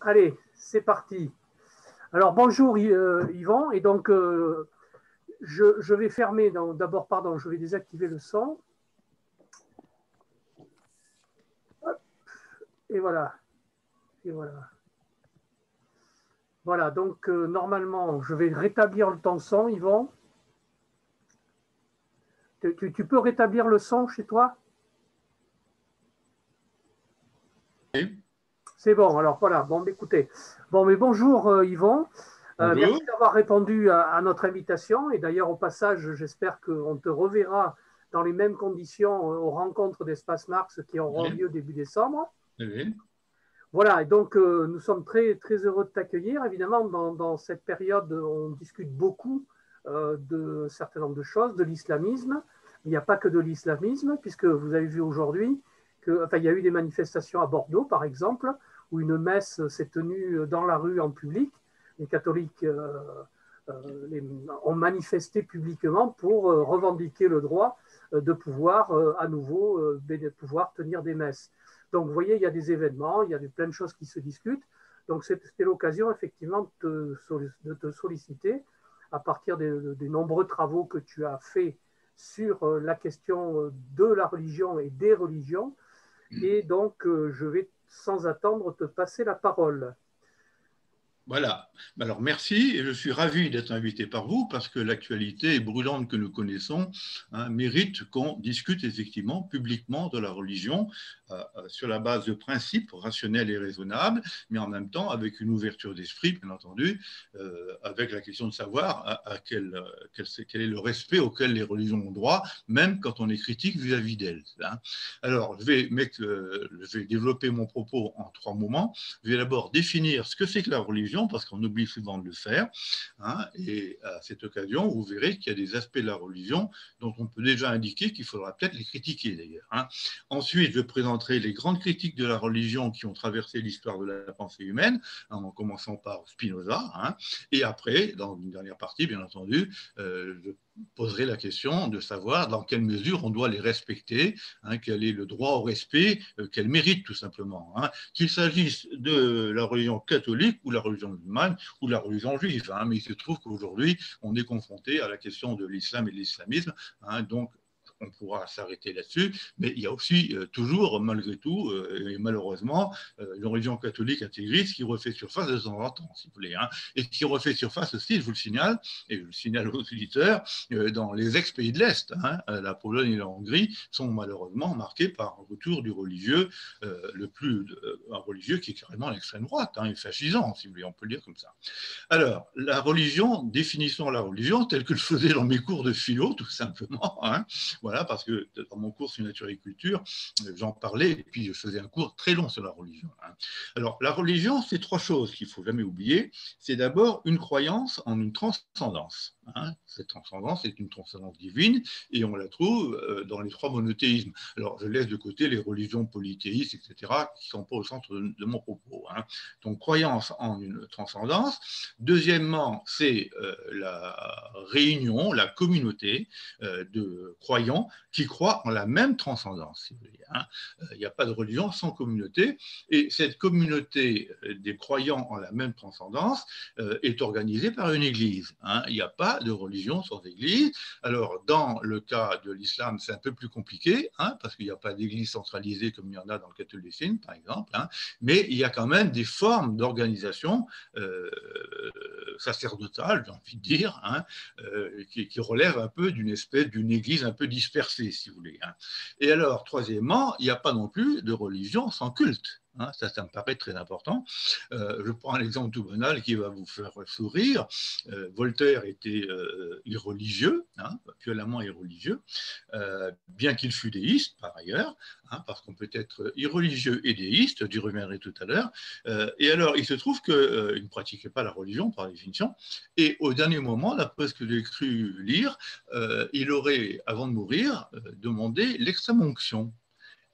Allez, c'est parti. Alors bonjour Yvan, et donc je vais fermer, d'abord, pardon, je vais désactiver le son. Hop, et voilà, et voilà. Voilà, donc normalement, je vais rétablir ton son, Yvan. Tu peux rétablir le son chez toi? Oui. C'est bon, alors voilà, bon, écoutez. Bon, mais bonjour Yvan. Bonjour. Merci d'avoir répondu à notre invitation. Et d'ailleurs, au passage, j'espère qu'on te reverra dans les mêmes conditions aux rencontres d'Espace Mars qui auront Oui, lieu début décembre. oui, Voilà, et donc nous sommes très, très heureux de t'accueillir. Évidemment, dans cette période, on discute beaucoup de certain nombre de choses, de l'islamisme. Il n'y a pas que de l'islamisme, puisque vous avez vu aujourd'hui il y a eu des manifestations à Bordeaux, par exemple, où une messe s'est tenue dans la rue en public. Les catholiques ont manifesté publiquement pour revendiquer le droit de pouvoir à nouveau pouvoir tenir des messes. Donc, vous voyez, il y a des événements, il y a plein de choses qui se discutent. Donc, c'était l'occasion, effectivement, de te solliciter à partir des nombreux travaux que tu as faits sur la question de la religion et des religions. Et donc, je vais sans attendre te passer la parole. voilà. Alors, merci et je suis ravi d'être invité par vous parce que l'actualité brûlante que nous connaissons mérite qu'on discute effectivement publiquement de la religion sur la base de principes rationnels et raisonnables, mais en même temps avec une ouverture d'esprit, bien entendu, avec la question de savoir quel est le respect auquel les religions ont droit, même quand on est critique vis-à-vis d'elles. Alors, je vais développer mon propos en 3 moments. Je vais d'abord définir ce que c'est que la religion, parce qu'on oublie souvent de le faire. Et à cette occasion, vous verrez qu'il y a des aspects de la religion dont on peut déjà indiquer qu'il faudra peut-être les critiquer d'ailleurs. Ensuite, je présenterai les grandes critiques de la religion qui ont traversé l'histoire de la pensée humaine, en commençant par Spinoza. Et après, dans une dernière partie, bien entendu, je poserai la question de savoir dans quelle mesure on doit les respecter, quel est le droit au respect qu'elles méritent tout simplement. Qu'il s'agisse de la religion catholique ou la religion musulmane ou la religion juive. Mais il se trouve qu'aujourd'hui, on est confronté à la question de l'islam et de l'islamisme. Donc, on pourra s'arrêter là-dessus, mais il y a aussi toujours, malgré tout, et malheureusement, une religion catholique intégriste qui refait surface de temps en temps, si vous voulez, et qui refait surface aussi, je vous le signale, et je le signale aux auditeurs, dans les ex-pays de l'Est. La Pologne et la Hongrie sont malheureusement marqués par un retour du religieux, un religieux qui est carrément l'extrême droite, et fascisant, si vous voulez, on peut le dire comme ça. Alors, la religion, définissons la religion telle que je faisais dans mes cours de philo, tout simplement. Voilà, parce que dans mon cours sur nature et culture, j'en parlais, et puis je faisais un cours très long sur la religion. Alors, la religion, c'est 3 choses qu'il ne faut jamais oublier. C'est d'abord une croyance en une transcendance. Cette transcendance est une transcendance divine, et on la trouve dans les 3 monothéismes. Alors, je laisse de côté les religions polythéistes, etc., qui ne sont pas au centre de mon propos. Donc, croyance en une transcendance. Deuxièmement, c'est la réunion, la communauté de croyants qui croient en la même transcendance. Si vous voulez, il n'y a pas de religion sans communauté. Et cette communauté des croyants en la même transcendance est organisée par une église. Il n'y a pas de religion sans église. Alors, dans le cas de l'islam, c'est un peu plus compliqué, parce qu'il n'y a pas d'église centralisée comme il y en a dans le catholicisme, par exemple, mais il y a quand même des formes d'organisation sacerdotale, j'ai envie de dire, qui relève un peu d'une espèce d'une église un peu dispersée, si vous voulez. Et alors, troisièmement, il n'y a pas non plus de religion sans culte. Ça me paraît très important. Je prends un exemple tout banal qui va vous faire sourire. Voltaire était irreligieux, violemment irreligieux, bien qu'il fût déiste par ailleurs, parce qu'on peut être irreligieux et déiste, j'y reviendrai tout à l'heure. Et alors, il se trouve qu'il ne pratiquait pas la religion par définition, et au dernier moment, d'après ce que j'ai cru lire, il aurait, avant de mourir, demandé l'extrême-onction.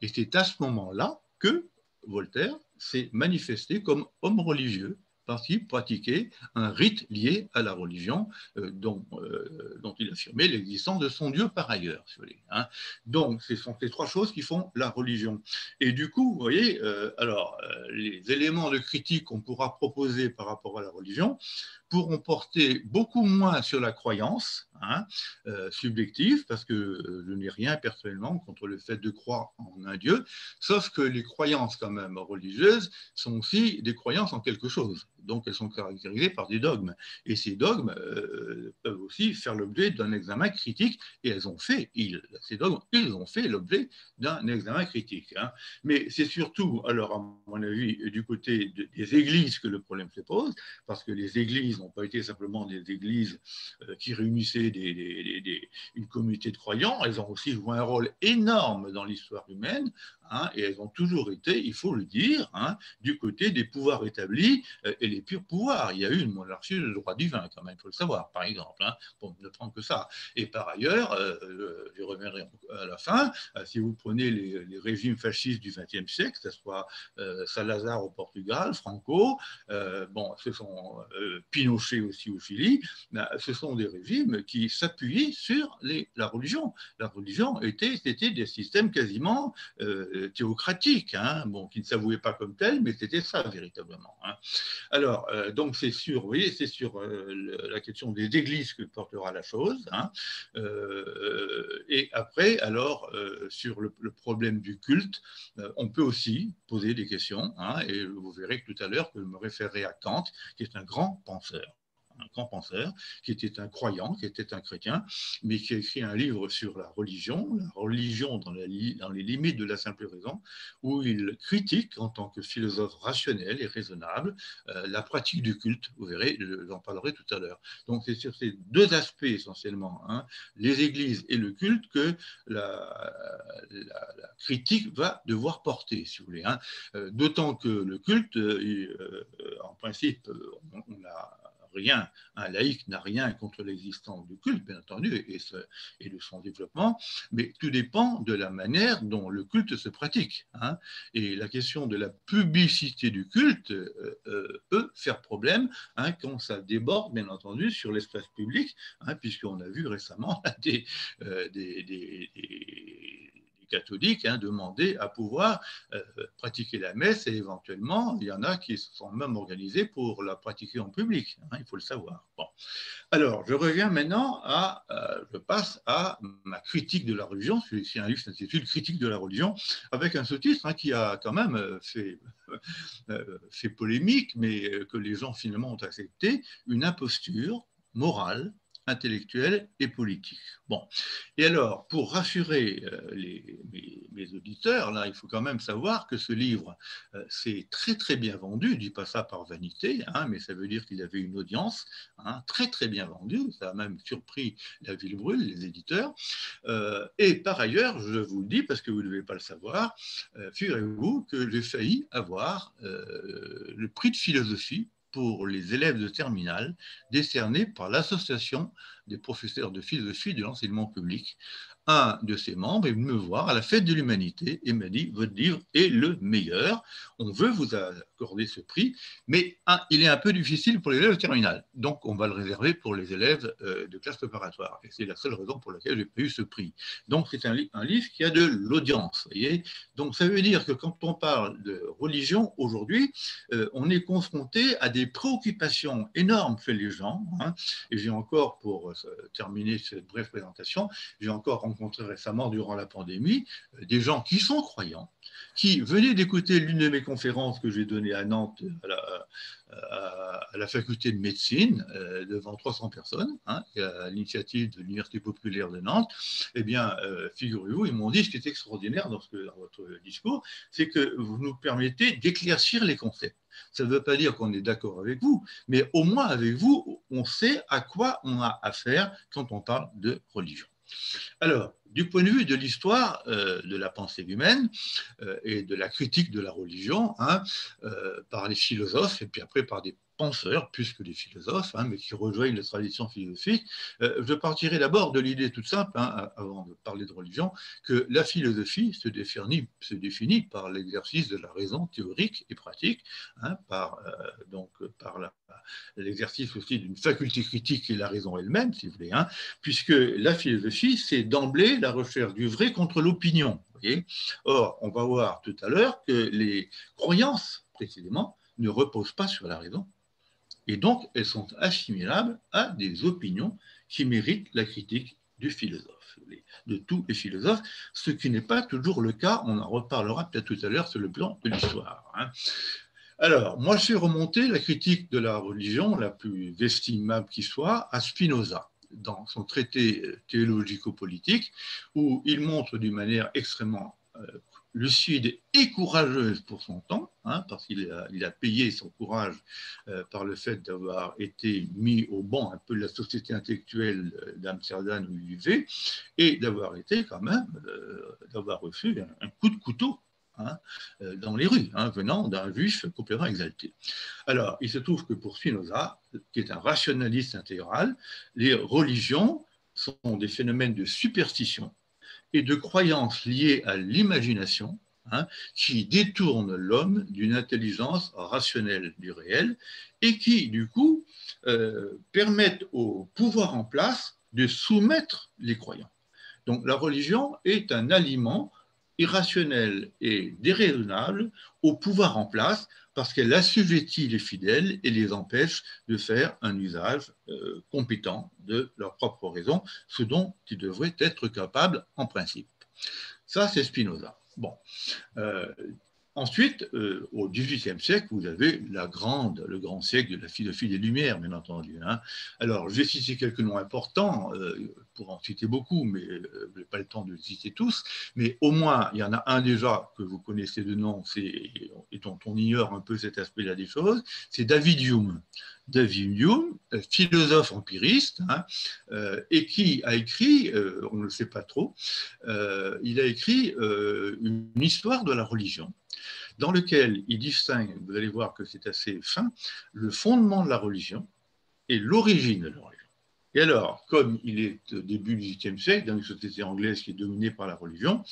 Et c'est à ce moment-là que Voltaire s'est manifesté comme homme religieux. parce qu'il pratiquait un rite lié à la religion dont il affirmait l'existence de son Dieu par ailleurs. Si vous voulez, hein. Donc, ce sont ces trois choses qui font la religion. Et du coup, vous voyez, les éléments de critique qu'on pourra proposer par rapport à la religion pourront porter beaucoup moins sur la croyance subjective, parce que je n'ai rien personnellement contre le fait de croire en un Dieu, sauf que les croyances quand même religieuses sont aussi des croyances en quelque chose. Donc elles sont caractérisées par des dogmes. Et ces dogmes peuvent aussi faire l'objet d'un examen critique, et ces dogmes, ils ont fait l'objet d'un examen critique. Hein. Mais c'est surtout, alors à mon avis, du côté des églises que le problème se pose, parce que les églises n'ont pas été simplement des églises qui réunissaient une communauté de croyants, elles ont aussi joué un rôle énorme dans l'histoire humaine, hein, et elles ont toujours été, il faut le dire, hein, du côté des pouvoirs établis et les purs pouvoirs. Il y a eu une monarchie de droit divin, quand même, il faut le savoir, par exemple, hein, pour ne prendre que ça. Et par ailleurs, je reviendrai à la fin, si vous prenez les régimes fascistes du XXe siècle, que ce soit Salazar au Portugal, Franco, ce sont Pinochet aussi au Chili, ce sont des régimes qui s'appuyaient sur la religion. La religion c'était des systèmes quasiment théocratiques, hein, qui ne s'avouaient pas comme tels, mais c'était ça véritablement. Hein. Alors, donc c'est sur, vous voyez, c'est sur la question des églises que portera la chose. Hein. Et après, alors, sur le problème du culte, on peut aussi poser des questions, hein, et vous verrez tout à l'heure que je me référerai à Kant, qui est un grand penseur, qui était un croyant, qui était un chrétien, mais qui a écrit un livre sur la religion dans les limites de la simple raison, où il critique, en tant que philosophe rationnel et raisonnable, la pratique du culte. Vous verrez, j'en parlerai tout à l'heure. Donc c'est sur ces deux aspects essentiellement, hein, les églises et le culte, que la critique va devoir porter, si vous voulez. Hein. D'autant que le culte, en principe, on a rien, un laïc n'a rien contre l'existence du culte, bien entendu, et de son développement, mais tout dépend de la manière dont le culte se pratique. Hein. Et la question de la publicité du culte peut faire problème, hein, quand ça déborde, bien entendu, sur l'espace public, hein, puisqu'on a vu récemment des catholiques, hein, demander à pouvoir pratiquer la messe, et éventuellement, il y en a qui se sont même organisés pour la pratiquer en public, hein, il faut le savoir. Bon. Alors, je reviens maintenant je passe à ma critique de la religion. C'est un livre qui s'intitule Critique de la religion, avec un sous-titre, hein, qui a quand même fait polémique, mais que les gens finalement ont accepté, une imposture morale, intellectuelle et politique. Bon. Et alors, pour rassurer mes auditeurs, là, il faut quand même savoir que ce livre s'est très très bien vendu. Je ne dis pas ça par vanité, hein, mais ça veut dire qu'il avait une audience, hein, très très bien vendue. Ça a même surpris la Villebrûle, les éditeurs. Et par ailleurs, je vous le dis parce que vous ne devez pas le savoir, figurez-vous que j'ai failli avoir le prix de philosophie pour les élèves de terminale, décerné par l'Association des professeurs de philosophie de l'enseignement public. Un de ses membres est venu me voir à la fête de l'humanité et m'a dit: votre livre est le meilleur, on veut vous accorder ce prix, mais il est un peu difficile pour les élèves de terminale, donc on va le réserver pour les élèves de classe préparatoire, et c'est la seule raison pour laquelle j'ai pas eu ce prix. Donc c'est un livre qui a de l'audience, voyez. Donc ça veut dire que quand on parle de religion aujourd'hui, on est confronté à des préoccupations énormes chez les gens, hein, et j'ai encore, pour terminer cette brève présentation, j'ai encore rencontré récemment durant la pandémie des gens qui sont croyants, qui venaient d'écouter l'une de mes conférences que j'ai donnée à Nantes à la faculté de médecine devant 300 personnes, hein, à l'initiative de l'Université populaire de Nantes. Eh bien, figurez-vous, ils m'ont dit: ce qui est extraordinaire dans votre discours, c'est que vous nous permettez d'éclaircir les concepts. Ça ne veut pas dire qu'on est d'accord avec vous, mais au moins avec vous, on sait à quoi on a affaire quand on parle de religion. Alors, du point de vue de l'histoire de la pensée humaine et de la critique de la religion, hein, par les philosophes et puis après par des penseurs, plus que des philosophes, hein, mais qui rejoignent la tradition philosophique. Je partirai d'abord de l'idée toute simple, hein, avant de parler de religion, que la philosophie se définit par l'exercice de la raison théorique et pratique, hein, par l'exercice aussi d'une faculté critique qui est la raison elle-même, si vous voulez, hein, puisque la philosophie, c'est d'emblée la recherche du vrai contre l'opinion. Or, on va voir tout à l'heure que les croyances, précisément, ne reposent pas sur la raison, et donc elles sont assimilables à des opinions qui méritent la critique du philosophe, de tous les philosophes, ce qui n'est pas toujours le cas, on en reparlera peut-être tout à l'heure sur le plan de l'histoire. Hein. Alors, moi, j'ai remonté la critique de la religion, la plus estimable qui soit, à Spinoza, dans son traité théologico-politique, où il montre d'une manière extrêmement lucide et courageuse pour son temps, hein, parce qu'il a payé son courage par le fait d'avoir été mis au banc un peu de la société intellectuelle d'Amsterdam où il vivait, et d'avoir été quand même, d'avoir reçu un coup de couteau, hein, dans les rues, hein, venant d'un juif complètement exalté. Alors, il se trouve que pour Spinoza, qui est un rationaliste intégral, les religions sont des phénomènes de superstition et de croyances liées à l'imagination, hein, qui détournent l'homme d'une intelligence rationnelle du réel et qui, du coup, permettent au pouvoir en place de soumettre les croyants. Donc, la religion est un aliment irrationnel et déraisonnable au pouvoir en place parce qu'elle assujettit les fidèles et les empêche de faire un usage compétent de leur propre raison, ce dont ils devraient être capables en principe. Ça, c'est Spinoza. Bon. Ensuite, au XVIIIe siècle, vous avez le grand siècle de la philosophie des Lumières, bien entendu. Hein. Alors, je vais citer quelques noms importants, pour en citer beaucoup, mais je n'ai pas le temps de les citer tous. Mais au moins, il y en a un déjà que vous connaissez de nom, et dont on ignore un peu cet aspect-là des choses, c'est David Hume. David Hume, philosophe empiriste, hein, et qui a écrit, on ne le sait pas trop, il a écrit une histoire de la religion, dans lequel il distingue, vous allez voir que c'est assez fin, le fondement de la religion et l'origine de la religion. Et alors, comme il est au début du XVIIIe siècle, dans une société anglaise qui est dominée par la religion,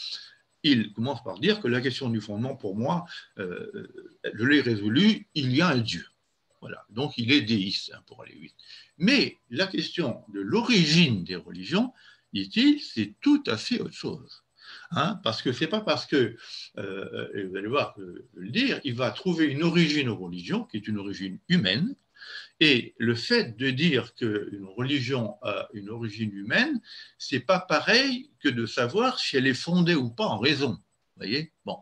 il commence par dire que la question du fondement, pour moi, je l'ai résolue, il y a un Dieu. Voilà, donc il est déiste, hein, pour aller vite. Mais la question de l'origine des religions, dit-il, c'est tout à fait autre chose. Hein, parce que ce n'est pas parce que, vous allez voir, le dire, il va trouver une origine aux religions qui est une origine humaine, et le fait de dire qu'une religion a une origine humaine, ce n'est pas pareil que de savoir si elle est fondée ou pas en raison. Vous voyez ? Bon.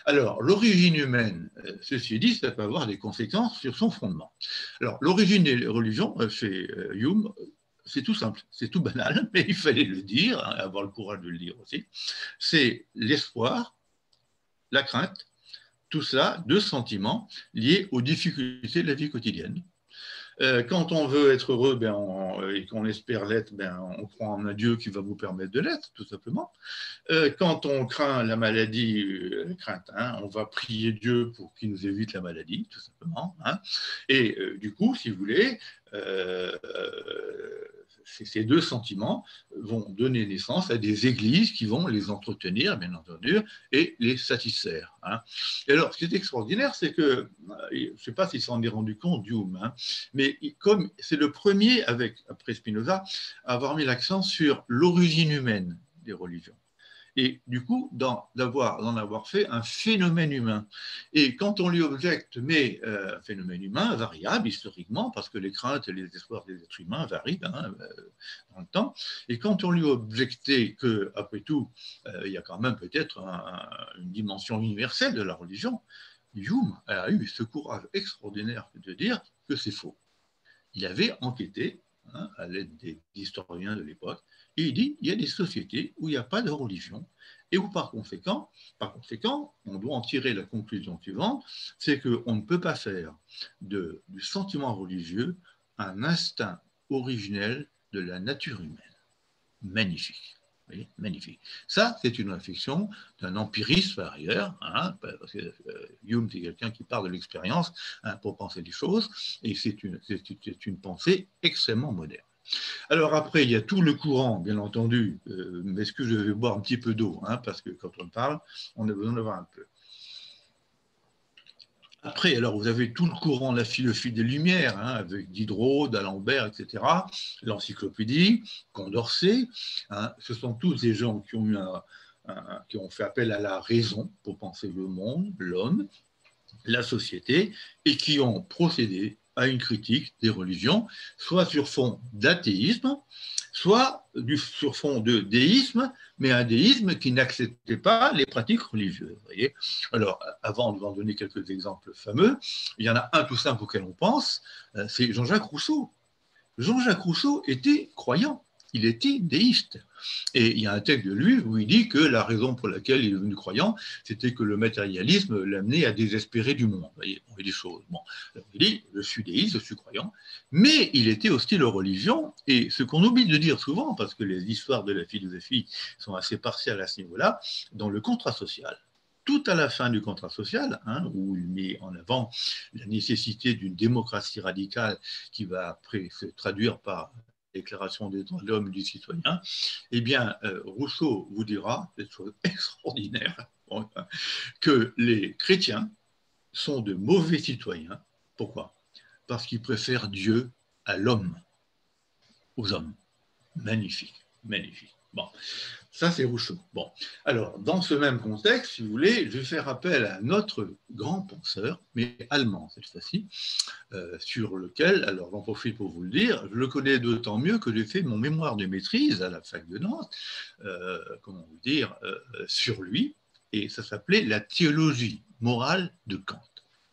Alors, l'origine humaine, ceci dit, ça peut avoir des conséquences sur son fondement. Alors, l'origine des religions, chez Hume, c'est tout simple, c'est tout banal, mais il fallait le dire, hein, avoir le courage de le dire aussi. C'est l'espoir, la crainte, tout ça, deux sentiments liés aux difficultés de la vie quotidienne. Quand on veut être heureux et qu'on espère l'être, on croit en un Dieu qui va vous permettre de l'être, tout simplement. Quand on craint la maladie, crainte, hein, on va prier Dieu pour qu'il nous évite la maladie, tout simplement. Hein. Et du coup, si vous voulez, ces deux sentiments vont donner naissance à des églises qui vont les entretenir, bien entendu, et les satisfaire. Hein. Et alors, ce qui est extraordinaire, c'est que, je ne sais pas s'il s'en est rendu compte, Hume, hein, mais comme c'est le premier, après Spinoza, à avoir mis l'accent sur l'origine humaine des religions. Et du coup, d'en avoir fait un phénomène humain. Et quand on lui objecte, mais un phénomène humain variable historiquement, parce que les craintes et les espoirs des êtres humains varient, hein, dans le temps, et quand on lui objectait que, après tout, il y a quand même peut-être une dimension universelle de la religion, Hume a eu ce courage extraordinaire de dire que c'est faux. Il avait enquêté, hein, à l'aide des historiens de l'époque, et il dit qu'il y a des sociétés où il n'y a pas de religion et où par conséquent, on doit en tirer la conclusion suivante, c'est qu'on ne peut pas faire du sentiment religieux un instinct originel de la nature humaine. Magnifique. Vous voyez, magnifique. Ça, c'est une réflexion d'un empirisme par ailleurs, hein, parce que Hume, c'est quelqu'un qui part de l'expérience hein, pour penser les choses, et c'est une pensée extrêmement moderne. Alors après, il y a tout le courant, bien entendu, mais est-ce que je vais boire un petit peu d'eau, hein, parce que quand on parle, on a besoin d'avoir un peu. Après, alors vous avez tout le courant de la philosophie des Lumières, hein, avec Diderot, d'Alembert, etc., l'encyclopédie, Condorcet, hein, ce sont tous des gens qui ont fait appel à la raison pour penser le monde, l'homme, la société, et qui ont procédé à une critique des religions, soit sur fond d'athéisme, soit sur fond de déisme, mais un déisme qui n'acceptait pas les pratiques religieuses. Vous voyez. Alors, avant de vous en donner quelques exemples fameux, il y en a un tout simple auquel on pense, c'est Jean-Jacques Rousseau. Jean-Jacques Rousseau était croyant, il était déiste. Et il y a un texte de lui où il dit que la raison pour laquelle il est devenu croyant, c'était que le matérialisme l'amenait à désespérer du monde. Vous voyez, on fait des choses. Bon. Alors, il dit, je suis déiste, je suis croyant, mais il était hostile aux religions, et ce qu'on oublie de dire souvent, parce que les histoires de la philosophie sont assez partiales à ce niveau-là, dans le contrat social. Tout à la fin du contrat social, hein, où il met en avant la nécessité d'une démocratie radicale qui va après se traduire par Déclaration des droits de l'homme et du citoyen, eh bien, Rousseau vous dira, cette chose extraordinaire, que les chrétiens sont de mauvais citoyens. Pourquoi? Parce qu'ils préfèrent Dieu à l'homme, aux hommes. Magnifique, magnifique. Bon, ça c'est Rousseau. Bon, alors dans ce même contexte, si vous voulez, je vais faire appel à un autre grand penseur, mais allemand cette fois-ci, sur lequel, alors j'en profite pour vous le dire, je le connais d'autant mieux que j'ai fait mon mémoire de maîtrise à la fac de Nantes, comment vous dire, sur lui, et ça s'appelait la théologie morale de Kant.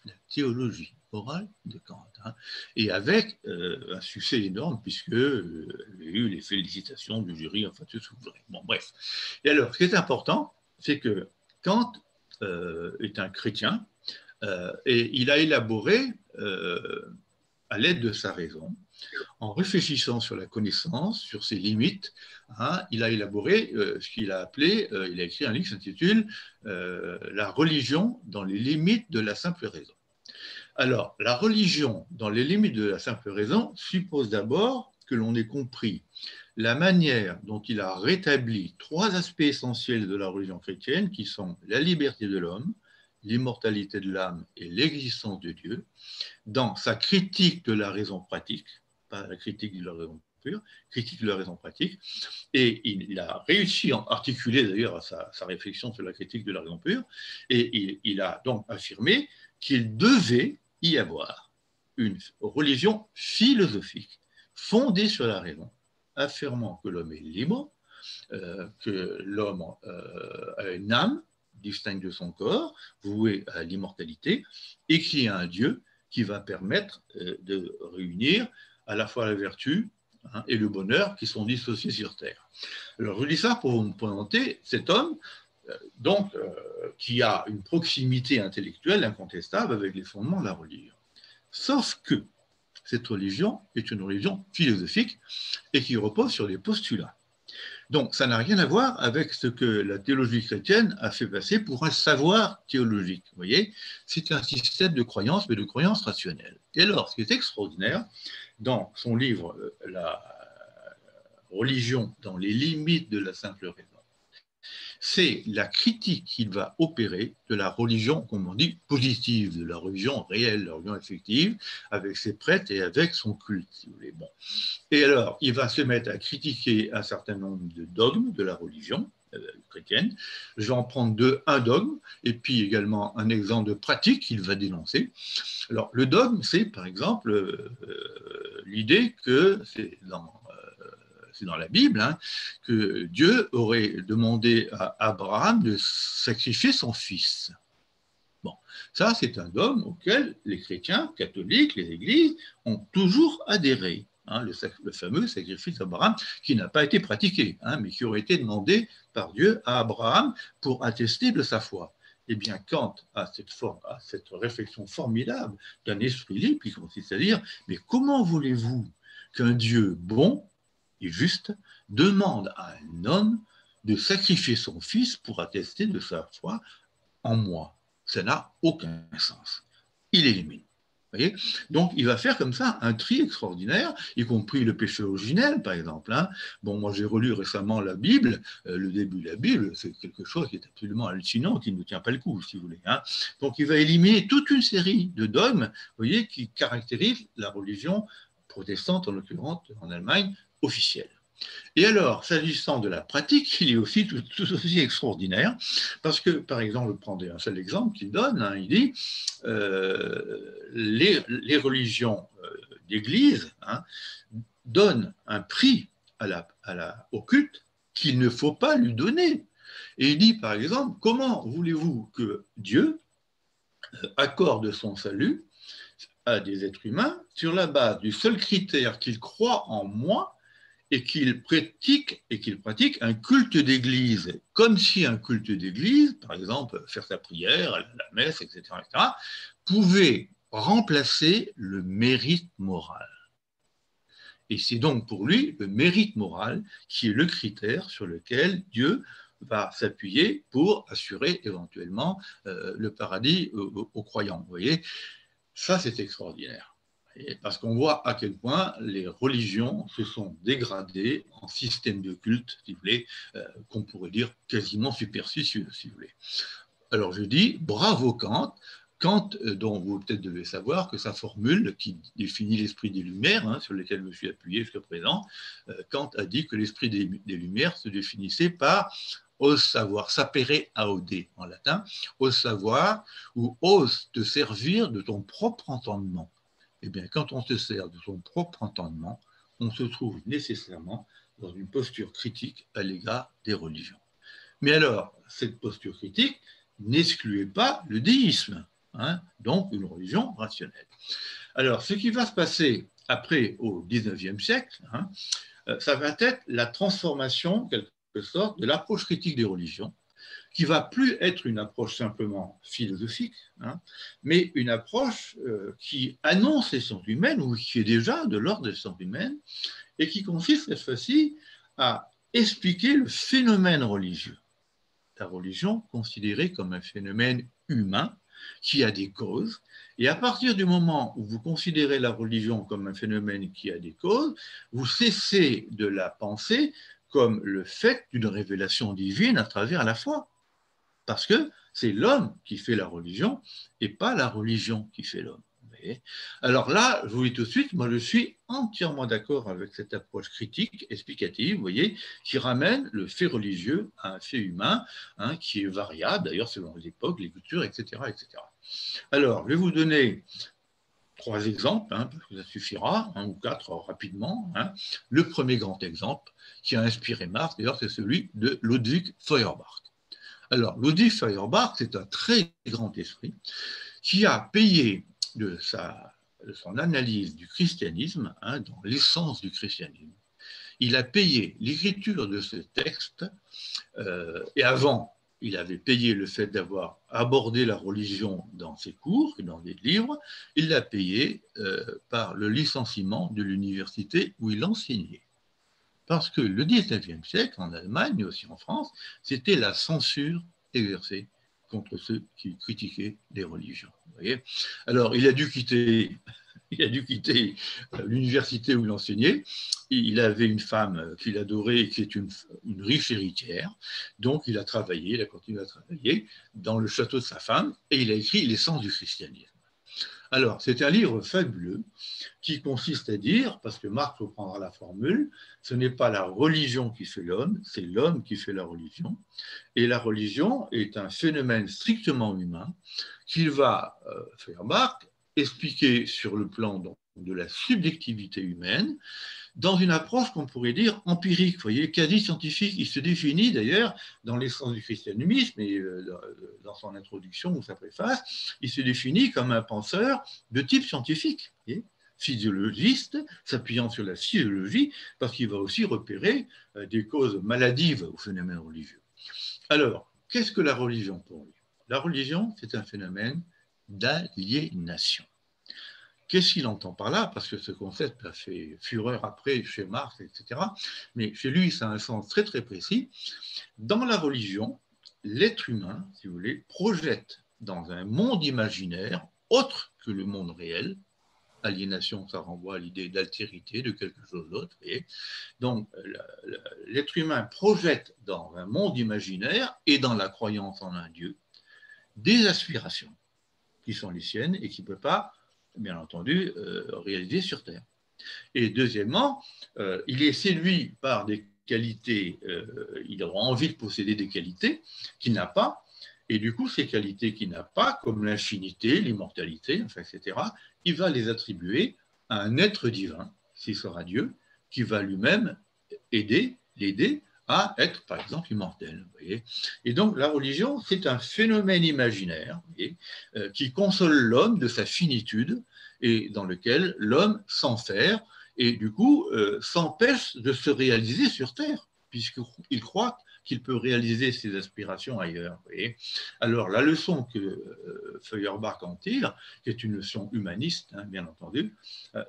La théologie morale de Kant. Hein, et avec un succès énorme, puisque il y a eu les félicitations du jury, enfin tout ce que vous voudrez. Bon, bref. Et alors, ce qui est important, c'est que Kant est un chrétien, et il a élaboré, à l'aide de sa raison, en réfléchissant sur la connaissance, sur ses limites, hein, il a élaboré ce qu'il a appelé, il a écrit un livre qui s'intitule La religion dans les limites de la simple raison. Alors, la religion dans les limites de la simple raison suppose d'abord que l'on ait compris la manière dont il a rétabli trois aspects essentiels de la religion chrétienne, qui sont la liberté de l'homme, l'immortalité de l'âme et l'existence de Dieu, dans sa critique de la raison pratique, pas la critique de la raison pure, critique de la raison pratique, et il a réussi à articuler d'ailleurs sa réflexion sur la critique de la raison pure, et il a donc affirmé qu'il devait y avoir une religion philosophique fondée sur la raison, affirmant que l'homme est libre, que l'homme a une âme distincte de son corps, vouée à l'immortalité, et qu'il y a un Dieu qui va permettre de réunir à la fois la vertu hein, et le bonheur qui sont dissociés sur Terre. Alors je dis ça pour vous présenter cet homme donc, qui a une proximité intellectuelle incontestable avec les fondements de la religion. Sauf que cette religion est une religion philosophique et qui repose sur des postulats. Donc, ça n'a rien à voir avec ce que la théologie chrétienne a fait passer pour un savoir théologique. Vous voyez, c'est un système de croyance, mais de croyance rationnelle. Et alors, ce qui est extraordinaire, dans son livre La religion dans les limites de la simple raison, c'est la critique qu'il va opérer de la religion, comme on dit, positive, de la religion réelle, la religion effective, avec ses prêtres et avec son culte, si vous voulez. Bon. Et alors, il va se mettre à critiquer un certain nombre de dogmes de la religion chrétienne. Je vais en prendre un dogme, et puis également un exemple de pratique qu'il va dénoncer. Alors, le dogme, c'est par exemple l'idée que c'est dans la Bible, hein, que Dieu aurait demandé à Abraham de sacrifier son fils. Bon, ça c'est un dogme auquel les chrétiens catholiques, les églises, ont toujours adhéré. Hein, le fameux sacrifice d'Abraham qui n'a pas été pratiqué, hein, mais qui aurait été demandé par Dieu à Abraham pour attester de sa foi. Eh bien, Kant a cette réflexion formidable d'un esprit libre qui consiste à dire, mais comment voulez-vous qu'un Dieu bon et juste demande à un homme de sacrifier son fils pour attester de sa foi en moi. Ça n'a aucun sens. Il élimine. Vous voyez, donc, il va faire comme ça un tri extraordinaire, y compris le péché originel, par exemple. Hein. Bon, moi, j'ai relu récemment la Bible. Le début de la Bible, c'est quelque chose qui est absolument hallucinant, qui ne tient pas le coup, si vous voulez. Hein. Donc, il va éliminer toute une série de dogmes, vous voyez, qui caractérisent la religion protestante, en l'occurrence, en Allemagne, officielle. Et alors, s'agissant de la pratique, il est aussi tout aussi extraordinaire, parce que, par exemple, je prends un seul exemple qu'il donne, hein, il dit les religions d'Église hein, donnent un prix au culte qu'il ne faut pas lui donner. Et il dit, par exemple, comment voulez-vous que Dieu accorde son salut à des êtres humains sur la base du seul critère qu'il croit en moi et qu'il pratique un culte d'église, comme si un culte d'église, par exemple faire sa prière, la messe, etc., pouvait remplacer le mérite moral. Et c'est donc pour lui le mérite moral qui est le critère sur lequel Dieu va s'appuyer pour assurer éventuellement le paradis aux croyants. Vous voyez, ça c'est extraordinaire. Parce qu'on voit à quel point les religions se sont dégradées en système de culte, si vous voulez, qu'on pourrait dire quasiment superstitieux, si vous voulez. Alors je dis, bravo Kant. Kant, dont vous peut-être devez savoir que sa formule qui définit l'esprit des Lumières, hein, sur lesquelles je me suis appuyé jusqu'à présent, Kant a dit que l'esprit des Lumières se définissait par ose savoir, sapere aude en latin, ose savoir ou ose te servir de ton propre entendement. Eh bien, quand on se sert de son propre entendement, on se trouve nécessairement dans une posture critique à l'égard des religions. Mais alors, cette posture critique n'excluait pas le déisme, hein, donc une religion rationnelle. Alors, ce qui va se passer après au XIXe siècle, hein, ça va être la transformation, en quelque sorte, de l'approche critique des religions, qui va plus être une approche simplement philosophique, hein, mais une approche qui annonce les sciences humaines, ou qui est déjà de l'ordre des sciences humaines, et qui consiste cette fois-ci à expliquer le phénomène religieux. La religion considérée comme un phénomène humain qui a des causes, et à partir du moment où vous considérez la religion comme un phénomène qui a des causes, vous cessez de la penser comme le fait d'une révélation divine à travers la foi. Parce que c'est l'homme qui fait la religion et pas la religion qui fait l'homme. Alors là, je vous dis tout de suite, moi je suis entièrement d'accord avec cette approche critique, explicative, vous voyez, qui ramène le fait religieux à un fait humain, hein, qui est variable d'ailleurs selon les époques, les cultures, etc., etc. Alors, je vais vous donner 3 exemples, hein, parce que ça suffira, 1 ou 4 rapidement. Hein. Le premier grand exemple qui a inspiré Marx, d'ailleurs, c'est celui de Ludwig Feuerbach. Alors, Ludwig Feuerbach, c'est un très grand esprit qui a payé de son analyse du christianisme, hein, dans l'essence du christianisme. Il a payé l'écriture de ce texte, et avant, il avait payé le fait d'avoir abordé la religion dans ses cours et dans des livres, il l'a payé par le licenciement de l'université où il enseignait. Parce que le XIXe siècle, en Allemagne, mais aussi en France, c'était la censure exercée contre ceux qui critiquaient les religions. Vous voyez, alors, il a dû quitter l'université où il enseignait. Il avait une femme qu'il adorait et qui est une riche héritière. Donc, il a continué à travailler dans le château de sa femme et il a écrit L'essence du christianisme. Alors, c'est un livre fabuleux qui consiste à dire, parce que Marx reprendra la formule, ce n'est pas la religion qui fait l'homme, c'est l'homme qui fait la religion. Et la religion est un phénomène strictement humain qu'il va faire Marx expliquer sur le plan de la subjectivité humaine, dans une approche qu'on pourrait dire empirique, vous voyez, quasi scientifique. Il se définit d'ailleurs dans l'essence du christianisme et dans son introduction ou sa préface, il se définit comme un penseur de type scientifique, physiologiste, s'appuyant sur la physiologie, parce qu'il va aussi repérer des causes maladives au phénomène religieux. Alors, qu'est-ce que la religion pour lui? La religion, c'est un phénomène d'aliénation. qu'est-ce qu'il entend par là? Parce que ce concept a fait fureur après chez Marx, etc. Mais chez lui, ça a un sens très très précis. Dans la religion, l'être humain, si vous voulez, projette dans un monde imaginaire autre que le monde réel. Aliénation, ça renvoie à l'idée d'altérité, de quelque chose d'autre. Donc, l'être humain projette dans un monde imaginaire et dans la croyance en un Dieu des aspirations qui sont les siennes et qu'il ne peut pas, bien entendu, réaliser sur Terre. Et deuxièmement, il est séduit par des qualités, il aura envie de posséder des qualités qu'il n'a pas, et du coup, ces qualités qu'il n'a pas, comme l'infinité, l'immortalité, enfin, etc., il va les attribuer à un être divin, s'il sera Dieu, qui va lui-même l'aider à être, par exemple, immortel. Vous voyez. Et donc, la religion, c'est un phénomène imaginaire, vous voyez, qui console l'homme de sa finitude et dans lequel l'homme s'enferre et du coup s'empêche de se réaliser sur Terre, puisqu'il croit qu'il peut réaliser ses aspirations ailleurs. Et alors, la leçon que Feuerbach en tire, qui est une leçon humaniste, hein, bien entendu,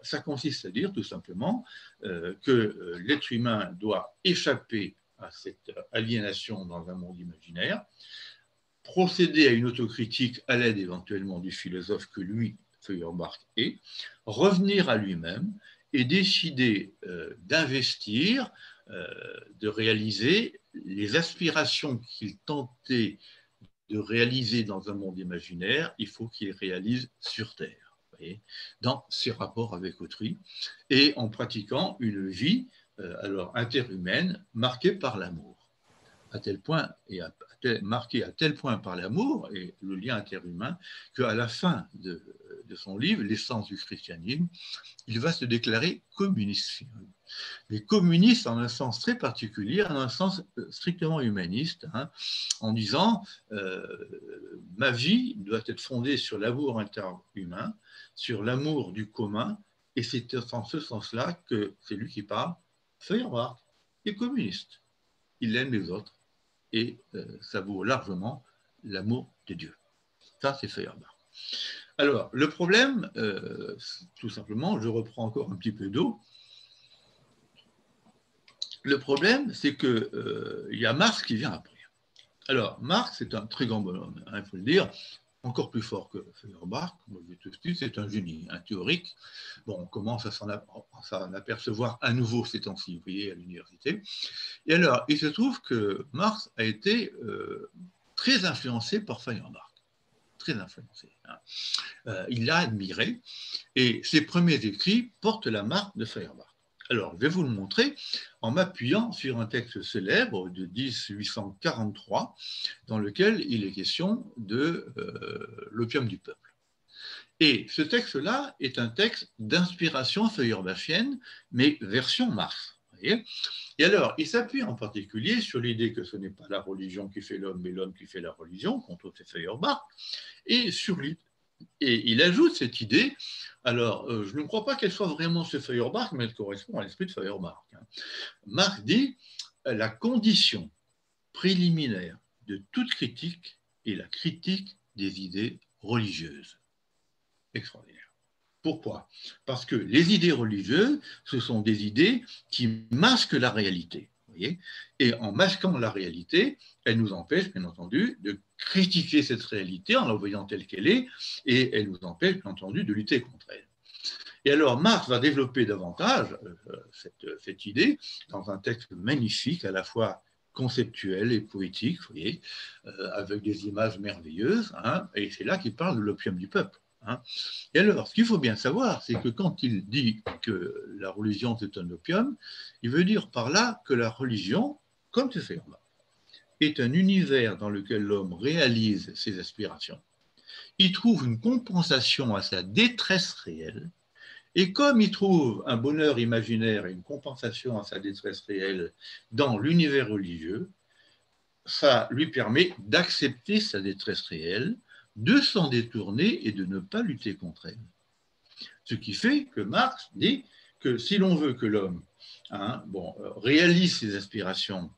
ça consiste à dire tout simplement que l'être humain doit échapper à cette aliénation dans un monde imaginaire, procéder à une autocritique à l'aide éventuellement du philosophe que lui, Feuerbach, est, revenir à lui-même et décider d'investir, de réaliser les aspirations qu'il tentait de réaliser dans un monde imaginaire, il faut qu'il réalise sur Terre, voyez, dans ses rapports avec autrui, et en pratiquant une vie alors interhumaine marquée par l'amour. À tel point, marqué à tel point par l'amour et le lien interhumain, qu'à la fin de son livre, L'essence du christianisme, il va se déclarer communiste. Mais communiste en un sens très particulier, en un sens strictement humaniste, hein, en disant ma vie doit être fondée sur l'amour interhumain, sur l'amour du commun, et c'est en ce sens-là que c'est lui qui parle, Feuerbach, il est communiste. Il aime les autres. Et ça vaut largement l'amour de Dieu. Ça, c'est Feuerbach. Alors, le problème, tout simplement, je reprends encore un petit peu d'eau. Le problème, c'est qu'il y a Marx qui vient après. Alors, Marx, c'est un très grand bonhomme, hein, il faut le dire, encore plus fort que Feuerbach, comme je l'ai tout dit, c'est un génie, un théorique. Bon, on commence à s'en apercevoir à nouveau ces temps-ci, vous voyez, à l'université. Et alors, il se trouve que Marx a été très influencé par Feuerbach, très influencé. Hein. Il l'a admiré, et ses premiers écrits portent la marque de Feuerbach. Alors, je vais vous le montrer en m'appuyant sur un texte célèbre de 1843, dans lequel il est question de l'opium du peuple. Et ce texte-là est un texte d'inspiration feuerbachienne, mais version Marx. Vous voyez. Et alors, il s'appuie en particulier sur l'idée que ce n'est pas la religion qui fait l'homme, mais l'homme qui fait la religion, contre Feuerbach, et il ajoute cette idée. Alors, je ne crois pas qu'elle soit vraiment chez Feuerbach, mais elle correspond à l'esprit de Feuerbach. Marx dit la condition préliminaire de toute critique est la critique des idées religieuses. Extraordinaire. Pourquoi? Parce que les idées religieuses, ce sont des idées qui masquent la réalité. Vous voyez. Et en masquant la réalité, elles nous empêchent, bien entendu, de critiquer cette réalité en la voyant telle qu'elle est, et elles nous empêchent, bien entendu, de lutter contre elle. Et alors, Marx va développer davantage cette idée dans un texte magnifique, à la fois conceptuel et poétique, vous voyez, avec des images merveilleuses, hein, et c'est là qu'il parle de l'opium du peuple. Hein. Et alors, ce qu'il faut bien savoir, c'est que quand il dit que la religion c'est un opium, il veut dire par là que la religion, comme tu fais, est un univers dans lequel l'homme réalise ses aspirations. Il trouve une compensation à sa détresse réelle, et comme il trouve un bonheur imaginaire et une compensation à sa détresse réelle dans l'univers religieux, ça lui permet d'accepter sa détresse réelle, de s'en détourner et de ne pas lutter contre elle. Ce qui fait que Marx dit que si l'on veut que l'homme réalise ses aspirations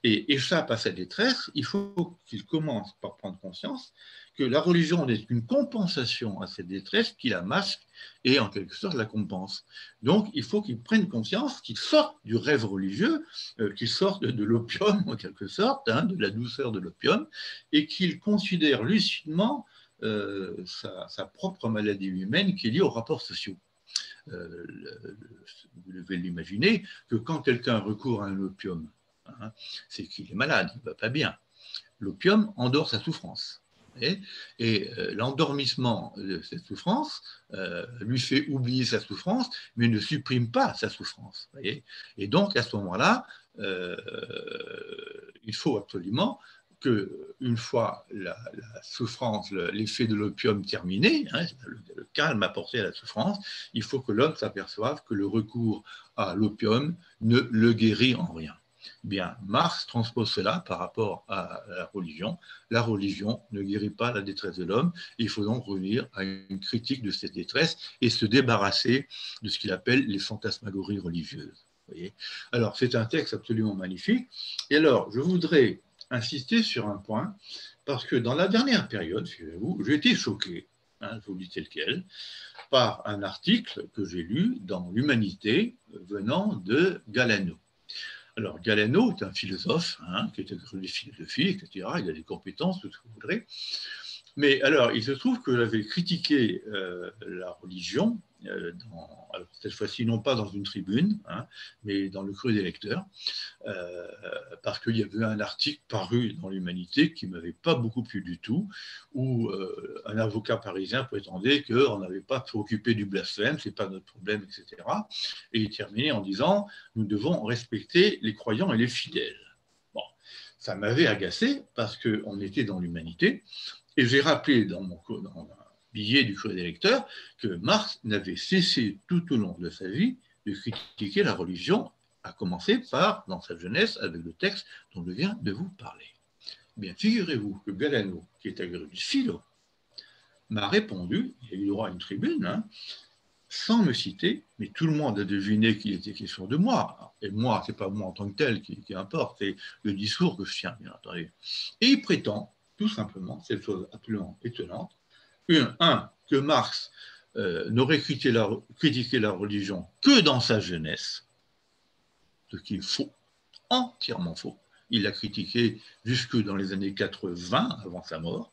et échappe à sa détresse, il faut qu'il commence par prendre conscience que la religion n'est qu'une compensation à cette détresse qui la masque et en quelque sorte la compense. Donc il faut qu'il prenne conscience, qu'il sorte du rêve religieux, qu'il sorte de l'opium en quelque sorte, de la douceur de l'opium, et qu'il considère lucidement sa propre maladie humaine qui est liée aux rapports sociaux. Vous devez l'imaginer que quand quelqu'un recourt à un opium, c'est qu'il est malade, il ne va pas bien. L'opium endort sa souffrance. Et l'endormissement de cette souffrance lui fait oublier sa souffrance, mais ne supprime pas sa souffrance. Voyez. Et donc, à ce moment-là, il faut absolument qu'une fois la souffrance, l'effet de l'opium terminé, le calme apporté à la souffrance, il faut que l'homme s'aperçoive que le recours à l'opium ne le guérit en rien. Bien, Marx transpose cela par rapport à la religion. La religion ne guérit pas la détresse de l'homme. Il faut donc revenir à une critique de cette détresse et se débarrasser de ce qu'il appelle les fantasmagories religieuses. Vous voyez. Alors, c'est un texte absolument magnifique. Et alors, je voudrais insister sur un point, parce que dans la dernière période, figurez-vous, j'ai été choqué, je vous le dis tel quel, par un article que j'ai lu dans l'Humanité venant de Galano. Alors, Galano est un philosophe qui est agrégé de philosophie, etc. Il a des compétences, tout ce que vous voudrez. Mais alors, il se trouve que j'avais critiqué la religion, alors, cette fois-ci non pas dans une tribune, mais dans le Creux des lecteurs, parce qu'il y avait un article paru dans l'Humanité qui ne m'avait pas beaucoup plu du tout, où un avocat parisien prétendait qu'on n'avait pas à s'occuper du blasphème, ce n'est pas notre problème, etc. Et il terminait en disant « Nous devons respecter les croyants et les fidèles ». Bon, ça m'avait agacé parce qu'on était dans l'Humanité, et j'ai rappelé dans un billet du Creux des lecteurs que Marx n'avait cessé tout au long de sa vie de critiquer la religion, à commencer par, dans sa jeunesse, avec le texte dont je viens de vous parler. Bien, figurez-vous que Galano, qui est agrégé de philo, m'a répondu, il a eu droit à une tribune, sans me citer, mais tout le monde a deviné qu'il était question de moi. Et moi, ce n'est pas moi en tant que tel qui importe, c'est le discours que je tiens, bien entendu. Et il prétend, tout simplement, cette chose absolument étonnante, que Marx n'aurait critiqué la religion que dans sa jeunesse, ce qui est faux, entièrement faux. Il l'a critiqué jusque dans les années 80, avant sa mort.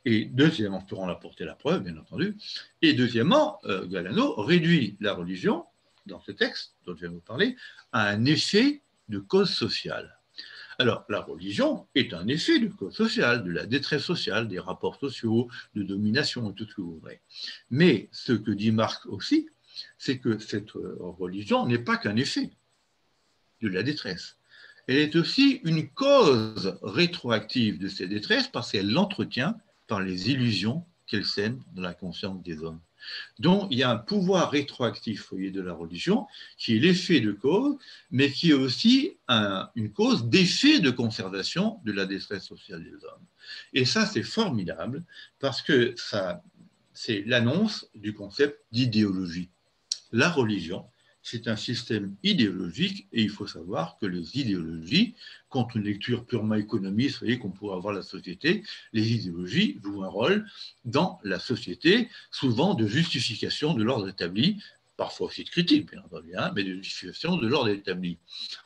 Et deuxièmement, je pourrais en apporter la preuve, bien entendu. Et deuxièmement, Galano réduit la religion, dans ce texte dont je viens de vous parler, à un effet de cause sociale. Alors, la religion est un effet de cause sociale, de la détresse sociale, des rapports sociaux, de domination et tout ce que vous voulez. Mais ce que dit Marx aussi, c'est que cette religion n'est pas qu'un effet de la détresse. Elle est aussi une cause rétroactive de cette détresse parce qu'elle l'entretient par les illusions qu'elle sème dans la conscience des hommes. Donc, il y a un pouvoir rétroactif, vous voyez, de la religion, qui est l'effet de cause, mais qui est aussi une cause d'effet de conservation de la détresse sociale des hommes. Et ça, c'est formidable, parce que c'est l'annonce du concept d'idéologie. La religion, c'est un système idéologique, et il faut savoir que les idéologies, contre une lecture purement économiste, vous voyez, qu'on pourrait avoir la société, les idéologies jouent un rôle dans la société, souvent de justification de l'ordre établi, parfois aussi de critique, bien entendu, mais de justification de l'ordre établi.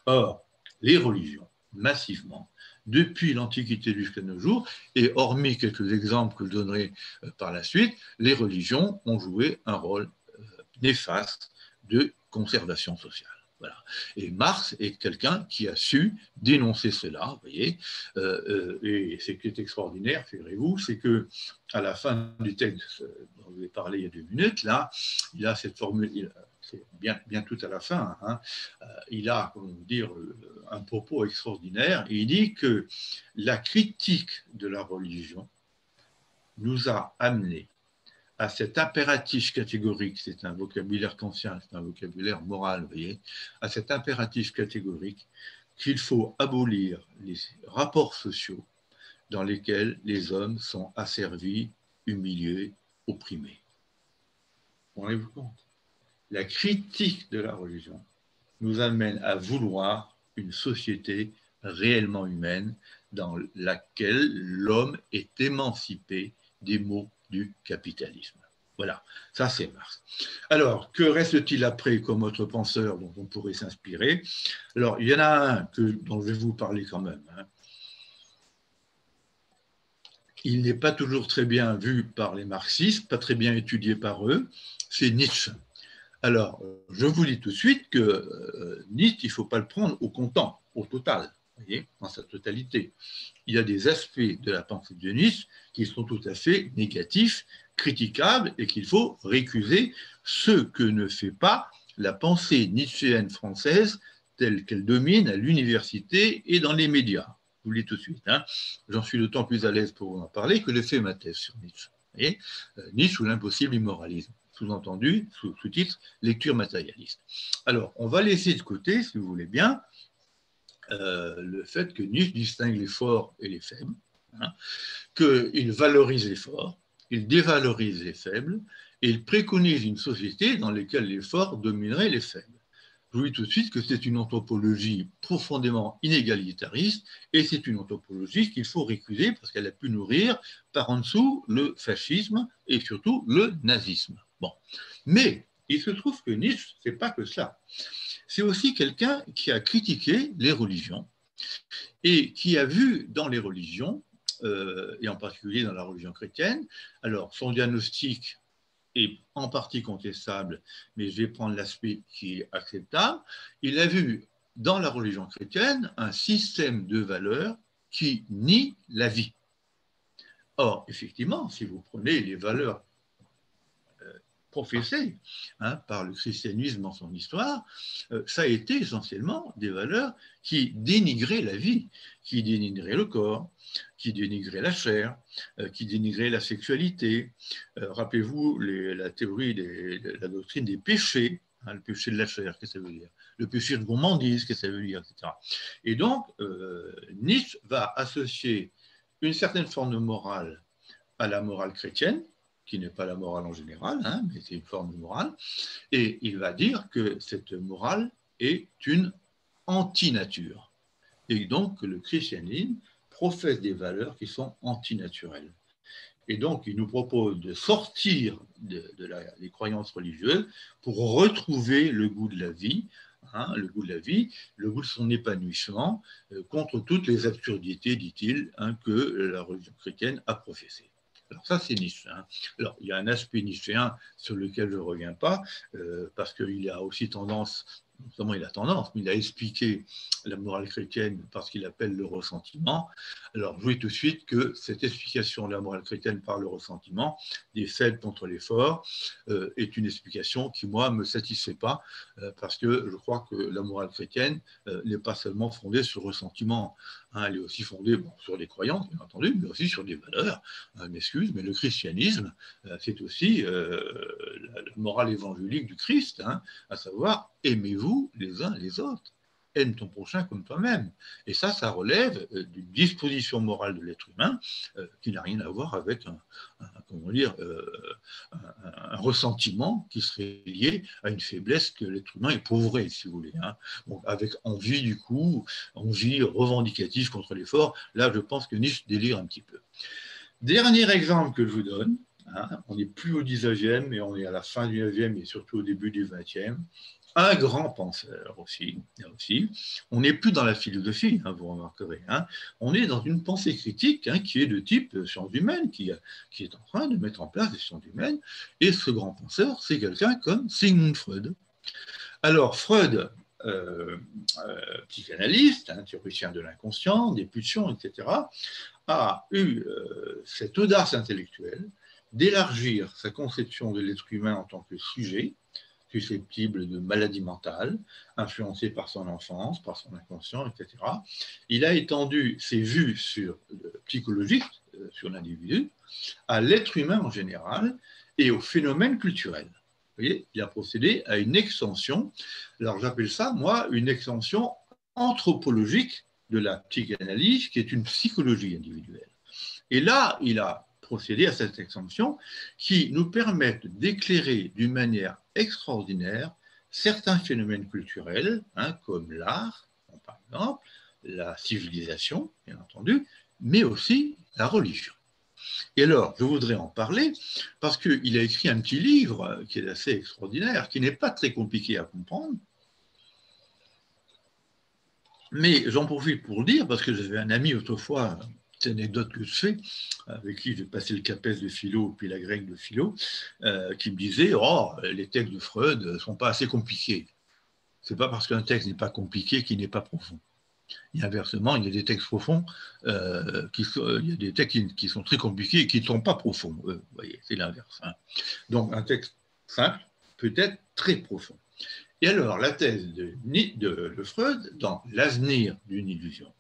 Or, les religions, massivement, depuis l'Antiquité jusqu'à nos jours, et hormis quelques exemples que je donnerai par la suite, les religions ont joué un rôle néfaste de conservation sociale. Voilà. Et Marx est quelqu'un qui a su dénoncer cela, vous voyez, et ce qui est extraordinaire, figurez-vous, c'est que à la fin du texte dont je vous ai parlé il y a 2 minutes, là, il a cette formule, c'est bien tout à la fin, il a, comment dire, un propos extraordinaire, et il dit que la critique de la religion nous a amené à cet impératif catégorique, c'est un vocabulaire kantien, c'est un vocabulaire moral, vous voyez, à cet impératif catégorique qu'il faut abolir les rapports sociaux dans lesquels les hommes sont asservis, humiliés, opprimés. Vous rendez-vous compte ? la critique de la religion nous amène à vouloir une société réellement humaine dans laquelle l'homme est émancipé des maux du capitalisme. Voilà, ça c'est Marx. Alors, que reste-t-il après comme autre penseur dont on pourrait s'inspirer? Alors, il y en a un dont je vais vous parler quand même. Il n'est pas toujours très bien vu par les marxistes, pas très bien étudié par eux, c'est Nietzsche. Alors, je vous dis tout de suite que Nietzsche, il ne faut pas le prendre au comptant, au total, voyez, dans sa totalité. Il y a des aspects de la pensée de Nietzsche qui sont tout à fait négatifs, critiquables et qu'il faut récuser, ce que ne fait pas la pensée nietzschéenne française telle qu'elle domine à l'université et dans les médias. Je vous le dis tout de suite. J'en suis d'autant plus à l'aise pour vous en parler que j'ai fait ma thèse sur Nietzsche. Voyez, Nietzsche ou l'impossible immoralisme. Sous-entendu, sous-titre, lecture matérialiste. Alors, on va laisser de côté, si vous voulez bien, le fait que Nietzsche distingue les forts et les faibles, qu'il valorise les forts, il dévalorise les faibles, et il préconise une société dans laquelle les forts domineraient les faibles. Je vous dis tout de suite que c'est une anthropologie profondément inégalitariste, et c'est une anthropologie qu'il faut récuser parce qu'elle a pu nourrir par en dessous le fascisme et surtout le nazisme. Bon. Mais il se trouve que Nietzsche, ce n'est pas que ça. C'est aussi quelqu'un qui a critiqué les religions et qui a vu dans les religions, et en particulier dans la religion chrétienne, alors son diagnostic est en partie contestable, mais je vais prendre l'aspect qui est acceptable. Il a vu dans la religion chrétienne un système de valeurs qui nie la vie. Or, effectivement, si vous prenez les valeurs professées par le christianisme dans son histoire, ça a été essentiellement des valeurs qui dénigraient la vie, qui dénigraient le corps, qui dénigraient la chair, qui dénigraient la sexualité. Rappelez-vous la théorie de la doctrine des péchés, le péché de la chair, qu'est-ce que ça veut dire? Le péché de gourmandise, qu'est-ce que ça veut dire, etc. Et donc, Nietzsche va associer une certaine forme de morale à la morale chrétienne, qui n'est pas la morale en général, mais c'est une forme de morale, et il va dire que cette morale est une antinature. Et donc, le christianisme professe des valeurs qui sont antinaturelles. Et donc, il nous propose de sortir des croyances religieuses pour retrouver le goût de la vie, le goût de la vie, le goût de son épanouissement, contre toutes les absurdités, dit-il, que la religion chrétienne a professées. Alors ça, c'est Nietzsche. Alors, il y a un aspect nietzschéen sur lequel je ne reviens pas, parce qu'il a aussi tendance, non seulement il a tendance, mais il a expliqué la morale chrétienne par ce qu'il appelle le ressentiment. Alors, je vous dis tout de suite que cette explication de la morale chrétienne par le ressentiment, des faibles contre les forts, est une explication qui, moi, ne me satisfait pas, parce que je crois que la morale chrétienne n'est pas seulement fondée sur le ressentiment, elle est aussi fondée sur des croyances, bien entendu, mais aussi sur des valeurs. M'excuse, mais le christianisme, c'est aussi la morale évangélique du Christ, à savoir, aimez-vous les uns les autres. Aime ton prochain comme toi-même. Et ça relève d'une disposition morale de l'être humain qui n'a rien à voir avec un ressentiment qui serait lié à une faiblesse que l'être humain éprouverait, si vous voulez. Donc, avec envie, du coup, envie revendicative contre l'effort, là, je pense que Nietzsche délire un petit peu. Dernier exemple que je vous donne, on n'est plus au 19e, mais on est à la fin du 9e et surtout au début du 20e. Un grand penseur aussi, on n'est plus dans la philosophie, vous remarquerez, on est dans une pensée critique qui est de type sciences humaines, qui est en train de mettre en place des sciences humaines, et ce grand penseur, c'est quelqu'un comme Sigmund Freud. Alors Freud, psychanalyste, théoricien de l'inconscient, des pulsions, etc., a eu cette audace intellectuelle d'élargir sa conception de l'être humain en tant que sujet, susceptible de maladie mentale, influencé par son enfance, par son inconscient, etc. Il a étendu ses vues psychologiques sur l'individu à l'être humain en général et aux phénomènes culturels. Vous voyez, il a procédé à une extension, alors j'appelle ça, moi, une extension anthropologique de la psychanalyse, qui est une psychologie individuelle. Et là, il a procéder à cette exemption qui nous permettent d'éclairer d'une manière extraordinaire certains phénomènes culturels, comme l'art, par exemple, la civilisation, bien entendu, mais aussi la religion. Et alors, je voudrais en parler parce qu'il a écrit un petit livre qui est assez extraordinaire, qui n'est pas très compliqué à comprendre. Mais j'en profite pour le dire parce que j'avais un ami autrefois, c'est une anecdote que je fais, avec qui j'ai passé le CAPES de philo puis la grecque de philo, qui me disait « Oh, les textes de Freud ne sont pas assez compliqués. C'est pas parce qu'un texte n'est pas compliqué qu'il n'est pas profond. » Et inversement, il y a des textes profonds, il y a des textes qui sont très compliqués et qui ne sont pas profonds. Vous voyez, c'est l'inverse. Donc, un texte simple peut être très profond. Et alors, la thèse de Freud, dans L'avenir d'une illusion,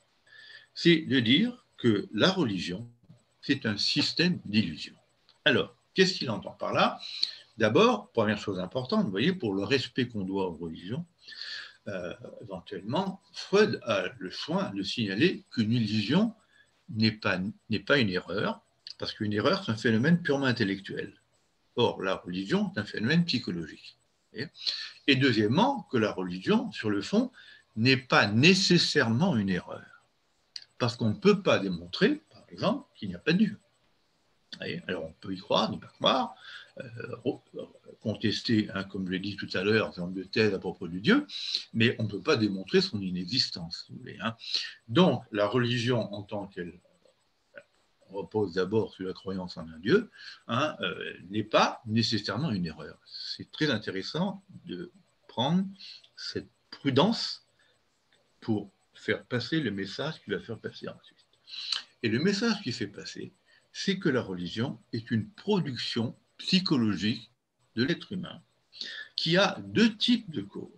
c'est de dire que la religion, c'est un système d'illusions. Alors, qu'est-ce qu'il entend par là? D'abord, première chose importante, vous voyez, pour le respect qu'on doit aux religions, éventuellement, Freud a le soin de signaler qu'une illusion n'est pas une erreur, parce qu'une erreur, c'est un phénomène purement intellectuel. Or, la religion est un phénomène psychologique. Et deuxièmement, que la religion, sur le fond, n'est pas nécessairement une erreur. Parce qu'on ne peut pas démontrer, par exemple, qu'il n'y a pas de Dieu. Alors, on peut y croire, ne pas croire, contester, comme je l'ai dit tout à l'heure, un certain nombre de thèses à propos de Dieu, mais on ne peut pas démontrer son inexistence. Si vous voulez, Donc, la religion, en tant qu'elle repose d'abord sur la croyance en un Dieu, n'est pas nécessairement une erreur. C'est très intéressant de prendre cette prudence pour faire passer le message qu'il va faire passer ensuite. Et le message qu'il fait passer, c'est que la religion est une production psychologique de l'être humain qui a deux types de causes.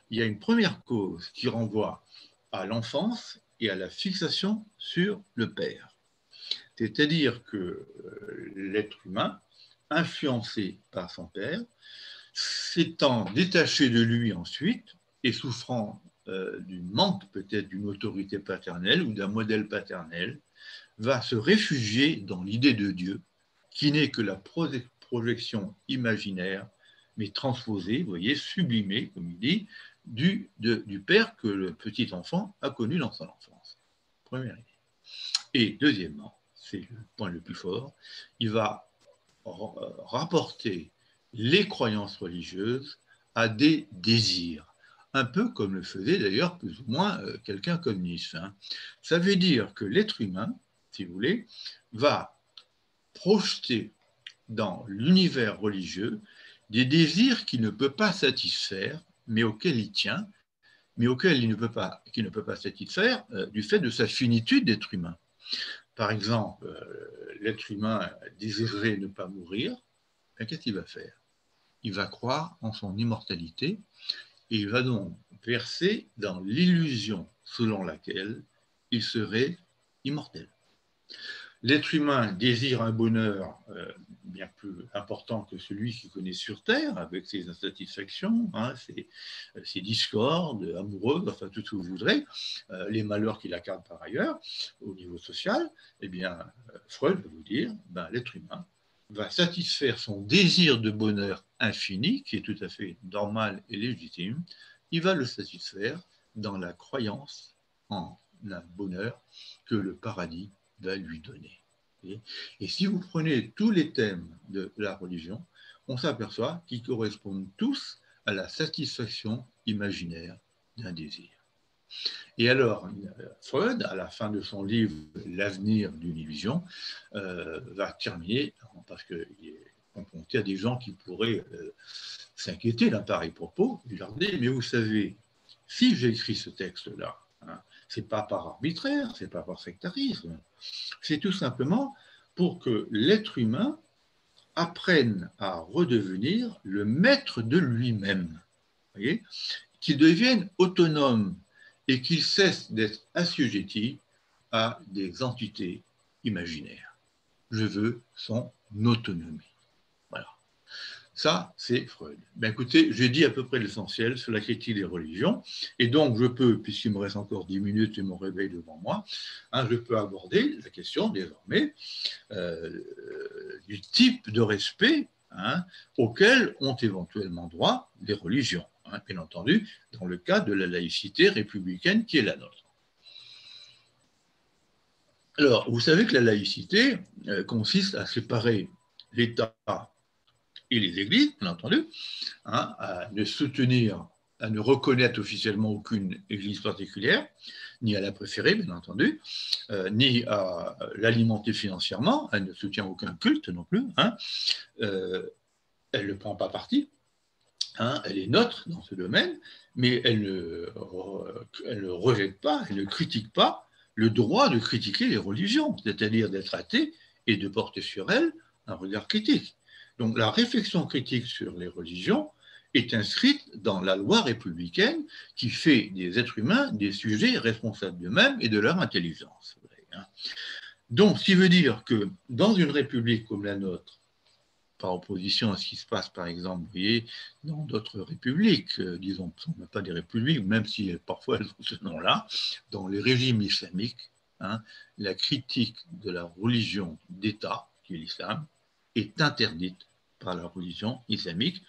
Il y a une première cause qui renvoie à l'enfance et à la fixation sur le père. C'est-à-dire que l'être humain, influencé par son père, s'étant détaché de lui ensuite et souffrant du manque peut-être d'une autorité paternelle ou d'un modèle paternel, va se réfugier dans l'idée de Dieu, qui n'est que la projection imaginaire, mais transposée, vous voyez, sublimée, comme il dit, du père que le petit enfant a connu dans son enfance. Première idée. Et deuxièmement, c'est le point le plus fort, il va rapporter les croyances religieuses à des désirs, un peu comme le faisait d'ailleurs plus ou moins quelqu'un comme Nietzsche. Ça veut dire que l'être humain, si vous voulez, va projeter dans l'univers religieux des désirs qu'il ne peut pas satisfaire, mais auxquels il tient, mais auxquels qu'il ne peut pas satisfaire du fait de sa finitude d'être humain. Par exemple, l'être humain désirerait ne pas mourir, qu'est-ce qu'il va faire? Il va croire en son immortalité et il va donc verser dans l'illusion selon laquelle il serait immortel. L'être humain désire un bonheur bien plus important que celui qu'il connaît sur Terre, avec ses insatisfactions, ses discordes amoureuses, enfin tout ce que vous voudrez, les malheurs qu'il incarne par ailleurs au niveau social. Eh bien, Freud va vous dire, l'être humain va satisfaire son désir de bonheur infini, qui est tout à fait normal et légitime, il va le satisfaire dans la croyance en un bonheur que le paradis va lui donner. Et si vous prenez tous les thèmes de la religion, on s'aperçoit qu'ils correspondent tous à la satisfaction imaginaire d'un désir. Et alors, Freud, à la fin de son livre « L'avenir d'une illusion », va terminer, parce qu'il est confronté à des gens qui pourraient s'inquiéter d'un pareil propos, et leur dire « Mais vous savez, si j'écris ce texte-là, c'est pas par arbitraire, c'est pas par sectarisme, c'est tout simplement pour que l'être humain apprenne à redevenir le maître de lui-même, qu'il devienne autonome et qu'il cesse d'être assujetti à des entités imaginaires. Je veux son autonomie. Voilà. Ça, c'est Freud. Ben, écoutez, j'ai dit à peu près l'essentiel sur la critique des religions. Et donc, je peux, puisqu'il me reste encore 10 minutes et mon réveil devant moi, hein, je peux aborder la question désormais du type de respect, hein, auquel ont éventuellement droit les religions. Hein, bien entendu, dans le cas de la laïcité républicaine qui est la nôtre. Alors, vous savez que la laïcité consiste à séparer l'État et les églises, bien entendu, hein, à ne soutenir, à ne reconnaître officiellement aucune église particulière, ni à la préférer, bien entendu, ni à l'alimenter financièrement, elle ne soutient aucun culte non plus, hein, elle ne prend pas parti, hein, elle est neutre dans ce domaine, mais elle ne rejette pas, elle ne critique pas le droit de critiquer les religions, c'est-à-dire d'être athée et de porter sur elles un regard critique. Donc la réflexion critique sur les religions est inscrite dans la loi républicaine qui fait des êtres humains des sujets responsables d'eux-mêmes et de leur intelligence. Donc, ce qui veut dire que dans une république comme la nôtre, par opposition à ce qui se passe, par exemple, vous voyez, dans d'autres républiques, disons, ce ne sont pas des républiques, même si parfois elles ont ce nom-là, dans les régimes islamiques, hein, la critique de la religion d'État, qui est l'islam, est interdite par la religion islamique,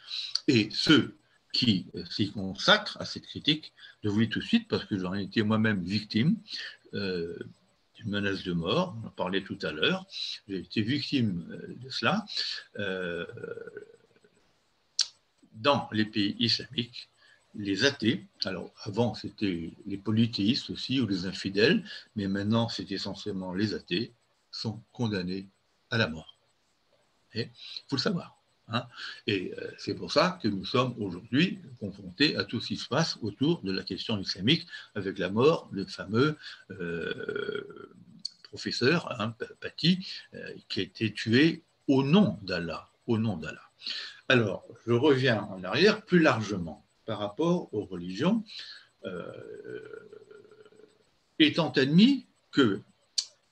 et ceux qui s'y consacrent à cette critique, je vous le dis tout de suite, parce que j'en ai été moi-même victime, d'une menace de mort, on en parlait tout à l'heure, j'ai été victime de cela, dans les pays islamiques, les athées, alors avant c'était les polythéistes aussi ou les infidèles, mais maintenant c'est essentiellement les athées, sont condamnés à la mort. Il faut le savoir. Hein. Et c'est pour ça que nous sommes aujourd'hui confrontés à tout ce qui se passe autour de la question islamique, avec la mort de fameux professeur, hein, Paty, qui a été tué au nom d'Allah. Au nom d'Allah. Alors, je reviens en arrière plus largement par rapport aux religions, étant admis que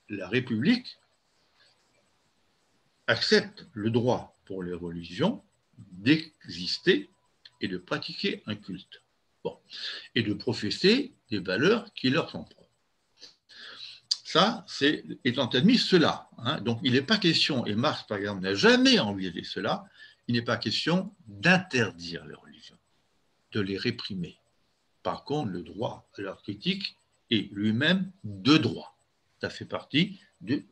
la République accepte le droit pour les religions d'exister et de pratiquer un culte, bon, et de professer des valeurs qui leur sont propres. Ça, c'est étant admis cela. Hein, donc, il n'est pas question, et Marx, par exemple, n'a jamais envisagé cela, il n'est pas question d'interdire les religions, de les réprimer. Par contre, le droit à leur critique est lui-même de droit. Ça fait partie des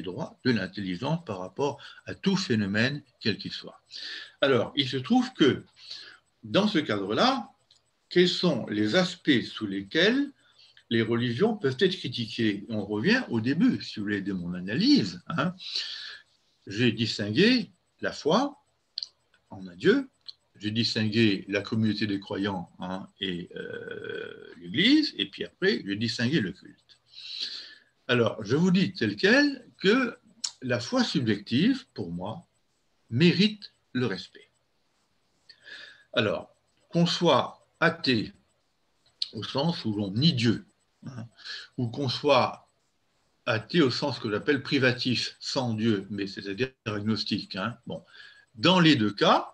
droits de l'intelligence par rapport à tout phénomène, quel qu'il soit. Alors, il se trouve que, dans ce cadre-là, quels sont les aspects sous lesquels les religions peuvent être critiquées? On revient au début, si vous voulez, de mon analyse. Hein. J'ai distingué la foi en un Dieu, j'ai distingué la communauté des croyants, hein, et l'Église, et puis après, j'ai distingué le culte. Alors, je vous dis tel quel que la foi subjective, pour moi, mérite le respect. Alors, qu'on soit athée au sens où l'on nie Dieu, hein, ou qu'on soit athée au sens que j'appelle privatif, sans Dieu, mais c'est-à-dire agnostique. Hein. Bon. Dans les deux cas,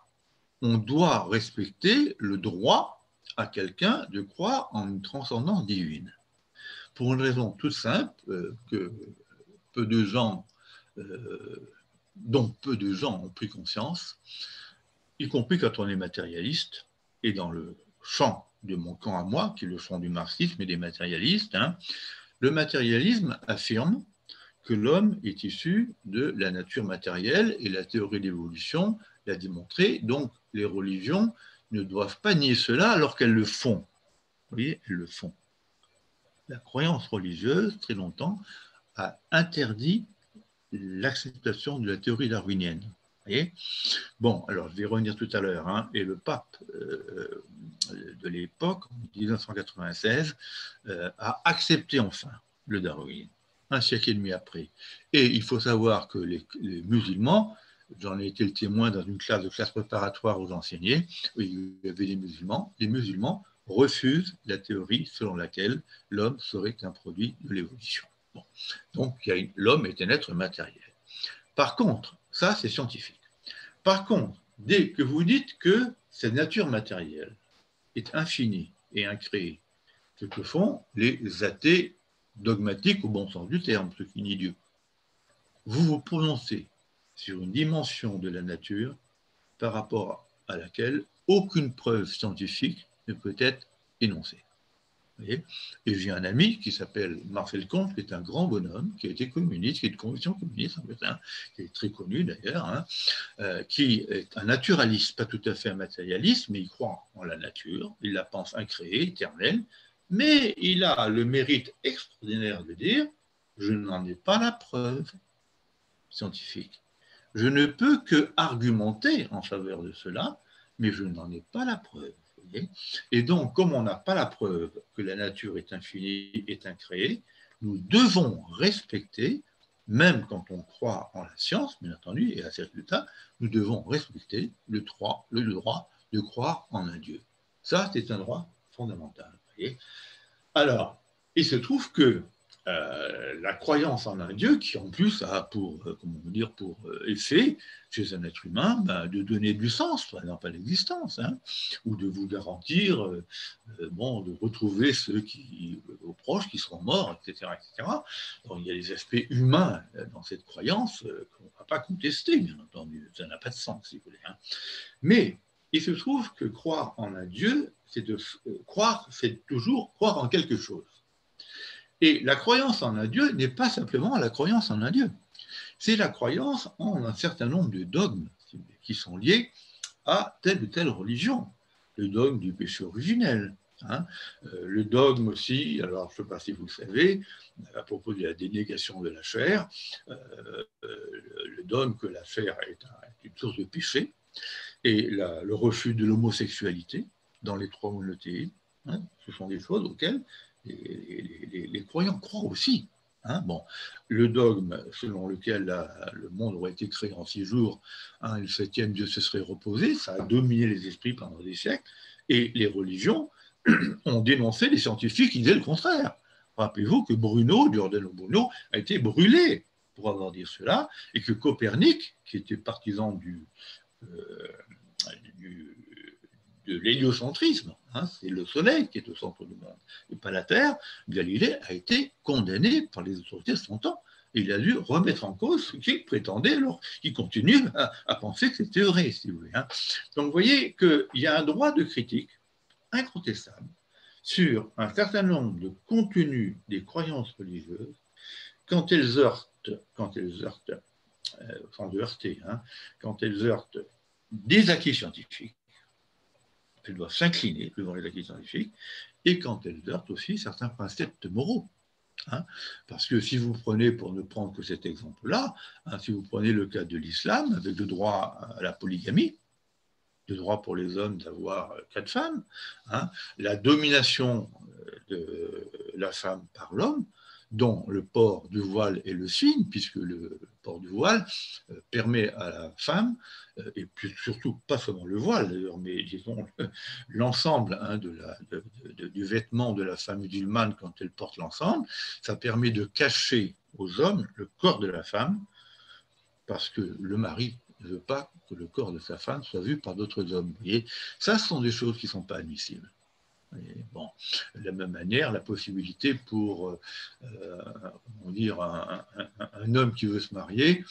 on doit respecter le droit à quelqu'un de croire en une transcendance divine. Pour une raison toute simple, que peu de gens, dont peu de gens ont pris conscience, y compris quand on est matérialiste, et dans le champ de mon camp à moi, qui est le champ du marxisme et des matérialistes, hein, le matérialisme affirme que l'homme est issu de la nature matérielle et la théorie d'évolution l'a démontré. Donc, les religions ne doivent pas nier cela alors qu'elles le font. Vous voyez, elles le font. La croyance religieuse, très longtemps, a interdit l'acceptation de la théorie darwinienne. Vous voyez ? Bon, alors je vais revenir tout à l'heure, hein, et le pape de l'époque, en 1996, a accepté enfin le darwinisme, un siècle et demi après. Et il faut savoir que les musulmans, j'en ai été le témoin dans une classe préparatoire où j'enseignais, où il y avait des musulmans, les musulmans refusent la théorie selon laquelle l'homme serait un produit de l'évolution. Bon. Donc l'homme est un être matériel. Par contre, ça c'est scientifique. Par contre, dès que vous dites que cette nature matérielle est infinie et incréée, ce que font les athées dogmatiques au bon sens du terme, ceux qui nient Dieu, vous vous prononcez sur une dimension de la nature par rapport à laquelle aucune preuve scientifique ne peut être énoncée. Et j'ai un ami qui s'appelle Marcel Comte, qui est un grand bonhomme, qui a été communiste, qui est de conviction communiste, qui est très connu d'ailleurs, qui est un naturaliste, pas tout à fait un matérialiste, mais il croit en la nature, il la pense incréée, éternelle, mais il a le mérite extraordinaire de dire « je n'en ai pas la preuve scientifique ». Je ne peux que argumenter en faveur de cela, mais je n'en ai pas la preuve. Et donc, comme on n'a pas la preuve que la nature est infinie, est incréée, nous devons respecter, même quand on croit en la science, bien entendu, et à ces résultats, nous devons respecter le droit de croire en un Dieu. Ça, c'est un droit fondamental. Alors, il se trouve que la croyance en un Dieu, qui en plus a pour effet, chez un être humain, de donner du sens, par exemple, à l'existence, ou de vous garantir de retrouver vos proches qui seront morts, etc. etc. Donc, il y a des aspects humains dans cette croyance qu'on ne va pas contester, bien entendu. Ça n'a pas de sens, si vous voulez. Mais il se trouve que croire en un Dieu, c'est toujours croire en quelque chose. Et la croyance en un Dieu n'est pas simplement la croyance en un Dieu. C'est la croyance en un certain nombre de dogmes qui sont liés à telle ou telle religion. Le dogme du péché originel. Le dogme aussi, alors je ne sais pas si vous le savez, à propos de la dénégation de la chair, le dogme que la chair est une source de péché, et le refus de l'homosexualité dans les trois monothéismes. Ce sont des choses auxquelles les croyants croient aussi. Le dogme selon lequel le monde aurait été créé en 6 jours, le 7e Dieu se serait reposé, ça a dominé les esprits pendant des siècles, et les religions ont dénoncé les scientifiques qui disaient le contraire. Rappelez-vous que Giordano Bruno, a été brûlé pour avoir dit cela, et que Copernic, qui était partisan de l'héliocentrisme, c'est le Soleil qui est au centre du monde, et pas la Terre, Galilée a été condamné par les autorités de son temps. Et il a dû remettre en cause ce qu'il prétendait, alors qu'il continue à penser que c'était vrai, si vous voulez. Donc vous voyez qu'il y a un droit de critique incontestable sur un certain nombre de contenus des croyances religieuses quand elles heurtent des acquis scientifiques. Elles doivent s'incliner devant les acquis scientifiques, et quand elles heurtent aussi certains principes moraux. Parce que si vous prenez, pour ne prendre que cet exemple-là, si vous prenez le cas de l'islam, avec le droit à la polygamie, le droit pour les hommes d'avoir 4 femmes, la domination de la femme par l'homme, dont le port du voile est le signe, puisque le port du voile permet à la femme, et puis surtout pas seulement le voile d'ailleurs, mais disons l'ensemble du vêtement de la femme musulmane quand elle porte l'ensemble, ça permet de cacher aux hommes le corps de la femme, parce que le mari ne veut pas que le corps de sa femme soit vu par d'autres hommes. Vous voyez, ça, ce sont des choses qui ne sont pas admissibles. Bon, de la même manière, la possibilité pour un homme qui veut se marier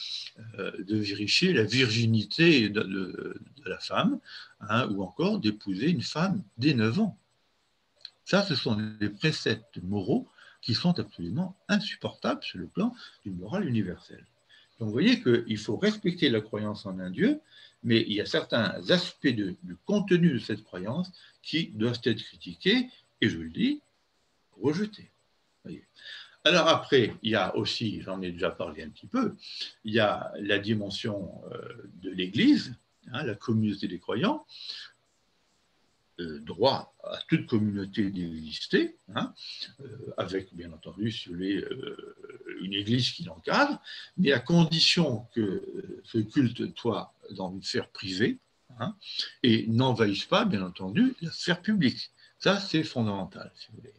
de vérifier la virginité de la femme, ou encore d'épouser une femme dès 9 ans. Ça, ce sont des préceptes moraux qui sont absolument insupportables sur le plan d'une morale universelle. Donc vous voyez qu'il faut respecter la croyance en un Dieu, mais il y a certains aspects du contenu de cette croyance qui doivent être critiqués, et je le dis, rejetés. Voyez. Alors après, il y a aussi, j'en ai déjà parlé un petit peu, il y a la dimension de l'Église, la communauté des croyants, droit à toute communauté d'exister, avec bien entendu une église qui l'encadre, mais à condition que ce culte soit dans une sphère privée et n'envahisse pas, bien entendu, la sphère publique. Ça, c'est fondamental, si vous voulez.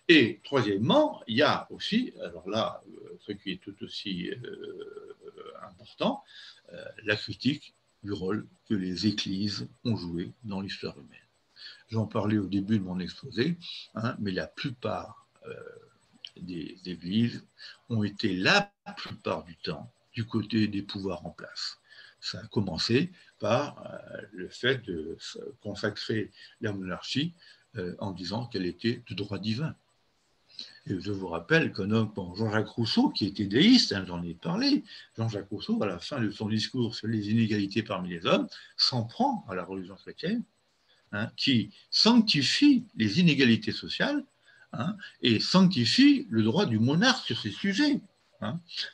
Et troisièmement, il y a aussi, alors là, ce qui est tout aussi important, la critique du rôle que les églises ont joué dans l'histoire humaine. J'en parlais au début de mon exposé, mais la plupart des églises ont été la plupart du temps du côté des pouvoirs en place. Ça a commencé par le fait de consacrer la monarchie en disant qu'elle était de droit divin. Et je vous rappelle qu'un homme comme Jean-Jacques Rousseau, qui était déiste, j'en ai parlé, Jean-Jacques Rousseau, à la fin de son discours sur les inégalités parmi les hommes, s'en prend à la religion chrétienne, qui sanctifie les inégalités sociales et sanctifie le droit du monarque sur ces sujets.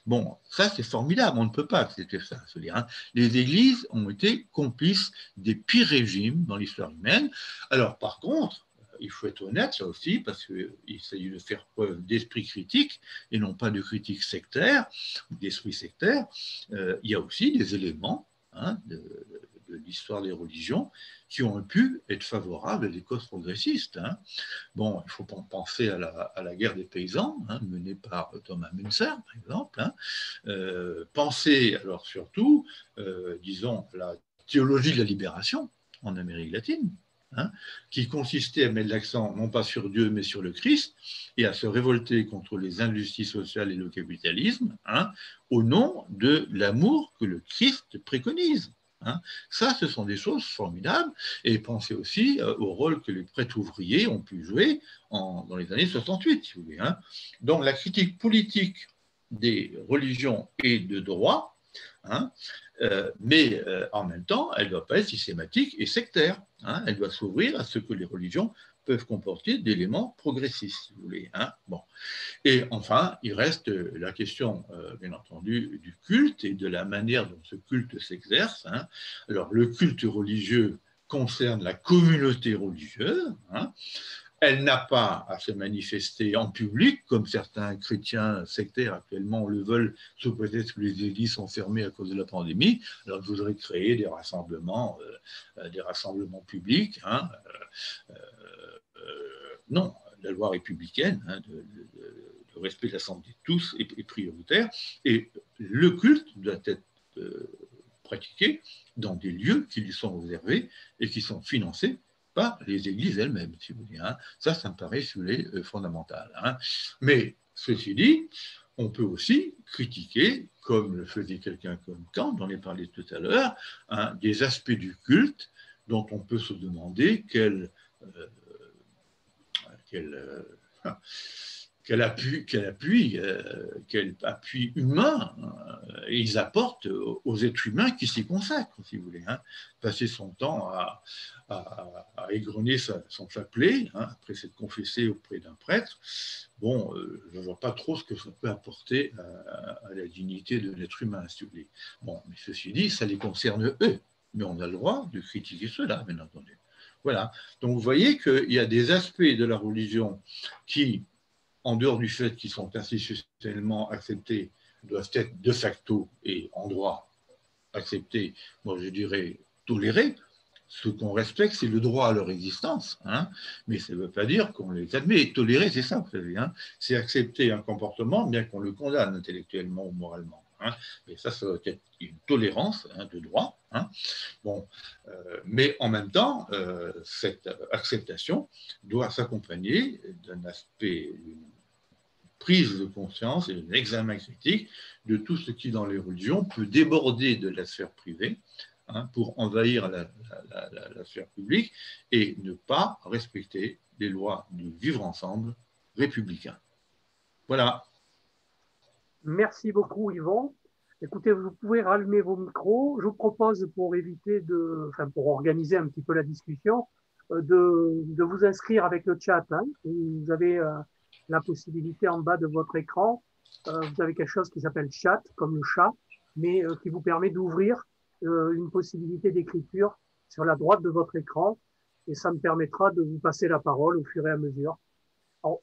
Bon, ça c'est formidable, on ne peut pas accepter ça. Les églises ont été complices des pires régimes dans l'histoire humaine. Alors par contre, il faut être honnête, ça aussi, parce qu'il s'agit de faire preuve d'esprit critique et non pas de critique sectaire, d'esprit sectaire. Il y a aussi des éléments de l'histoire des religions qui ont pu être favorables à des causes progressistes. Bon, il faut penser à la guerre des paysans, menée par Thomas Müntzer, par exemple. Penser, alors surtout, disons, la théologie de la libération en Amérique latine, qui consistait à mettre l'accent non pas sur Dieu, mais sur le Christ, et à se révolter contre les injustices sociales et le capitalisme, au nom de l'amour que le Christ préconise. Ça, ce sont des choses formidables. Et pensez aussi au rôle que les prêtres ouvriers ont pu jouer dans les années 68, si vous voulez. Donc, la critique politique des religions et de droit, mais en même temps, elle ne doit pas être systématique et sectaire. Elle doit s'ouvrir à ce que les religions peuvent comporter d'éléments progressistes, si vous voulez. Bon. Et enfin, il reste la question, bien entendu, du culte et de la manière dont ce culte s'exerce. Alors, le culte religieux concerne la communauté religieuse. Elle n'a pas à se manifester en public, comme certains chrétiens sectaires actuellement le veulent, sous prétexte que les églises sont fermées à cause de la pandémie. Alors, ils voudraient créer des rassemblements publics. Non, la loi républicaine de respect de la santé de tous est prioritaire. Et le culte doit être pratiqué dans des lieux qui lui sont réservés et qui sont financés par les églises elles-mêmes, si vous voulez. Ça me paraît, si vous voulez, fondamental. Mais, ceci dit, on peut aussi critiquer, comme le faisait quelqu'un comme Kant, dont on a parlé tout à l'heure, des aspects du culte dont on peut se demander quel appui humain ils apportent aux êtres humains qui s'y consacrent, si vous voulez. Passer son temps à égrener son chapelet, après s'être confessé auprès d'un prêtre, bon, je ne vois pas trop ce que ça peut apporter à la dignité de l'être humain, si vous voulez. Bon, mais ceci dit, ça les concerne eux, mais on a le droit de critiquer cela, bien entendu. Voilà. Donc, vous voyez qu'il y a des aspects de la religion qui, en dehors du fait qu'ils sont institutionnellement acceptés, doivent être de facto et en droit acceptés, moi je dirais tolérés. Ce qu'on respecte, c'est le droit à leur existence, mais ça ne veut pas dire qu'on les admet. Et tolérer, c'est ça, vous savez, c'est accepter un comportement, bien qu'on le condamne intellectuellement ou moralement. Mais ça doit être une tolérance de droit. Bon, mais en même temps, cette acceptation doit s'accompagner d'un aspect, d'une prise de conscience et d'un examen critique de tout ce qui, dans les religions, peut déborder de la sphère privée pour envahir la sphère publique et ne pas respecter les lois du vivre ensemble républicain. Voilà. Merci beaucoup, Yvon. Écoutez, vous pouvez rallumer vos micros. Je vous propose, pour pour organiser un petit peu la discussion, de vous inscrire avec le chat. Vous avez la possibilité en bas de votre écran. Vous avez quelque chose qui s'appelle chat, comme le chat, mais qui vous permet d'ouvrir une possibilité d'écriture sur la droite de votre écran. Et ça me permettra de vous passer la parole au fur et à mesure. Alors,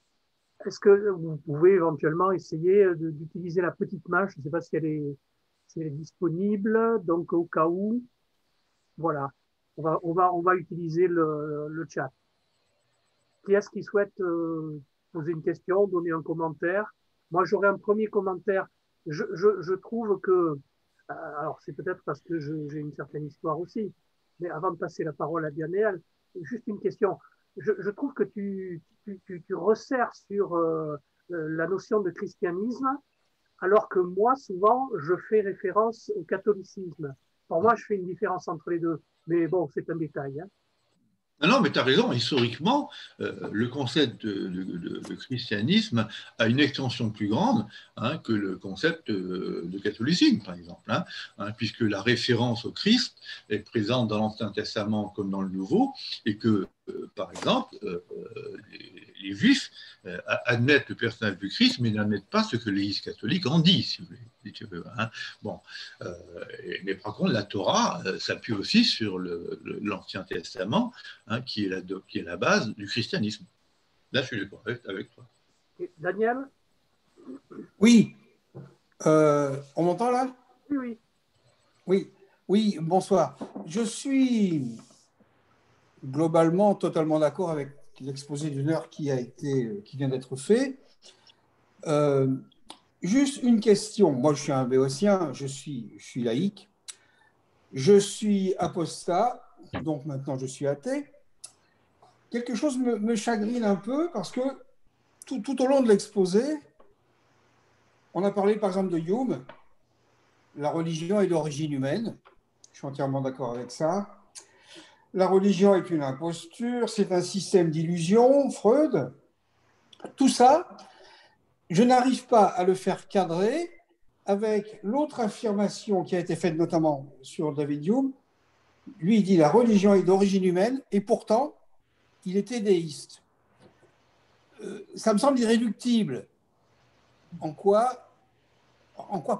est-ce que vous pouvez éventuellement essayer d'utiliser la petite main? Je ne sais pas si elle est disponible. Donc, au cas où, voilà, on va utiliser le chat. Qui est-ce qui souhaite poser une question, donner un commentaire? Moi, j'aurais un premier commentaire. Je trouve que Alors, c'est peut-être parce que j'ai une certaine histoire aussi. Mais avant de passer la parole à Dianel, juste une question. Je trouve que tu resserres sur la notion de christianisme, alors que moi, souvent, je fais référence au catholicisme. Pour moi, je fais une différence entre les deux. Mais bon, c'est un détail. Hein. Non, non, mais tu as raison, historiquement, le concept de christianisme a une extension plus grande que le concept de catholicisme, par exemple, puisque la référence au Christ est présente dans l'Ancien Testament comme dans le Nouveau, et que, par exemple, les Juifs admettent le personnage du Christ, mais n'admettent pas ce que l'Église catholique en dit, si vous voulez. Si tu veux, Bon, mais par contre, la Torah s'appuie aussi sur l'Ancien Testament, qui est la base du christianisme. Là, je suis d'accord avec toi. Et Daniel? Oui. On m'entend là? Oui, oui. Oui, oui, bonsoir. Je suis globalement totalement d'accord avec l'exposé d'une heure qui vient d'être fait. Juste une question. Moi, je suis un béotien, je suis laïque. Je suis apostat, donc maintenant je suis athée. Quelque chose me chagrine un peu parce que tout au long de l'exposé, on a parlé par exemple de Hume, la religion est d'origine humaine. Je suis entièrement d'accord avec ça. La religion est une imposture, c'est un système d'illusion, Freud. Tout ça, je n'arrive pas à le faire cadrer avec l'autre affirmation qui a été faite notamment sur David Hume. Lui, il dit la religion est d'origine humaine et pourtant, il était déiste. Ça me semble irréductible. En quoi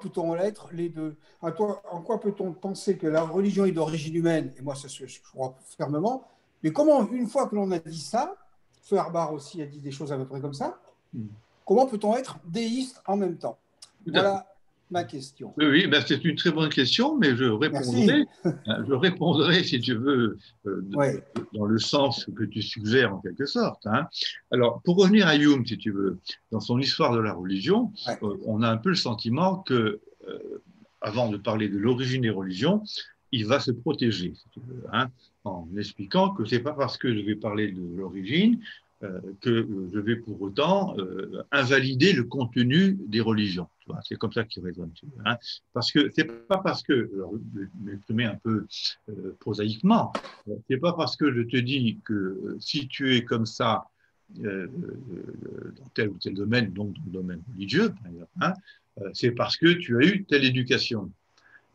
peut-on l'être les deux? En quoi peut-on penser que la religion est d'origine humaine? Et moi, c'est ce que je crois fermement. Mais comment, une fois que l'on a dit ça, Feuerbach aussi a dit des choses à peu près comme ça, comment peut-on être déiste en même temps? Voilà ma question. Oui, ben c'est une très bonne question, mais je répondrai, si tu veux, dans le sens que tu suggères en quelque sorte. Alors, pour revenir à Hume, si tu veux, dans son histoire de la religion, on a un peu le sentiment que, avant de parler de l'origine des religions, il va se protéger, si tu veux, en expliquant que c'est pas parce que je vais parler de l'origine que je vais pour autant invalider le contenu des religions. C'est comme ça qu'il raisonne. Parce que c'est pas parce que, alors, je vais m'exprimer un peu prosaïquement, c'est pas parce que je te dis que si tu es comme ça dans tel ou tel domaine, donc dans le domaine religieux, par exemple, c'est parce que tu as eu telle éducation.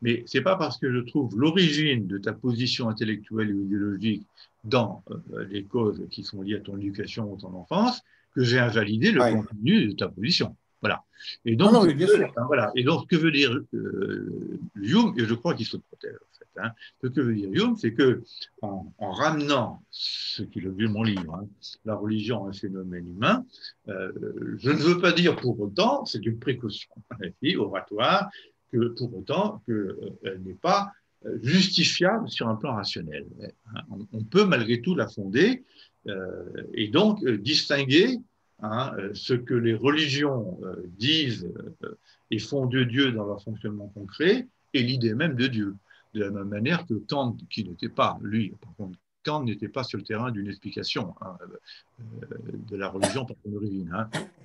Mais c'est pas parce que je trouve l'origine de ta position intellectuelle ou idéologique dans les causes qui sont liées à ton éducation ou ton enfance que j'ai invalidé le contenu de ta position. Voilà. Et donc, bien sûr. Voilà. Et donc, ce que veut dire Hume, et je crois qu'il se protège en fait, ce que veut dire Hume, c'est que en ramenant ce qui est l'objet de mon livre, la religion, un phénomène humain, je ne veux pas dire pour autant, c'est une précaution oratoire, que pour autant qu'elle n'est pas justifiable sur un plan rationnel. On peut malgré tout la fonder et donc distinguer ce que les religions disent et font de Dieu dans leur fonctionnement concret et l'idée même de Dieu. De la même manière que Kant, qui n'était pas, lui, par contre, Kant n'était pas sur le terrain d'une explication de la religion par son origine.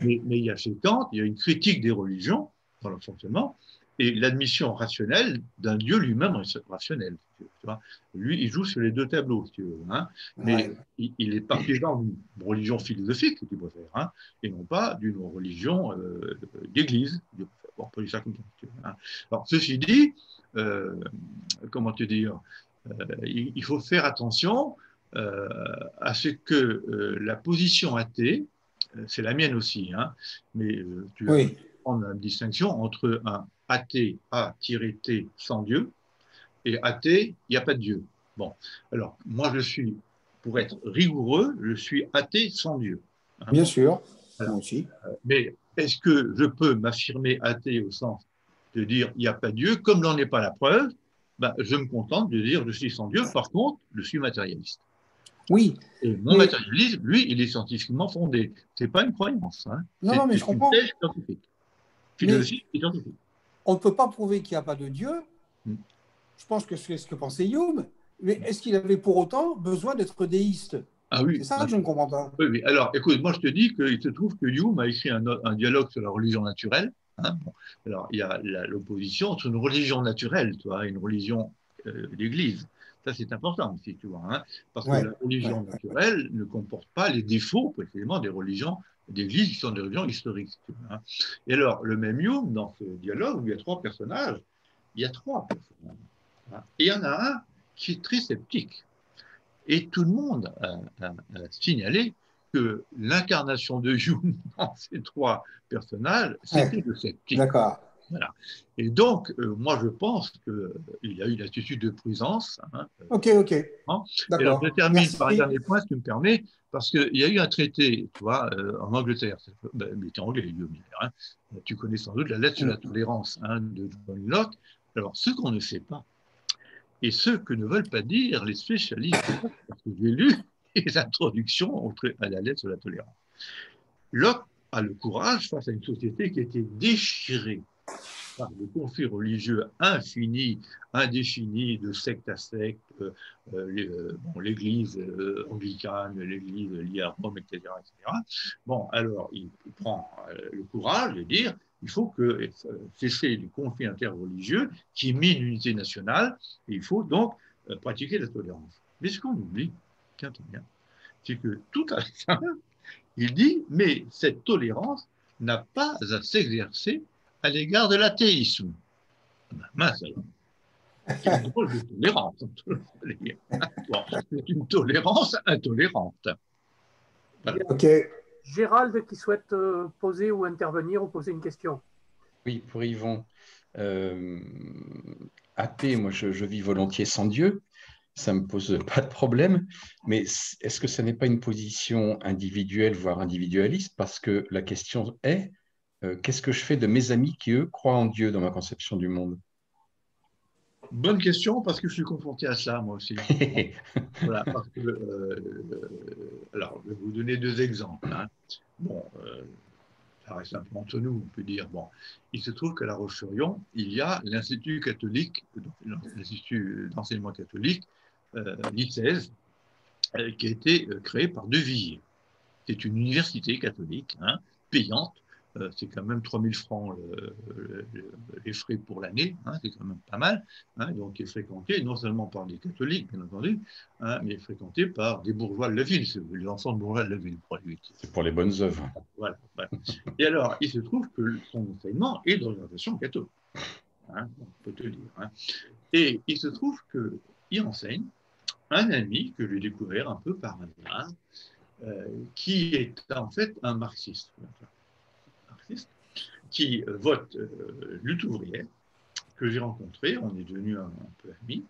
Mais il y a chez Kant, il y a une critique des religions dans leur fonctionnement, et l'admission rationnelle d'un Dieu lui-même rationnel. Tu vois. Lui, il joue sur les deux tableaux, si tu veux, mais il est partisan d'une religion philosophique, si tu préfères, et non pas d'une religion d'église. Bon, on peut dire ça comme ça. Si tu veux, Alors, ceci dit, comment te dire, il faut faire attention à ce que la position athée, c'est la mienne aussi, mais tu vas prendre la distinction entre un athée, A-T sans Dieu, et athée, il n'y a pas de Dieu. Bon, alors, moi, pour être rigoureux, je suis athée sans Dieu. Bien sûr, moi aussi. Mais est-ce que je peux m'affirmer athée au sens de dire il n'y a pas de Dieu, comme n'en est pas la preuve, je me contente de dire je suis sans Dieu, par contre, je suis matérialiste. Oui. Et mon matérialisme, lui, il est scientifiquement fondé. Ce n'est pas une croyance. Non, mais je comprends. C'est une thèse scientifique. Philosophique et scientifique. On ne peut pas prouver qu'il n'y a pas de Dieu Je pense que c'est ce que pensait Hume. Mais est-ce qu'il avait pour autant besoin d'être déiste? Ah oui. C'est ça que je ne comprends pas. Oui, oui. Alors, écoute, moi je te dis qu'il se trouve que Hume a écrit un dialogue sur la religion naturelle. Hein. Bon. Alors, il y a l'opposition entre une religion naturelle, tu vois, et une religion d'Église. Ça, c'est important aussi, tu vois, hein, parce que Ouais, la religion ouais. naturelle ne comporte pas les défauts, précisément, des religions d'Église qui sont des religions historiques. Tu vois, hein. Et alors, le même Hume, dans ce dialogue, où il y a trois personnages, il y a trois personnages. Hein. Et il y en a un qui est très sceptique. Et tout le monde a signalé que l'incarnation de Hume dans ces trois personnages, Ouais, c'était le sceptique. d'accord. Voilà. Et donc, moi, je pense qu'il y a eu une attitude de prudence. Hein, Ok, ok. et alors, je D'accord. termine par un Merci. dernier point, si tu me permets, parce qu'il y a eu un traité, tu vois, en Angleterre. Il était anglais, Hume, hein. Tu connais sans doute la lettre sur la tolérance, hein, de John Locke. Alors, ce qu'on ne sait pas, et ce que ne veulent pas dire les spécialistes de Locke, parce que j'ai lu les introductions à la lettre sur la tolérance. Locke a le courage, face à une société qui était déchirée par des conflits religieux infinis, indéfinis, de secte à secte, l'Église anglicane, l'Église liée à Rome, etc., etc. Bon, alors, il prend le courage de dire il faut que cesser les conflits interreligieux qui minent l'unité nationale, et il faut donc pratiquer la tolérance. Mais ce qu'on oublie, c'est que tout à la fin, il dit mais cette tolérance n'a pas à s'exercer à l'égard de l'athéisme. Mince alors. Quelle drôle de tolérance. Bon, c'est une tolérance intolérante. Voilà. Ok. Gérald qui souhaite poser ou intervenir ou poser une question. Oui, pour Yvon. Euh, Athée, moi je vis volontiers sans Dieu, ça ne me pose pas de problème, mais est-ce que ce n'est pas une position individuelle, voire individualiste? Parce que la question est, qu'est-ce que je fais de mes amis qui, eux, croient en Dieu dans ma conception du monde? Bonne question, parce que je suis confronté à ça, moi aussi. Voilà, parce que, alors, je vais vous donner deux exemples. Hein. Bon, ça reste un peu entre nous, on peut dire. Bon, il se trouve qu'à La Roche-sur-Yon, il y a l'Institut catholique, l'Institut d'enseignement catholique, l'ICES, qui a été créé par De Villiers. C'est une université catholique, hein, payante. C'est quand même 3 000 francs les frais pour l'année, hein, c'est quand même pas mal. Hein, donc, il est fréquenté non seulement par des catholiques, bien entendu, hein, mais fréquenté par des bourgeois de la ville, les enfants de bourgeois de la ville, pour lui. C'est pour les bonnes œuvres. Voilà, voilà. Et alors, il se trouve que son enseignement est d'orientation catholique, hein, on peut te le dire. Hein. Et il se trouve qu'il enseigne un ami que j'ai découvert un peu par hasard, qui est en fait un marxiste qui vote lutte ouvrière, que j'ai rencontré, on est devenus un peu amis.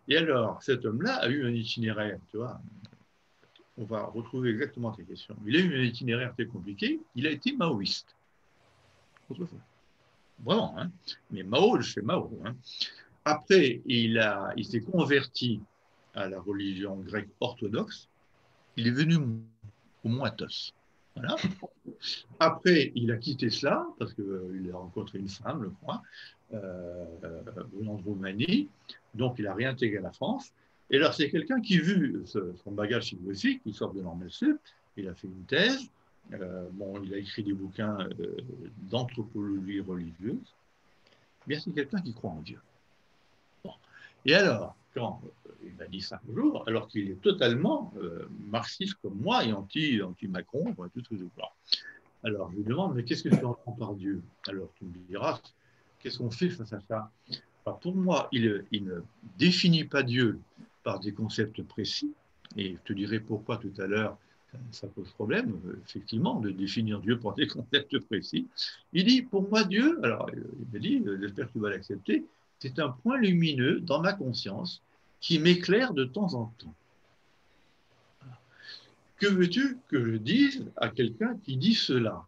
Et alors, cet homme-là a eu un itinéraire, tu vois, on va retrouver exactement tes questions. Il a eu un itinéraire très compliqué, il a été maoïste, autrefois. Vraiment, hein. Mais Mao, je fais Mao. Hein. Après, il s'est converti à la religion grecque orthodoxe, il est venu au Mont Athos. Voilà. Après, il a quitté cela parce qu'il a rencontré une femme, je crois, venant de Roumanie. Donc, il a réintégré la France. Et alors, c'est quelqu'un qui, vu son bagage philosophique, il sort de Normal Sup, il a fait une thèse. Bon, il a écrit des bouquins d'anthropologie religieuse. Bien, c'est quelqu'un qui croit en Dieu. Bon. Et alors, quand il m'a dit ça un jour, alors qu'il est totalement marxiste comme moi et anti-Macron, tout ce que je crois. Alors, je lui demande, mais qu'est-ce que tu entends par Dieu? Alors, tu me diras, qu'est-ce qu'on fait face à ça? Alors, pour moi, il ne définit pas Dieu par des concepts précis, et je te dirai pourquoi tout à l'heure, ça pose problème, effectivement, de définir Dieu par des concepts précis. Il dit, pour moi, Dieu, alors, il me dit, j'espère que tu vas l'accepter, c'est un point lumineux dans ma conscience qui m'éclaire de temps en temps. Que veux-tu que je dise à quelqu'un qui dit cela?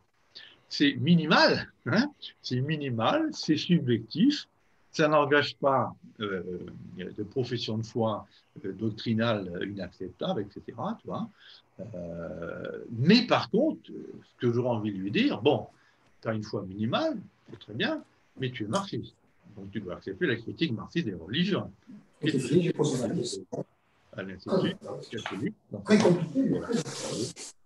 C'est minimal, hein, c'est minimal, c'est subjectif, ça n'engage pas de profession de foi doctrinale inacceptable, etc. Tu vois. Mais par contre, ce que j'aurais envie de lui dire, bon, tu as une foi minimale, c'est très bien, mais tu es marxiste. Donc, tu dois accepter la critique marxiste des religions. Et c'est fini, j'ai posé ma question. À l'Institut catholique. Très compliqué.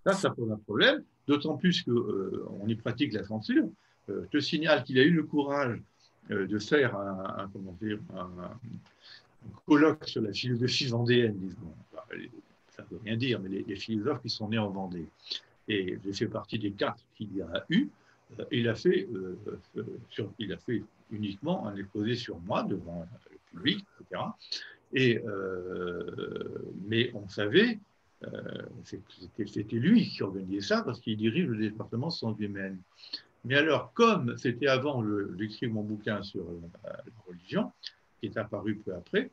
Ça pose un problème, d'autant plus qu'on y pratique la censure. Je te signale qu'il a eu le courage de faire un colloque sur la philosophie vendéenne, disons. Ça ne veut rien dire, mais les philosophes qui sont nés en Vendée. Et j'ai fait partie des 4 qu'il y a eu. Il a fait uniquement un exposé sur moi devant le public, etc. Mais on savait, c'était lui qui organisait ça parce qu'il dirige le département sciences humaines. Mais alors, comme c'était avant d'écrire mon bouquin sur la religion, qui est apparu peu après,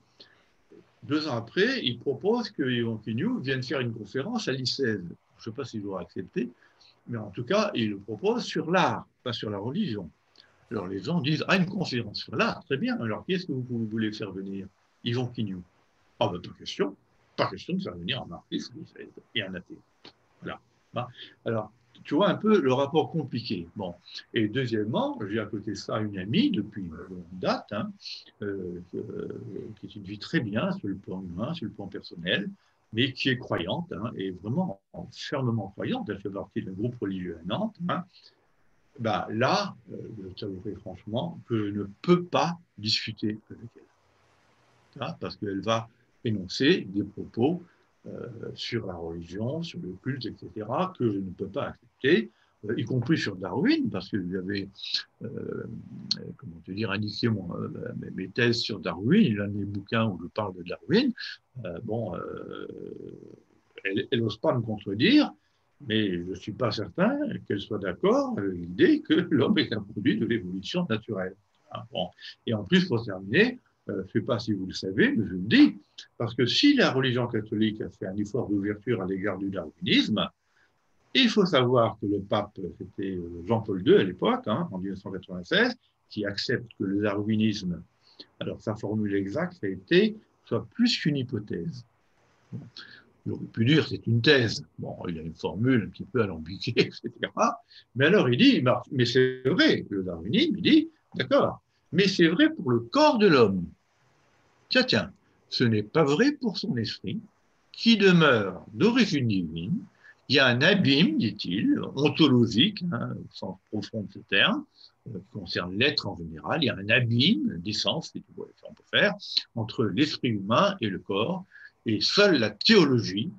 2 ans après, il propose que Yvon Quignou vienne faire une conférence à l'ICES. Je ne sais pas s'il aura accepté, mais en tout cas, il le propose sur l'art, pas sur la religion. Alors les gens disent, une conférence sur l'art, très bien, alors qui est-ce que vous voulez faire venir? Yvon Quignou. Ah ben, pas question de faire venir un marxiste et un athée. Voilà. Alors, tu vois un peu le rapport compliqué. Bon. Et deuxièmement, j'ai à côté de ça une amie depuis longue date, qui se vit très bien sur le plan humain, sur le plan personnel, mais qui est croyante, et vraiment fermement croyante. Elle fait partie d'un groupe religieux à Nantes. Là, je t'avouerai franchement que je ne peux pas discuter avec elle. Parce qu'elle va énoncer des propos sur la religion, sur le culte, etc., que je ne peux pas accepter, y compris sur Darwin, parce que j'avais, indiqué mes thèses sur Darwin, l'un des bouquins où je parle de Darwin. Elle n'ose pas me contredire, mais je ne suis pas certain qu'elle soit d'accord avec l'idée que l'homme est un produit de l'évolution naturelle. Et en plus, pour terminer, je ne sais pas si vous le savez, mais je le dis, parce que si la religion catholique a fait un effort d'ouverture à l'égard du darwinisme, il faut savoir que le pape, c'était Jean-Paul II à l'époque, en 1996, qui accepte que le darwinisme, alors sa formule exacte a été, soit plus qu'une hypothèse. J'aurais pu dire c'est une thèse. Bon, il y a une formule un petit peu alambiquée, etc. Mais alors il dit, mais c'est vrai, le darwinisme, il dit, d'accord, mais c'est vrai pour le corps de l'homme. Tiens, ce n'est pas vrai pour son esprit, qui demeure d'origine divine. Il y a un abîme, dit-il, ontologique, au sens profond de ce terme, qui concerne l'être en général. Il y a un abîme d'essence, on peut faire, entre l'esprit humain et le corps, et seule la théologie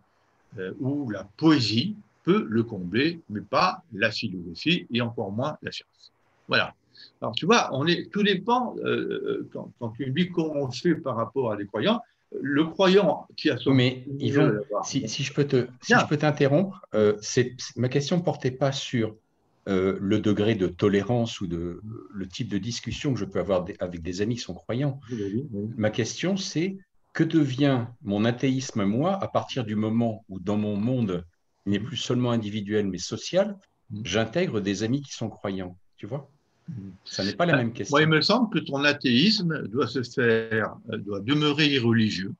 ou la poésie peut le combler, mais pas la philosophie et encore moins la science. Voilà. Alors, tu vois, tout dépend, quand tu me dis comment on fait par rapport à des croyants, le croyant qui a son... Mais Yvon, si je peux t'interrompre, ma question ne portait pas sur le degré de tolérance ou le type de discussion que je peux avoir avec des amis qui sont croyants. Oui. Ma question, c'est que devient mon athéisme, moi, à partir du moment où dans mon monde, il n'est plus seulement individuel, mais social, j'intègre des amis qui sont croyants, tu vois? Ça n'est pas la même question. Moi, il me semble que ton athéisme doit demeurer irreligieux.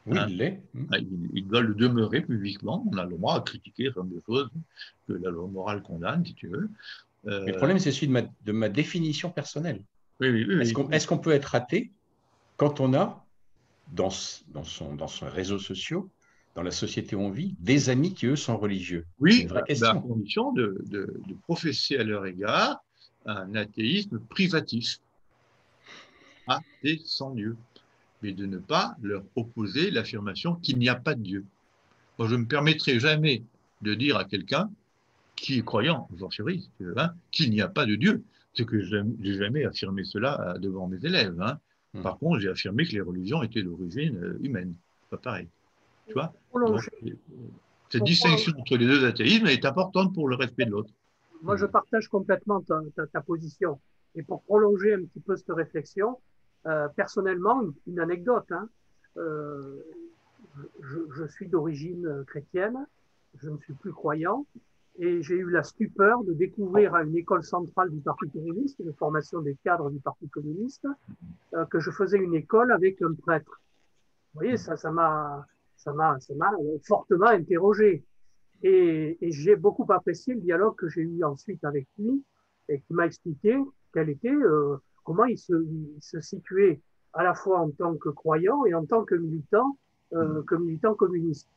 Oui, il l'est. Il doit le demeurer publiquement. On a le droit à critiquer certaines choses que la loi morale condamne, si tu veux. Mais le problème, c'est celui de ma définition personnelle. Oui. Est-ce qu'on peut être athée quand on a, dans son réseau social, dans la société où on vit, des amis qui, eux, sont religieux? Oui, une vraie question. à condition de professer à leur égard un athéisme privatif, athée sans Dieu, mais de ne pas leur opposer l'affirmation qu'il n'y a pas de Dieu. Moi, je ne me permettrai jamais de dire à quelqu'un qui est croyant, j'en chéris, qu'il n'y a pas de Dieu. C'est que je n'ai jamais affirmé cela devant mes élèves. Par contre, j'ai affirmé que les religions étaient d'origine humaine. C'est pas pareil. Tu vois? Donc, cette distinction entre les deux athéismes est importante pour le respect de l'autre. Moi, je partage complètement ta position. Et pour prolonger un petit peu cette réflexion, personnellement, une anecdote. Je suis d'origine chrétienne, je ne suis plus croyant, et j'ai eu la stupeur de découvrir à une école centrale du Parti communiste, de formation des cadres du Parti communiste, que je faisais une école avec un prêtre. Vous voyez, ça m'a fortement interrogé. Et j'ai beaucoup apprécié le dialogue que j'ai eu ensuite avec lui et qui m'a expliqué quelle était, comment il se situait à la fois en tant que croyant et en tant que militant communiste,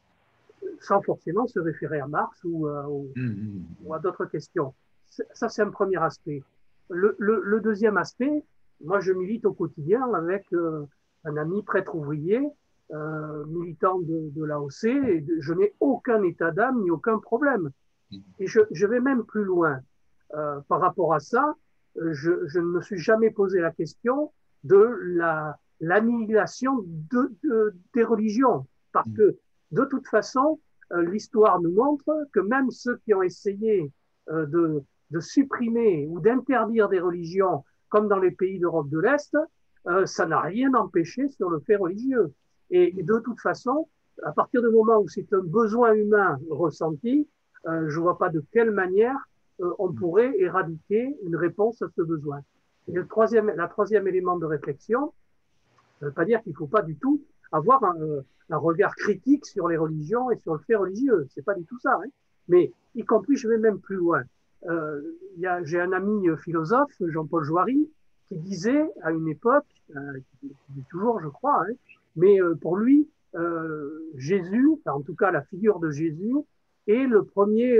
sans forcément se référer à Marx ou à d'autres questions. Ça, c'est un premier aspect. Le deuxième aspect, moi, je milite au quotidien avec un ami prêtre ouvrier, militant de l'AOC, et je n'ai aucun état d'âme ni aucun problème. Et je vais même plus loin. Par rapport à ça, je ne me suis jamais posé la question de l'annihilation des religions. Parce que, de toute façon, l'histoire nous montre que même ceux qui ont essayé de supprimer ou d'interdire des religions, comme dans les pays d'Europe de l'Est, ça n'a rien empêché sur le fait religieux. Et de toute façon, à partir du moment où c'est un besoin humain ressenti, je ne vois pas de quelle manière on pourrait éradiquer une réponse à ce besoin. Et la troisième élément de réflexion, ça ne veut pas dire qu'il ne faut pas du tout avoir un regard critique sur les religions et sur le fait religieux. Ce n'est pas du tout ça. Hein. Mais y compris, je vais même plus loin. J'ai un ami philosophe, Jean-Paul Jouary, qui disait à une époque, qui dit toujours, je crois, hein, mais pour lui, Jésus, enfin, en tout cas la figure de Jésus, est le premier,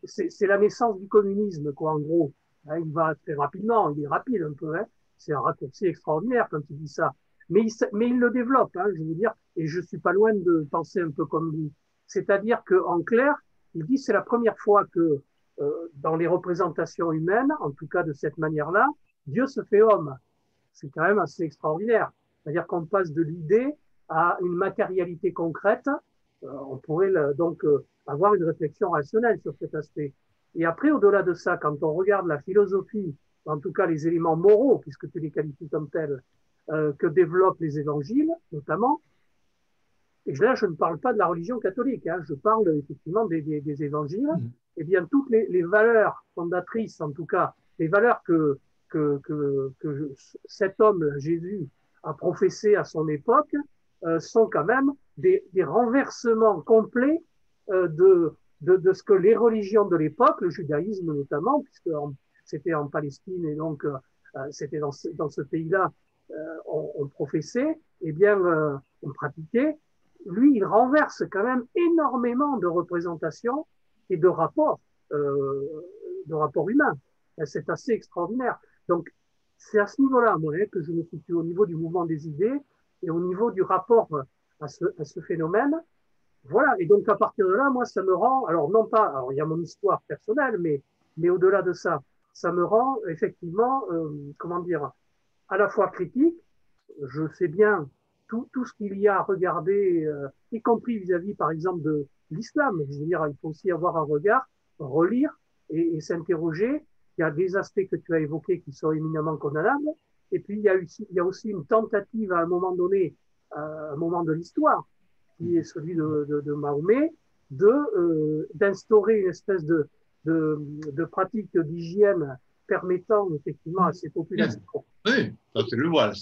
c'est la naissance du communisme, quoi, en gros. Hein, il va très rapidement, il est rapide un peu, hein, c'est un raccourci extraordinaire quand il dit ça. Mais il le développe, hein, je veux dire, et je suis pas loin de penser un peu comme lui. C'est-à-dire qu'en clair, il dit c'est la première fois que dans les représentations humaines, en tout cas de cette manière-là, Dieu se fait homme. C'est quand même assez extraordinaire. C'est-à-dire qu'on passe de l'idée à une matérialité concrète. On pourrait donc avoir une réflexion rationnelle sur cet aspect. Et après, au-delà de ça, quand on regarde la philosophie, en tout cas les éléments moraux, puisque tu les qualifies comme tels, que développent les évangiles, notamment, et là, je ne parle pas de la religion catholique, hein, je parle effectivement des évangiles, et bien toutes les valeurs fondatrices, en tout cas, les valeurs que cet homme, Jésus, a professées à son époque, sont quand même des renversements complets de ce que les religions de l'époque, le judaïsme notamment, puisque c'était en Palestine et donc c'était dans ce pays-là, on professait, eh bien, on pratiquait. Lui, il renverse quand même énormément de représentations et de rapports humains. C'est assez extraordinaire. Donc, c'est à ce niveau-là, moi, que je me situe au niveau du mouvement des idées et au niveau du rapport à ce phénomène. Voilà. Et donc, à partir de là, moi, ça me rend, alors non pas, alors il y a mon histoire personnelle, mais au-delà de ça, ça me rend effectivement, comment dire, à la fois critique. Je sais bien tout ce qu'il y a à regarder, y compris vis-à-vis, par exemple, de l'islam. Je veux dire, il faut aussi avoir un regard, relire et s'interroger. Il y a des aspects que tu as évoqués qui sont éminemment condamnables. Et puis, il y a aussi une tentative à un moment donné, à un moment de l'histoire, qui est celui de Mahomet, d'instaurer une espèce de pratique d'hygiène permettant effectivement à ces populations. Oui, ça c'est le voile.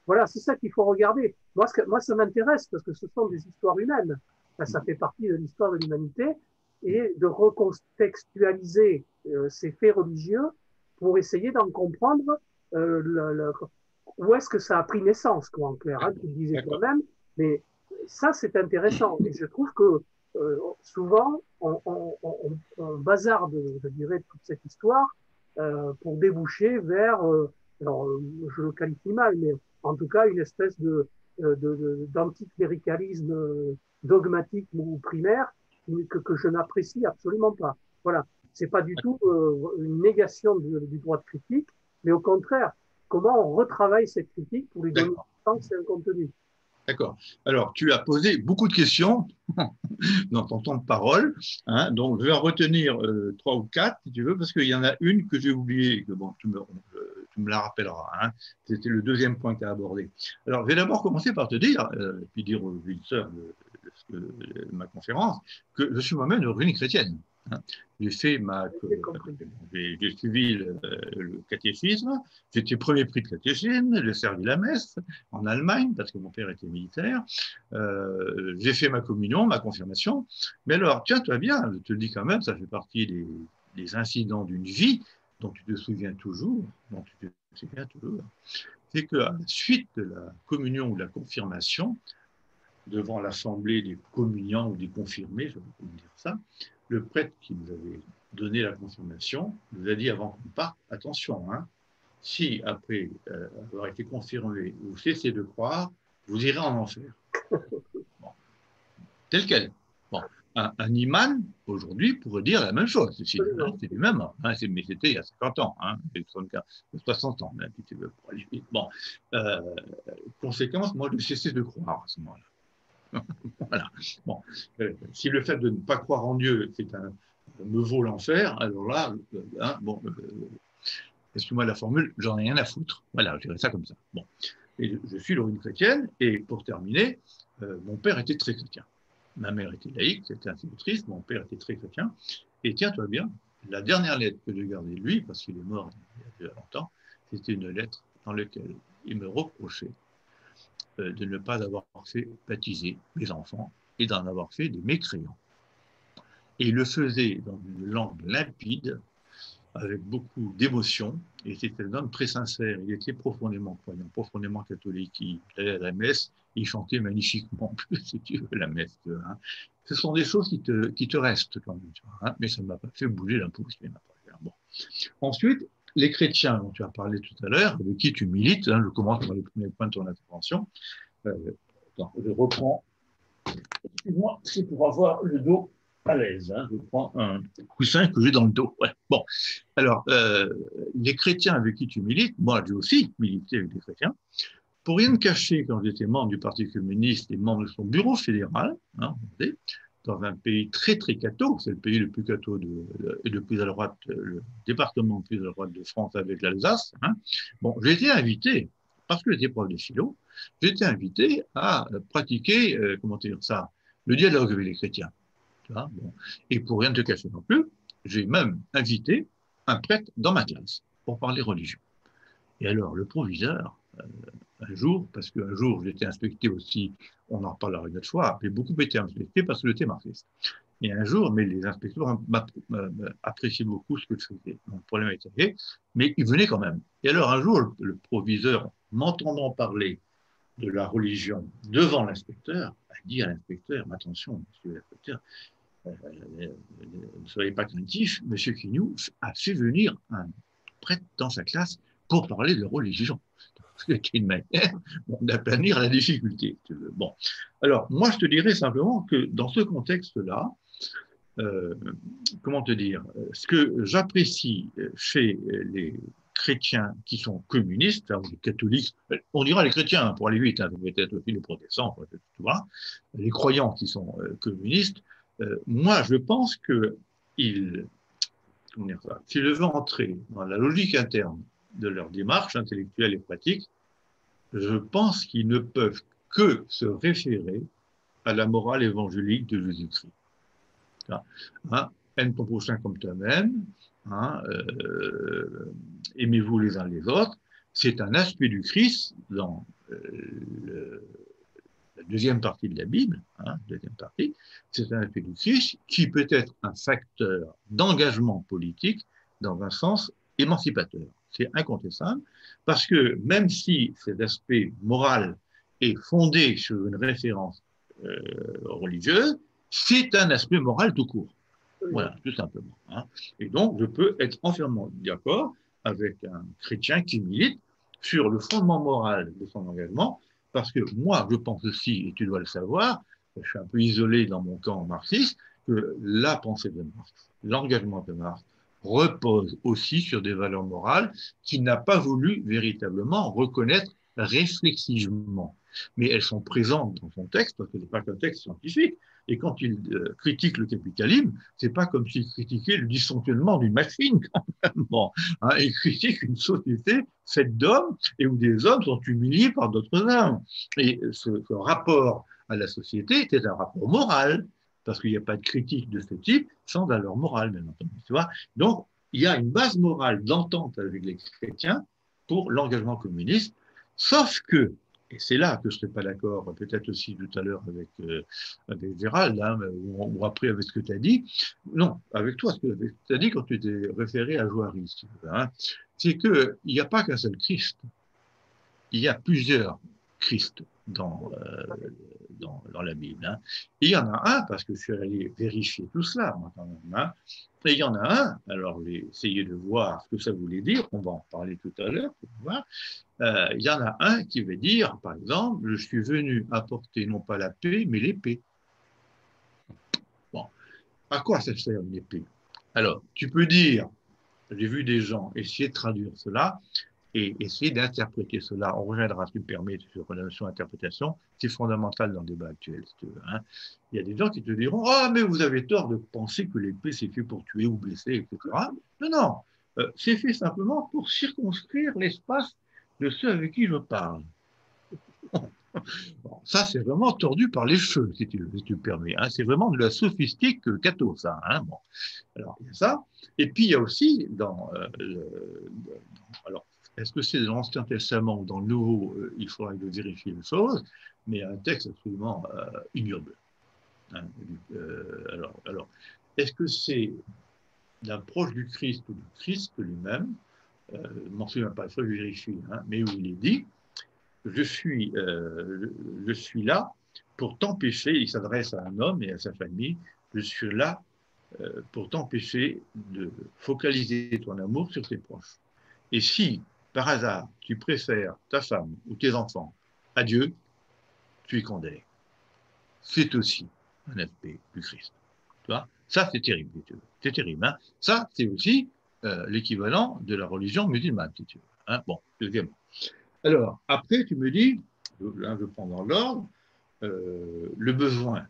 Voilà, c'est ça qu'il faut regarder. Moi, ça m'intéresse parce que ce sont des histoires humaines. Ça fait partie de l'histoire de l'humanité et de recontextualiser ces faits religieux pour essayer d'en comprendre où est-ce que ça a pris naissance, quoi, en clair. Hein, tu le disais toi-même, mais ça, c'est intéressant. Et je trouve que souvent, on bazarde, je dirais, toute cette histoire pour déboucher vers, alors je le qualifie mal, mais en tout cas une espèce d'anticléricalisme dogmatique ou primaire que je n'apprécie absolument pas. Voilà, c'est pas du tout une négation du droit de critique, mais au contraire, comment on retravaille cette critique pour lui donner un sens et un contenu. D'accord. Alors, tu as posé beaucoup de questions dans ton temps de parole, hein, donc je vais en retenir 3 ou 4, si tu veux, parce qu'il y en a une que j'ai oubliée, que bon, tu me la rappelleras. Hein. C'était le deuxième point que tu as abordé. Alors, je vais d'abord commencer par te dire, puis dire aux auditeurs de ma conférence, que je suis moi-même d'origine chrétienne. Hein. J'ai suivi le catéchisme, j'étais premier prix de catéchisme, j'ai servi la messe en Allemagne parce que mon père était militaire, j'ai fait ma communion, ma confirmation, mais alors tiens-toi bien, je te le dis quand même, ça fait partie des incidents d'une vie dont tu te souviens toujours, dont tu te sais bien toujours, c'est qu'à la suite de la communion ou de la confirmation, devant l'assemblée des communiants ou des confirmés, je vais dire ça, le prêtre qui nous avait donné la confirmation nous a dit avant qu'on parte, attention, hein, si après avoir été confirmé, vous cessez de croire, vous irez en enfer. Bon. Tel quel. Bon. Un imam, aujourd'hui, pourrait dire la même chose. C'est du même, hein, mais c'était il y a 50 ans, hein, 60 ans, hein, si tu veux, pour aller vite. Bon. Conséquence, moi, je cessais de croire à ce moment-là. Voilà. Bon. Si le fait de ne pas croire en Dieu, me vaut l'enfer, alors là, hein, bon, excuse-moi la formule, j'en ai rien à foutre. Voilà, je dirais ça comme ça. Bon. Et je suis d'origine chrétienne, et pour terminer, mon père était très chrétien. Ma mère était laïque, c'était institutrice, mon père était très chrétien. Et tiens-toi bien, la dernière lettre que j'ai gardée de lui, parce qu'il est mort il y a longtemps, c'était une lettre dans laquelle il me reprochait de ne pas avoir fait baptiser mes enfants et d'en avoir fait des mécréants. Et il le faisait dans une langue limpide, avec beaucoup d'émotion, et c'était un homme très sincère. Il était profondément croyant, profondément catholique. Il allait à la messe, il chantait magnifiquement, si tu veux, la messe. Hein. Ce sont des choses qui te restent quand même, tu vois, hein, mais ça ne m'a pas fait bouger d'un pouce. Bon. Ensuite, les chrétiens dont tu as parlé tout à l'heure, avec qui tu milites, hein, je commence par le premier point de ton intervention. Attends, je reprends. Excuse-moi, c'est pour avoir le dos à l'aise. Hein. Je prends un coussin que j'ai dans le dos. Ouais. Bon, alors, les chrétiens avec qui tu milites, moi j'ai aussi milité avec des chrétiens, pour rien me cacher, quand j'étais membre du Parti communiste et membre de son bureau fédéral, hein, dans un pays très très catho, c'est le pays le plus catho et le plus à droite, le département le plus à droite de France avec l'Alsace, hein, bon, j'ai été invité, parce que j'étais prof de philo, j'ai été invité à pratiquer, comment dire ça, le dialogue avec les chrétiens. Bon. Et pour rien te cacher non plus, j'ai même invité un prêtre dans ma classe pour parler religion. Et alors, le proviseur, un jour, parce qu'un jour, j'étais inspecté aussi, on en reparlera une autre fois, j'ai beaucoup été inspecté parce que j'étais marxiste. Et un jour, mais les inspecteurs appréciaient beaucoup ce que je faisais. Mon problème était réglé, mais ils venaient quand même. Et alors, un jour, le proviseur, m'entendant parler de la religion devant l'inspecteur, a dit à l'inspecteur, attention, monsieur l'inspecteur, ne soyez pas craintifs, M. Quignou a fait venir un prêtre dans sa classe pour parler de religion. C'est une manière d'aplanir la difficulté. Bon. Alors, moi, je te dirais simplement que dans ce contexte-là, comment te dire, ce que j'apprécie chez les chrétiens qui sont communistes, enfin, les catholiques, on dira les chrétiens pour aller vite, hein, peut-être aussi les protestants, tu vois, les croyants qui sont communistes, moi, je pense que si je veux entrer dans la logique interne de leur démarche intellectuelle et pratique, je pense qu'ils ne peuvent que se référer à la morale évangélique de Jésus-Christ. Hein, aime ton prochain comme toi-même, hein, aimez-vous les uns les autres. C'est un aspect du Christ dans la deuxième partie de la Bible, hein, deuxième partie, c'est un aspect du Christ qui peut être un facteur d'engagement politique dans un sens émancipateur. C'est incontestable, parce que même si cet aspect moral est fondé sur une référence religieuse, c'est un aspect moral tout court. Voilà, tout simplement. Hein. Et donc, je peux être entièrement d'accord avec un chrétien qui milite sur le fondement moral de son engagement, parce que moi, je pense aussi, et tu dois le savoir, je suis un peu isolé dans mon camp marxiste, que la pensée de Marx, l'engagement de Marx, repose aussi sur des valeurs morales qu'il n'a pas voulu véritablement reconnaître réflexivement. Mais elles sont présentes dans son texte, parce que ce n'est pas qu'un texte scientifique. Et quand il critique le capitalisme, c'est pas comme s'il critiquait le dysfonctionnement d'une machine, quand même. Bon, hein, il critique une société faite d'hommes et où des hommes sont humiliés par d'autres hommes. Et ce rapport à la société était un rapport moral, parce qu'il n'y a pas de critique de ce type sans valeur morale, bien entendu. Tu vois. Donc, il y a une base morale d'entente avec les chrétiens pour l'engagement communiste, sauf que, et c'est là que je ne serais pas d'accord, peut-être aussi tout à l'heure avec Gérald, hein, ou après avec ce que tu as dit. Non, avec toi, ce que tu as dit quand tu t'es référé à Johari. Hein. c'est qu'il n'y a pas qu'un seul Christ. Il y a plusieurs Christ dans la Bible. Hein. Et il y en a un, parce que je suis allé vérifier tout cela, moi, quand même. Hein. Et il y en a un, alors essayez de voir ce que ça voulait dire, on va en parler tout à l'heure, il y en a un qui veut dire, par exemple, je suis venu apporter non pas la paix, mais l'épée. Bon, à quoi ça sert une épée? Alors, tu peux dire, j'ai vu des gens essayer de traduire cela, et essayer d'interpréter cela. On reviendra, si tu me permets, sur la notion d'interprétation. C'est fondamental dans le débat actuel, si tu veux. Hein. Il y a des gens qui te diront « Ah, mais vous avez tort de penser que l'épée, c'est fait pour tuer ou blesser, etc. » Non, non. C'est fait simplement pour circonscrire l'espace de ceux avec qui je parle. Bon, ça, c'est vraiment tordu par les cheveux, si tu me permets. Hein. C'est vraiment de la sophistique catho, ça. Hein. Bon. Alors, il y a ça. Et puis, il y a aussi, alors, est-ce que c'est dans l'Ancien Testament ou dans le Nouveau? Il faudra vérifier les choses, mais un texte absolument ignoble. Hein. Alors, est-ce que c'est l'approche du Christ ou du Christ lui-même? Je ne m'en souviens pas, il faut vérifier, hein, mais où il est dit je suis là pour t'empêcher, il s'adresse à un homme et à sa famille, je suis là pour t'empêcher de focaliser ton amour sur tes proches. Et si, par hasard, tu préfères ta femme ou tes enfants à Dieu, tu es condamné. C'est aussi un aspect du Christ. Tu vois, ça, c'est terrible, si tu veux. C'est terrible. Hein. Ça, c'est aussi l'équivalent de la religion musulmane, si tu veux. Hein. Bon, deuxièmement. Alors, après, tu me dis, là, je prends dans l'ordre, le besoin.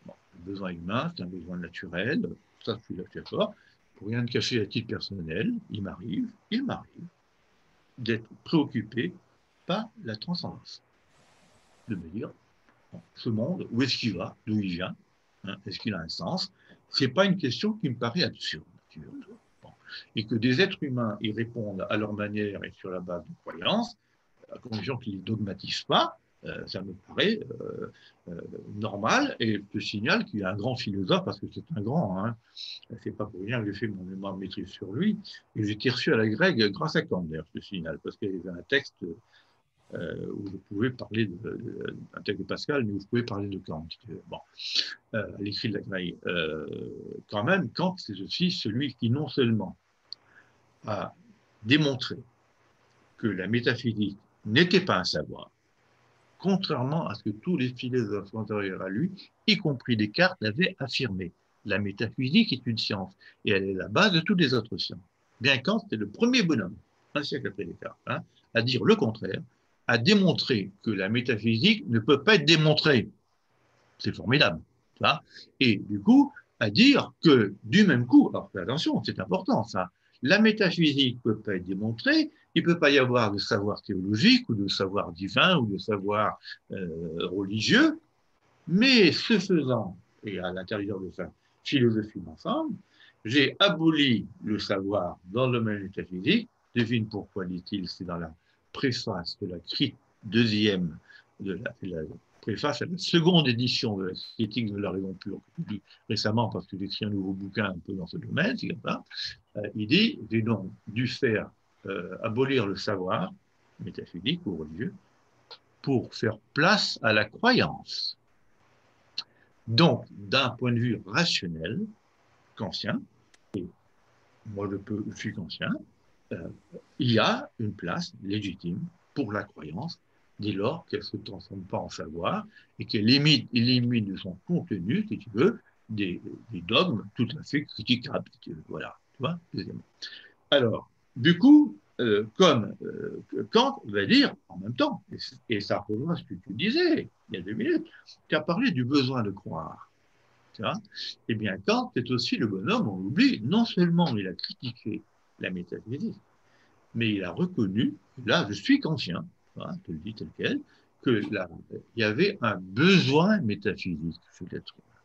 Bon, le besoin humain, c'est un besoin naturel, ça, je suis d'accord. Pour rien de cacher à titre personnel, il m'arrive d'être préoccupé par la transcendance. De me dire, bon, ce monde, où est-ce qu'il va, d'où il vient, hein, est-ce qu'il a un sens? Ce n'est pas une question qui me paraît absurde. Bon. Et que des êtres humains y répondent à leur manière et sur la base de croyances, à condition qu'ils ne les dogmatisent pas, ça me paraît normal. Et je te signale qu'il y a un grand philosophe, parce que c'est un grand, hein, c'est pas pour rien que j'ai fait mon mémoire de maîtrise sur lui, et j'ai été reçu à la grecque grâce à Kant, d'ailleurs, je te signale, parce qu'il y avait un texte où je pouvais parler un texte de Pascal, mais où je pouvais parler de Kant. Bon, à l'écrit de la grille. Quand même, Kant, c'est aussi celui qui non seulement a démontré que la métaphysique n'était pas un savoir, contrairement à ce que tous les philosophes antérieurs à lui, y compris Descartes, l'avaient affirmé. La métaphysique est une science, et elle est la base de toutes les autres sciences. Bien Kant, c'était le premier bonhomme, un siècle après Descartes, hein, à dire le contraire, à démontrer que la métaphysique ne peut pas être démontrée. C'est formidable. Ça. Et du coup, à dire que du même coup, alors attention, c'est important ça, la métaphysique ne peut pas être démontrée, il ne peut pas y avoir de savoir théologique ou de savoir divin ou de savoir religieux, mais ce faisant, et à l'intérieur de sa philosophie d'ensemble, j'ai aboli le savoir dans le domaine métaphysique. Devine pourquoi, dit-il, c'est dans la préface de la deuxième de la préface à la seconde édition de la critique de la raison pure, que j'ai publié récemment parce que j'ai écrit un nouveau bouquin un peu dans ce domaine, c'est comme ça. Il dit, j'ai donc dû faire abolir le savoir métaphysique ou religieux pour faire place à la croyance. Donc, d'un point de vue rationnel, kantien, et moi je suis kantien, il y a une place légitime pour la croyance dès lors qu'elle ne se transforme pas en savoir et qu'elle élimine de son contenu, si tu veux, des dogmes tout à fait critiquables. Si tu veux. Voilà, tu vois, deuxièmement. Alors, du coup, comme Kant va dire en même temps, et ça rejoint ce que tu disais il y a 2 minutes, tu as parlé du besoin de croire. Tu vois, eh bien, Kant est aussi le bonhomme, on l'oublie, non seulement il a critiqué la métaphysique, mais il a reconnu, là je suis kantien, hein, je te le dis tel quel, qu'il y avait un besoin métaphysique chez l'être humain.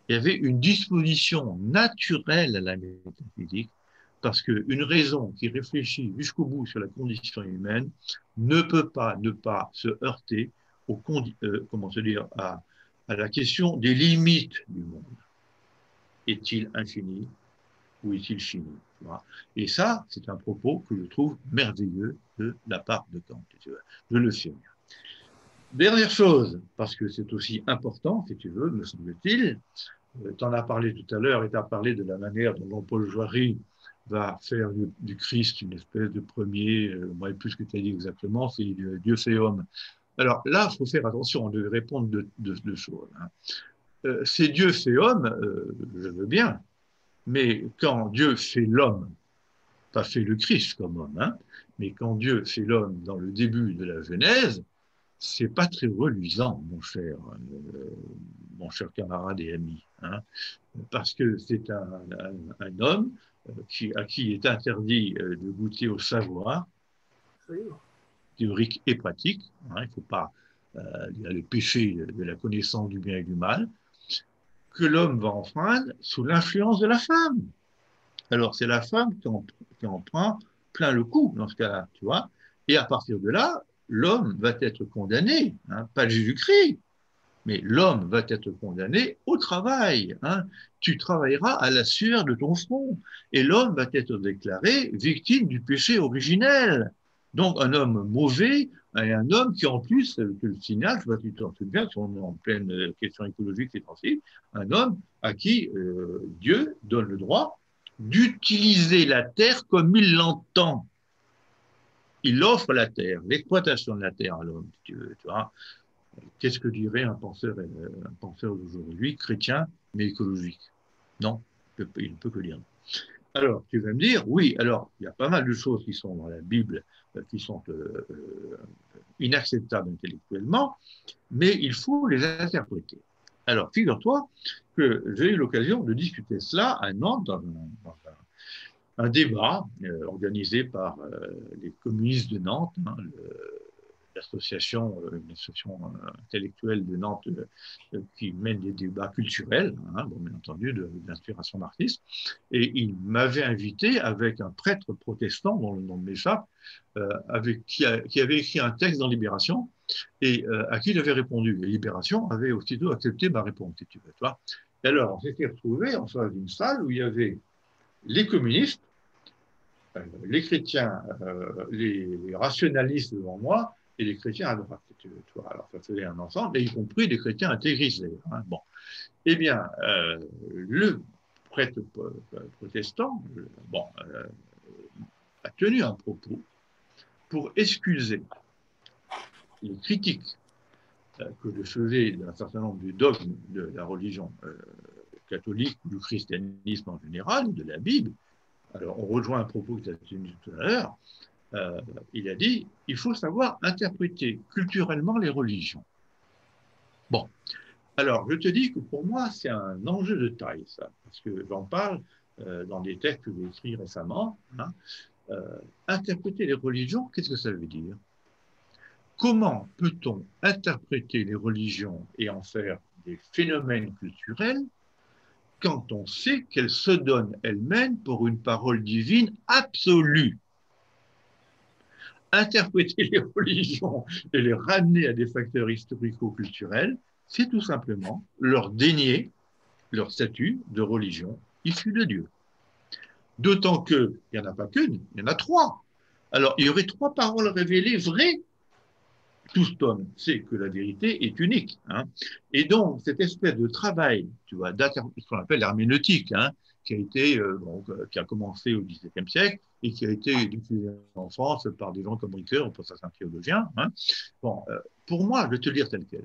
Il y avait une disposition naturelle à la métaphysique, parce qu'une raison qui réfléchit jusqu'au bout sur la condition humaine ne peut pas ne pas se heurter à la question des limites du monde. Est-il infini ou est-il fini? Et ça, c'est un propos que je trouve merveilleux de la part de Kant. Je le signe. Dernière chose, parce que c'est aussi important, si tu veux, me semble-t-il, tu en as parlé tout à l'heure et tu as parlé de la manière dont Jean-Paul Joiry va faire du Christ une espèce de premier, moi, plus ce que tu as dit exactement, c'est Dieu fait homme. Alors là, il faut faire attention, on devait répondre de choses. C'est Dieu fait homme, je veux bien, mais quand Dieu fait l'homme, pas fait le Christ comme homme, hein, mais quand Dieu fait l'homme dans le début de la Genèse, c'est pas très reluisant, mon cher camarade et ami, hein, parce que c'est un homme à qui est interdit de goûter au savoir, théorique et pratique, hein, il ne faut pas dire le péché de la connaissance du bien et du mal, que l'homme va enfreindre sous l'influence de la femme. Alors c'est la femme qui en prend plein le coup dans ce cas-là, tu vois, et à partir de là, l'homme va être condamné, hein, pas Jésus-Christ, mais l'homme va être condamné au travail. Hein. Tu travailleras à la sueur de ton front. Et l'homme va être déclaré victime du péché originel. Donc un homme mauvais et un homme qui en plus, que le signal, je vois que tu t'en souviens, si on est en pleine question écologique, c'est sensible, un homme à qui Dieu donne le droit d'utiliser la terre comme il l'entend. Il offre la terre, l'exploitation de la terre à l'homme, si tu veux, tu vois. Qu'est-ce que dirait un penseur d'aujourd'hui, chrétien, mais écologique? Non, il ne peut que dire. Alors, tu vas me dire, oui, alors, il y a pas mal de choses qui sont dans la Bible qui sont inacceptables intellectuellement, mais il faut les interpréter. Alors, figure-toi que j'ai eu l'occasion de discuter cela à Nantes dans un débat organisé par les communistes de Nantes, hein, l'association intellectuelle de Nantes qui mène des débats culturels, hein, bon, bien entendu, d'inspiration marxiste. Et il m'avait invité avec un prêtre protestant, dont le nom m'échappe, qui avait écrit un texte dans Libération et à qui il avait répondu. Et Libération avait aussitôt accepté ma réponse, si tu veux. Toi. Et alors, on s'était retrouvés en face d'une salle où il y avait les communistes, les chrétiens, les rationalistes devant moi, et les chrétiens à droite. Tu vois. Alors, ça faisait un ensemble, et y compris des chrétiens intégristes. Hein. Bon. Eh bien, le prêtre protestant a tenu un propos pour excuser les critiques que je faisais d'un certain nombre de dogmes de la religion catholique, du christianisme en général, de la Bible. Alors, on rejoint un propos que tu as tenu tout à l'heure. Il a dit il faut savoir interpréter culturellement les religions. Bon, alors je te dis que pour moi, c'est un enjeu de taille, ça, parce que j'en parle dans des textes que j'ai écrits récemment. Hein. Interpréter les religions, qu'est-ce que ça veut dire? Comment peut-on interpréter les religions et en faire des phénomènes culturels quand on sait qu'elles se donnent elles-mêmes pour une parole divine absolue? Interpréter les religions et les ramener à des facteurs historico-culturels, c'est tout simplement leur dénier leur statut de religion issue de Dieu. D'autant qu'il n'y en a pas qu'une, il y en a trois. Alors, il y aurait trois paroles révélées vraies. Tout homme sait que la vérité est unique. Hein. Et donc, cette espèce de travail, tu vois, ce qu'on appelle l'herméneutique, hein, qui a commencé au XVIIe siècle et qui a été diffusé en France par des gens comme Ricoeur, on pense à Saint-Théologien. Hein. Bon, pour moi, je vais te le dire tel quel,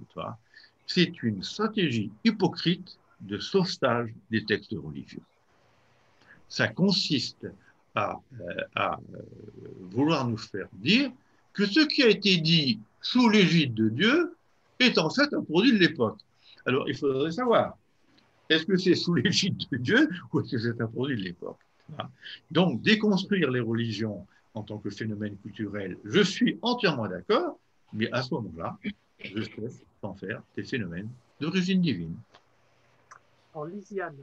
c'est une stratégie hypocrite de sauvetage des textes religieux. Ça consiste à vouloir nous faire dire que ce qui a été dit sous l'égide de Dieu est en fait un produit de l'époque. Alors, il faudrait savoir, est-ce que c'est sous l'égide de Dieu ou est-ce que c'est un produit de l'époque? Donc, déconstruire les religions en tant que phénomène culturel, je suis entièrement d'accord, mais à ce moment-là, je cesse d'en faire des phénomènes d'origine divine. En Lisiane.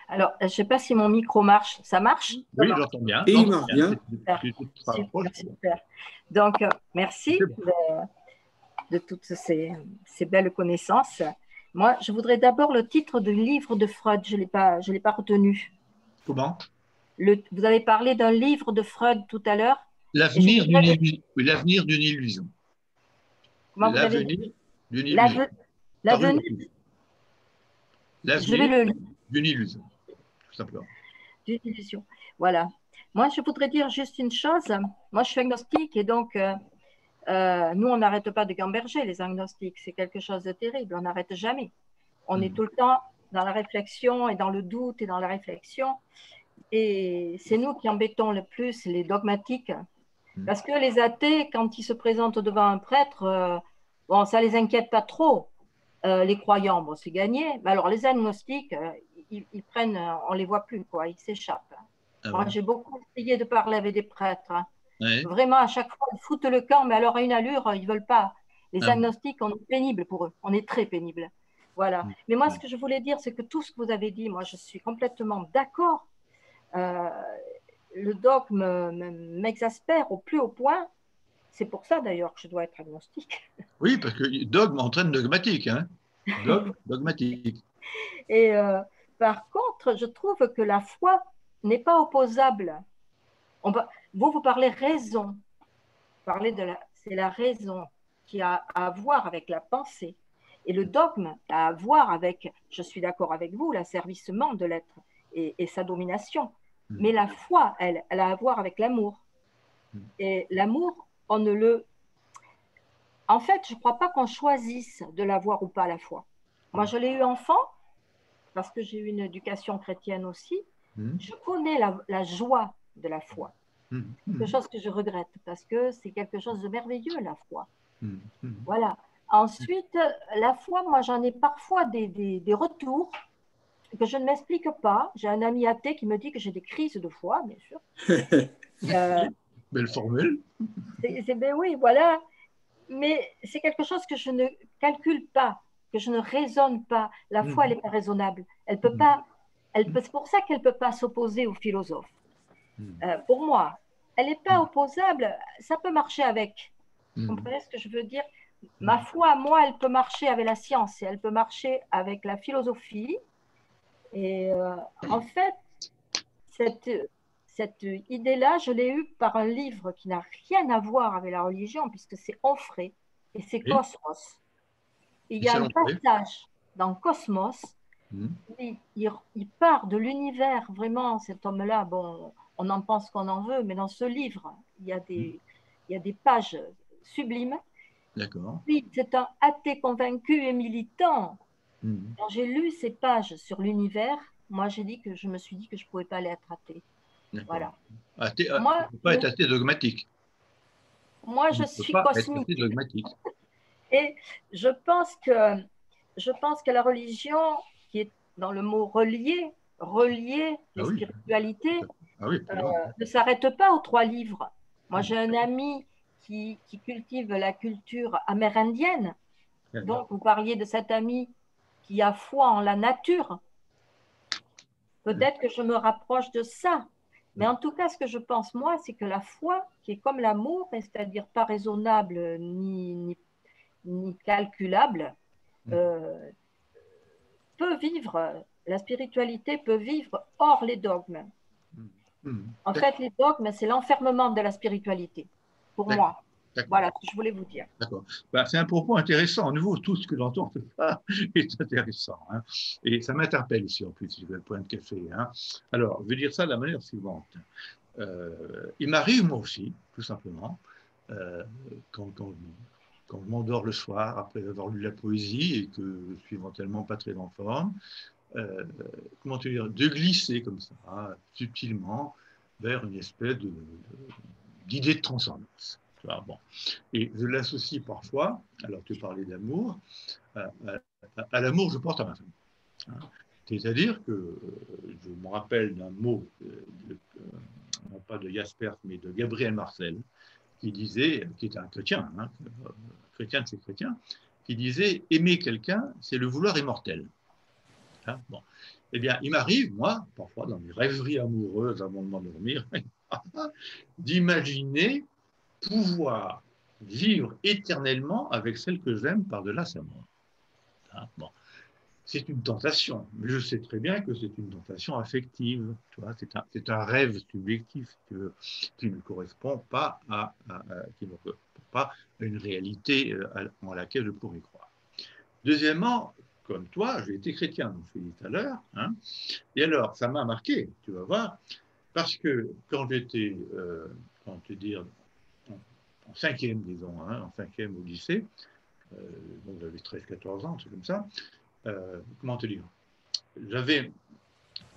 Alors, je ne sais pas si mon micro marche. Ça marche? Oui, j'entends bien. Et il marche bien. Super, super. Donc, merci de toutes ces belles connaissances. Moi, je voudrais d'abord le titre du livre de Freud. Je l'ai pas retenu. Comment? Vous avez parlé d'un livre de Freud tout à l'heure. L'avenir d'une illusion. Oui, l'avenir d'une illusion. Comment vous avez L'avenir dit? d'une illusion. L'avenir. Je vais L'avenir le lire. d'une illusion, tout simplement. D'une illusion. Voilà. Moi, je voudrais dire juste une chose. Moi, je suis agnostique et donc, nous, on n'arrête pas de gamberger, les agnostiques. C'est quelque chose de terrible. On n'arrête jamais. On est tout le temps dans la réflexion et dans le doute et dans la réflexion. Et c'est nous qui embêtons le plus les dogmatiques. Parce que les athées, quand ils se présentent devant un prêtre, bon, ça ne les inquiète pas trop. Les croyants, bon, c'est gagné. Mais alors, les agnostiques, ils prennent, on ne les voit plus, quoi. Ils s'échappent. Ah Moi, bon? j'ai beaucoup essayé de parler avec des prêtres. Ouais. Vraiment, à chaque fois, ils foutent le camp, mais alors à une allure, ils ne veulent pas. Les Ah. agnostiques, on est pénible pour eux. On est très pénible. Voilà. Mais moi, ce que je voulais dire, c'est que tout ce que vous avez dit, moi, je suis complètement d'accord. Le dogme m'exaspère au plus haut point. C'est pour ça, d'ailleurs, que je dois être agnostique. Oui, parce que dogme entraîne dogmatique. Hein? Dogme, dogmatique. Et par contre, je trouve que la foi n'est pas opposable. Vous parlez raison. C'est la raison qui a à voir avec la pensée. Et le dogme a à voir avec, je suis d'accord avec vous, l'asservissement de l'être et sa domination. Mais la foi, elle a à voir avec l'amour. Et l'amour, on ne le... En fait, je ne crois pas qu'on choisisse de l'avoir ou pas la foi. Moi, je l'ai eu enfant, parce que j'ai eu une éducation chrétienne aussi. Je connais la joie de la foi. Quelque chose que je regrette, parce que c'est quelque chose de merveilleux, la foi. Voilà. Ensuite, la foi, moi, j'en ai parfois des retours que je ne m'explique pas. J'ai un ami athée qui me dit que j'ai des crises de foi, bien sûr. Belle formule. Ben oui, voilà. Mais c'est quelque chose que je ne calcule pas, que je ne raisonne pas. La foi, elle n'est pas raisonnable. Elle peut pas. C'est pour ça qu'elle ne peut pas s'opposer aux philosophes. Pour moi, elle n'est pas opposable. Ça peut marcher avec. Vous comprenez ce que je veux dire? Ma foi, moi, elle peut marcher avec la science et elle peut marcher avec la philosophie. Et en fait, cette idée-là, je l'ai eue par un livre qui n'a rien à voir avec la religion, puisque c'est Onfray et c'est Cosmos. Il y a un passage dans Cosmos où il part de l'univers, vraiment, cet homme-là, bon, on en pense qu'on en veut, mais dans ce livre, il y a des pages sublimes. D'accord. Lui, c'est un athée convaincu et militant. Quand j'ai lu ces pages sur l'univers, moi, je me suis dit que je ne pouvais pas être athée. Voilà. Athée, moi, tu ne peux pas être athée dogmatique. Moi, je suis cosmique. Et je pense que la religion, qui est dans le mot relier les spiritualités, ne s'arrête pas aux 3 livres. Moi, j'ai un ami qui cultive la culture amérindienne. Donc, vous parliez de cet ami qui a foi en la nature. Peut-être que je me rapproche de ça. Mais en tout cas, ce que je pense, moi, c'est que la foi, qui est comme l'amour, c'est-à-dire pas raisonnable ni calculable, peut vivre, la spiritualité peut vivre hors les dogmes. En fait, les dogmes, c'est l'enfermement de la spiritualité, pour moi. Voilà ce que je voulais vous dire. D'accord. Ben, c'est un propos intéressant. À nouveau, tout ce que j'entends est intéressant. Hein. Et ça m'interpelle ici, en plus, si je vais le point de café. Hein. Alors, je vais dire ça de la manière suivante. Il m'arrive, moi aussi, tout simplement, quand je m'endors le soir, après avoir lu la poésie et que je suis éventuellement pas très en forme, comment te dire, de glisser comme ça, hein, subtilement, vers une espèce d'idée de transcendance. Bon. Et je l'associe parfois, alors tu parlais d'amour, à l'amour que je porte à ma femme. Hein. C'est-à-dire que je me rappelle d'un mot, non pas de Jaspers, mais de Gabriel Marcel, qui disait, qui est un chrétien, hein, chrétien de ses chrétiens, qui disait « aimer quelqu'un, c'est le vouloir immortel ». Hein, bon. Eh bien, il m'arrive, moi, parfois dans mes rêveries amoureuses avant de m'endormir, d'imaginer pouvoir vivre éternellement avec celle que j'aime par-delà sa mort. Hein, bon. c'est une tentation, mais je sais très bien que c'est une tentation affective. Tu vois, c'est un rêve subjectif qui ne correspond pas qui ne correspond pas à une réalité en laquelle je pourrais croire. Deuxièmement, comme toi, j'ai été chrétien, donc je l'ai dit tout à l'heure, hein, et alors ça m'a marqué, tu vas voir, parce que quand j'étais, comment te dire, en cinquième, disons, hein, en cinquième au lycée, donc j'avais 13-14 ans, c'est comme ça, comment te dire, j'avais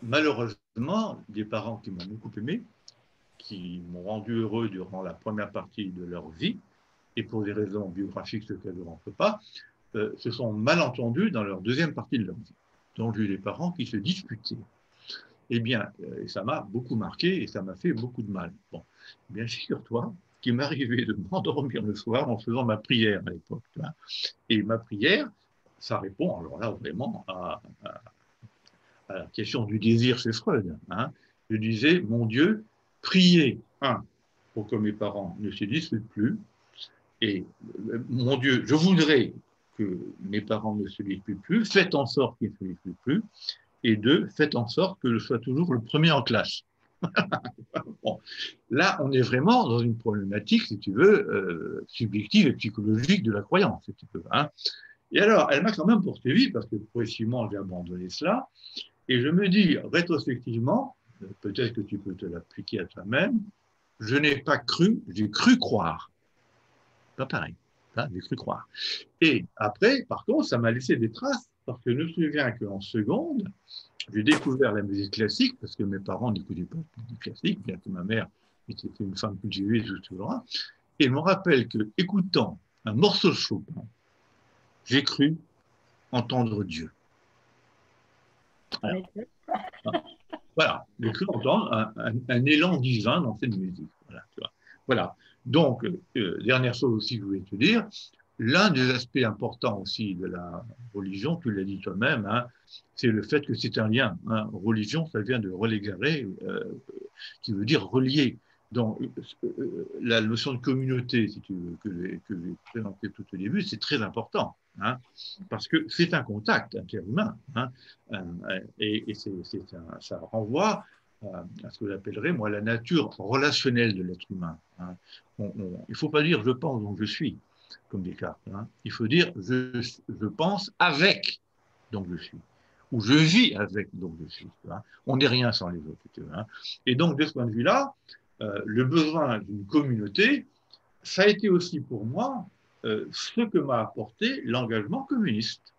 malheureusement des parents qui m'ont beaucoup aimé, qui m'ont rendu heureux durant la première partie de leur vie, et pour des raisons biographiques sur lesquelles je ne rentre pas, se sont mal entendus dans leur deuxième partie de leur vie. Donc j'ai eu des parents qui se disputaient. Eh bien, ça m'a beaucoup marqué et ça m'a fait beaucoup de mal. Bon, eh bien, figure-toi qu'il m'arrivait de m'endormir le soir en faisant ma prière à l'époque. Et ma prière, ça répond alors là vraiment à la question du désir chez Freud. Hein. Je disais, mon Dieu, priez, pour que mes parents ne se disputent plus. Et mon Dieu, je voudrais que mes parents ne se disputent plus. Faites en sorte qu'ils ne se disputent plus. Et deux, faites en sorte que je sois toujours le premier en classe. Bon. Là, on est vraiment dans une problématique, si tu veux, subjective et psychologique de la croyance, si tu veux. Hein. Et alors, elle m'a quand même poursuivi vie, parce que progressivement, j'ai abandonné cela. Et je me dis, rétrospectivement, peut-être que tu peux te l'appliquer à toi-même, je n'ai pas cru, j'ai cru croire. Pas pareil, hein, j'ai cru croire. Et après, par contre, ça m'a laissé des traces, parce que je me souviens qu'en seconde, j'ai découvert la musique classique, parce que mes parents n'écoutaient pas de musique classique, bien que ma mère était une femme cultivée, tout. Et je me rappelle qu'écoutant un morceau de Chopin, j'ai cru entendre Dieu. Alors, voilà, j'ai cru entendre un élan divin dans cette musique. Voilà, tu vois. Voilà. Donc, dernière chose aussi que je voulais te dire, l'un des aspects importants aussi de la religion, tu l'as dit toi-même, hein, c'est le fait que c'est un lien. Hein. Religion, ça vient de relegare, qui veut dire relier. Donc, la notion de communauté, si tu veux, que j'ai présentée tout au début, c'est très important, hein, parce que c'est un contact interhumain, hein, et ça renvoie à ce que j'appellerais, moi, la nature relationnelle de l'être humain. Hein. Il ne faut pas dire je pense donc je suis, comme Descartes. Hein. Il faut dire je pense avec, donc je suis. Ou je vis avec, donc je suis. Hein. On n'est rien sans les autres. Hein. Et donc, de ce point de vue-là, le besoin d'une communauté, ça a été aussi pour moi ce que m'a apporté l'engagement communiste.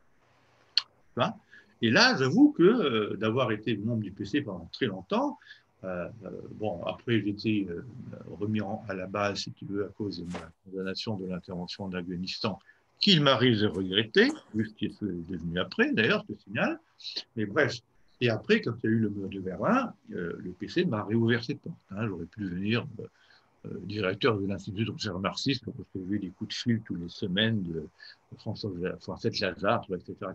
Hein. Et là, j'avoue que d'avoir été membre du PC pendant très longtemps, bon, après j'ai été remis à la base, si tu veux, à cause de ma condamnation de l'intervention en Afghanistan, qu'il m'arrive de regretter, vu ce qui est devenu après, d'ailleurs, je te signale. Mais bref, et après, quand il y a eu le mur de Berlin, le PC m'a réouvert ses portes. Hein. J'aurais pu devenir directeur de l'Institut de recherche marxiste, pour recevoir des coups de fil toutes les semaines de Françoise Lazare, etc.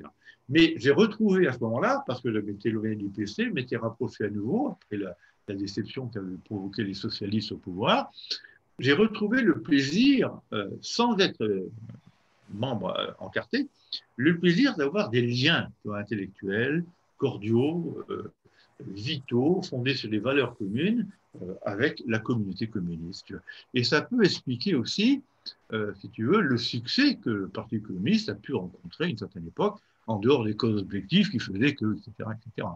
Mais j'ai retrouvé à ce moment-là, parce que j'avais été éloigné du PC, m'étais rapproché à nouveau, après la déception qu'avaient provoqué les socialistes au pouvoir, j'ai retrouvé le plaisir, sans être membre encarté, le plaisir d'avoir des liens intellectuels, cordiaux, vitaux, fondés sur des valeurs communes avec la communauté communiste. Et ça peut expliquer aussi, si tu veux, le succès que le Parti communiste a pu rencontrer à une certaine époque, en dehors des causes objectives qui faisaient que, etc., etc.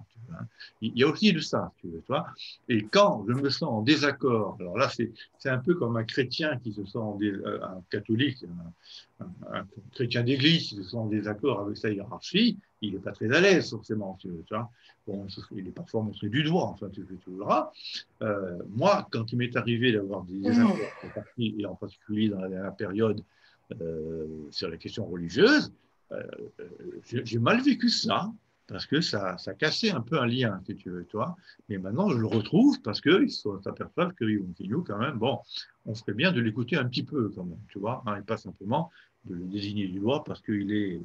Il y a aussi de ça, tu veux, toi. Et quand je me sens en désaccord, alors là, c'est un peu comme un chrétien qui se sent un catholique, un chrétien d'église qui se sent en désaccord avec sa hiérarchie, il n'est pas très à l'aise, forcément, tu veux, toi. Bon, il est parfois montré du doigt, enfin, tu verras. Moi, quand il m'est arrivé d'avoir des désaccords et en particulier dans la dernière période sur les questions religieuses, j'ai mal vécu ça, parce que ça cassait un peu un lien, si tu veux, toi. Mais maintenant, je le retrouve parce qu'ils s'aperçoivent que Yvon Quignou, quand même, bon, on ferait bien de l'écouter un petit peu, quand même, tu vois, hein, et pas simplement de le désigner du doigt parce qu'il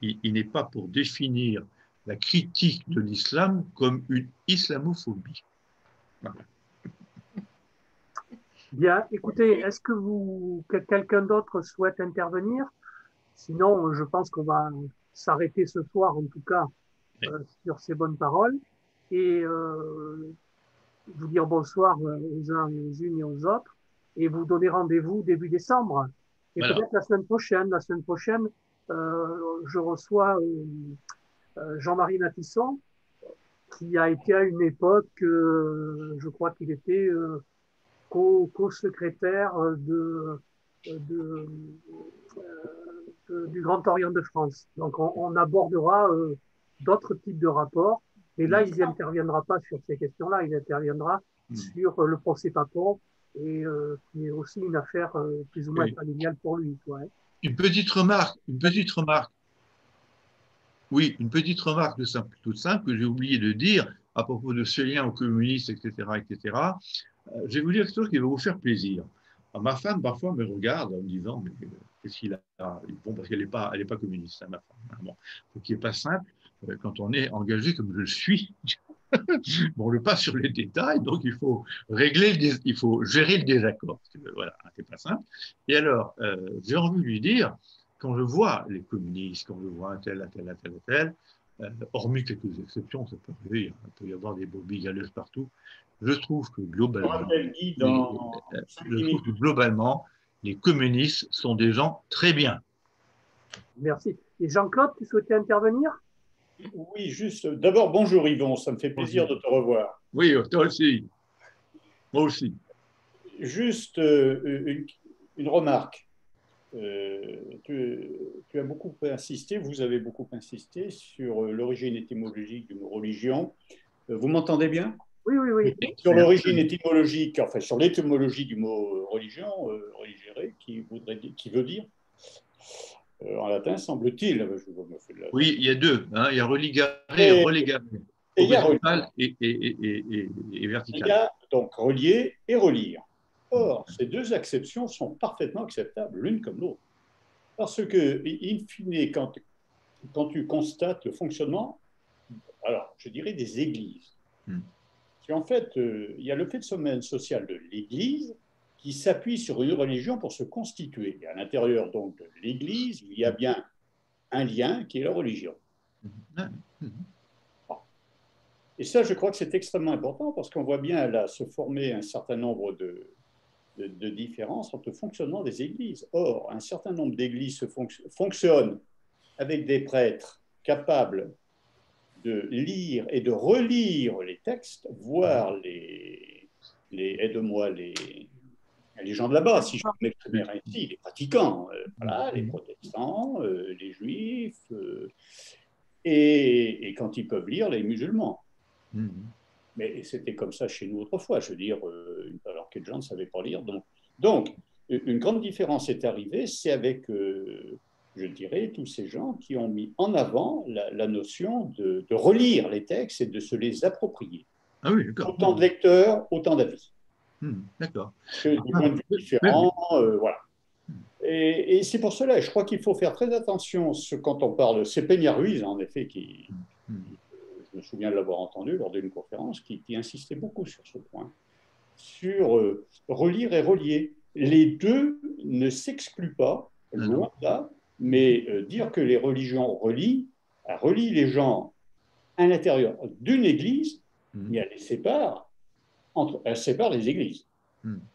n'est pas pour définir la critique de l'islam comme une islamophobie. Voilà. Bien, écoutez, est-ce que quelqu'un d'autre souhaite intervenir? Sinon, je pense qu'on va s'arrêter ce soir, en tout cas, sur ces bonnes paroles et vous dire bonsoir aux uns, aux unes et aux autres et vous donner rendez-vous début décembre. Et Voilà. peut-être la semaine prochaine, je reçois Jean-Marie Matisson, qui a été à une époque, je crois qu'il était co-secrétaire du Grand Orient de France. Donc on abordera d'autres types de rapports, mais là il n'interviendra pas sur ces questions-là, il interviendra sur le procès Papon, et qui est aussi une affaire plus ou moins familiale pour lui. Ouais. Une petite remarque. Oui, une petite remarque toute simple que j'ai oublié de dire à propos de ce lien aux communistes, etc., etc. Je vais vous dire quelque chose qui va vous faire plaisir. Alors, ma femme, parfois, me regarde en me disant, mais qu'est-ce qu'il a? Bon, parce qu'elle n'est pas communiste, hein, ma femme. Bon, ce qui n'est pas simple quand on est engagé comme je le suis. Bon, on le passe sur les détails, donc il faut il faut gérer le désaccord. Voilà, c'est pas simple. Et alors, j'ai envie de lui dire, quand je vois les communistes, quand je vois un tel, hormis quelques exceptions, ça peut arriver, il peut y avoir des brebis galeuses partout, je trouve que globalement, les communistes sont des gens très bien. Merci. Et Jean-Claude, tu souhaitais intervenir? Oui, juste. D'abord, bonjour Yvon, ça me fait plaisir de te revoir. Oui, toi aussi. Moi aussi. Juste une remarque. Tu as beaucoup insisté, vous avez beaucoup insisté sur l'origine étymologique du mot religion. Vous m'entendez bien? Oui, oui, oui. Sur l'origine étymologique, enfin sur l'étymologie du mot religion, religere, qui veut dire, en latin, semble-t-il. Oui, il y a deux. Hein, il y a religare et religare. Horizontal et vertical. Il y a donc relier et relire. Or, ces deux acceptions sont parfaitement acceptables l'une comme l'autre. Parce que, in fine, quand tu constates le fonctionnement, alors je dirais des églises, en fait, il y a le phénomène social de l'église qui s'appuie sur une religion pour se constituer. Et à l'intérieur donc de l'église, il y a bien un lien qui est la religion. Et ça, je crois que c'est extrêmement important parce qu'on voit bien là se former un certain nombre de différences entre le fonctionnement des églises. Or, un certain nombre d'églises fonctionnent avec des prêtres capables de lire et de relire les textes, voire aide-moi, les gens de là-bas, si je peux m'exprimer ainsi, les pratiquants, voilà, les protestants, les juifs, et quand ils peuvent lire, les musulmans. Mais c'était comme ça chez nous autrefois, je veux dire, alors que les gens ne savaient pas lire. Donc, une grande différence est arrivée, c'est avec, je dirais, tous ces gens qui ont mis en avant la notion de relire les textes et de se les approprier. Ah oui, d'accord. Autant de lecteurs, autant d'avis. D'accord. Des points de vue différents, voilà. Et c'est pour cela, je crois qu'il faut faire très attention quand on parle, c'est Peña Ruiz, en effet, qui... Je me souviens de l'avoir entendu lors d'une conférence qui insistait beaucoup sur ce point, sur relire et relier. Les deux ne s'excluent pas, loin de là, mais dire que les religions relient les gens à l'intérieur d'une église, mais elles séparent les églises.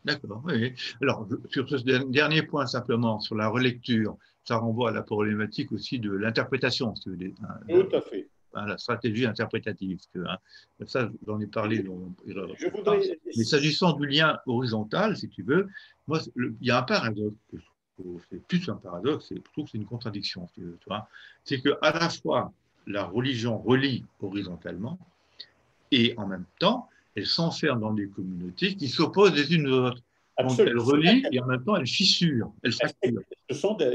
D'accord, oui. Alors, sur ce dernier point simplement, sur la relecture, ça renvoie à la problématique aussi de l'interprétation. Tout à fait. La stratégie interprétative. Ça, j'en ai parlé. Mais s'agissant du lien horizontal, si tu veux, moi, il y a un paradoxe. C'est plus un paradoxe, je trouve que c'est une contradiction. Si tu veux, c'est qu'à la fois, la religion relie horizontalement et en même temps, elle s'enferme dans des communautés qui s'opposent les unes aux autres. Donc, elle relie et en même temps, elle fissure, elle fracture.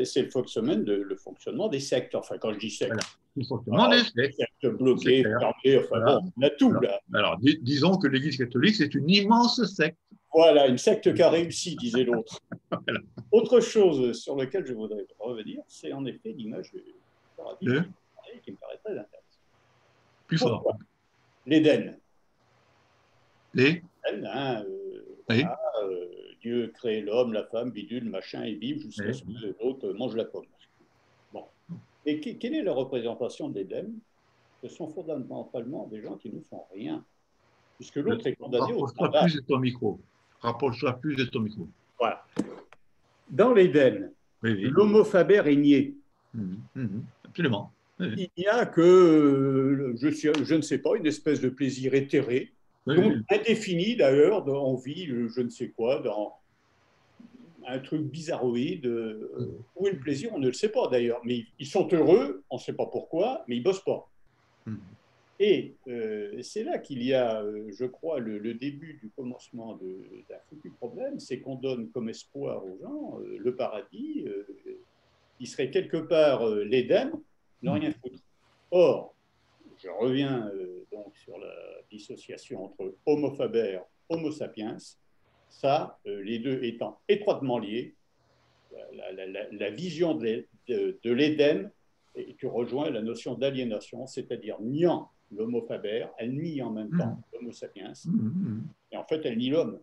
C'est le fonctionnement des sectes. Enfin, quand je dis sectes, voilà. Le fonctionnement des sectes. Bloquées, fermées, enfin voilà. Bon, on a tout là. Alors, disons que l'Église catholique, c'est une immense secte. Voilà, une secte qui a réussi, disait l'autre. Voilà. Autre chose sur laquelle je voudrais revenir, c'est en effet l'image du paradis qui me paraît très intéressante. Plus fort. L'Éden. Oui. Dieu crée l'homme, la femme, bidule, machin, et bim, jusqu'à ce que l'autre mange la pomme. Bon. Et quelle est la représentation de l'Éden? Ce sont fondamentalement des gens qui ne font rien, puisque l'autre est condamné au Rapproche-toi travail. plus de ton micro. Rapproche-toi plus de ton micro. Voilà. Dans l'Éden, Oui, oui. l'homo faber est nié. Absolument. Oui, oui. Il n'y a que, je ne sais pas, une espèce de plaisir éthéré, Oui, donc oui. indéfini d'ailleurs, on vit je ne sais quoi, dans un truc bizarroïde, où est le plaisir, on ne le sait pas d'ailleurs, mais ils sont heureux, on ne sait pas pourquoi, mais ils ne bossent pas. Et c'est là qu'il y a, je crois, le début du commencement d'un foutu problème, c'est qu'on donne comme espoir aux gens le paradis, qui serait quelque part l'Éden, ne rien foutre. Or, je reviens donc sur la dissociation entre Homo faber, Homo sapiens, ça, les deux étant étroitement liés, la vision de l'Éden, et tu rejoins la notion d'aliénation, c'est-à-dire niant l'homo faber, elle nie en même temps l'homo sapiens, et en fait elle nie l'homme.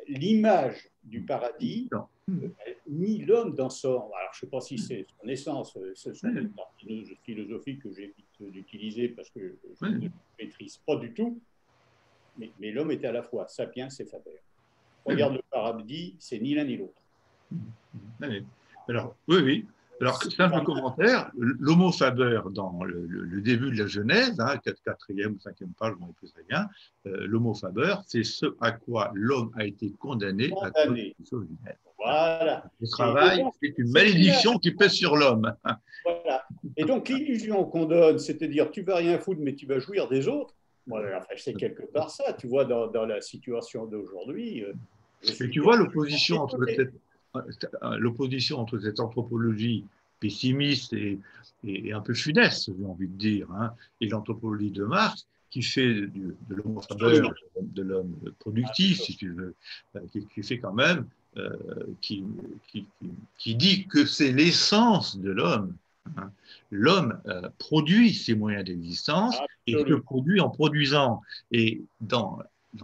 L'image du paradis elle nie l'homme dans son... Alors je ne sais pas si c'est son essence, ce sont des termes philosophiques que j'évite d'utiliser parce que je ne maîtrise pas du tout, mais l'homme était à la fois sapiens et faber. Regarde le paradis, c'est ni l'un ni l'autre. Alors, oui. Alors, simple commentaire, l'homo faber dans le début de la Genèse, 4e ou 5e page, je ne sais plus très bien, l'homo faber, c'est ce à quoi l'homme a été condamné à cause des choses humaines. Voilà. Le travail, c'est une malédiction qui pèse sur l'homme. Voilà. Et donc, l'illusion qu'on donne, c'est-à-dire tu ne vas rien foutre, mais tu vas jouir des autres, enfin, c'est quelque part ça, tu vois, dans la situation d'aujourd'hui. Et tu vois l'opposition entre cette anthropologie pessimiste et un peu funeste, j'ai envie de dire, et l'anthropologie de Marx, qui fait de l'homme faber, de l'homme productif, si tu veux, qui fait quand même, qui dit que c'est l'essence de l'homme. L'homme produit ses moyens d'existence et se produit en produisant. Et dans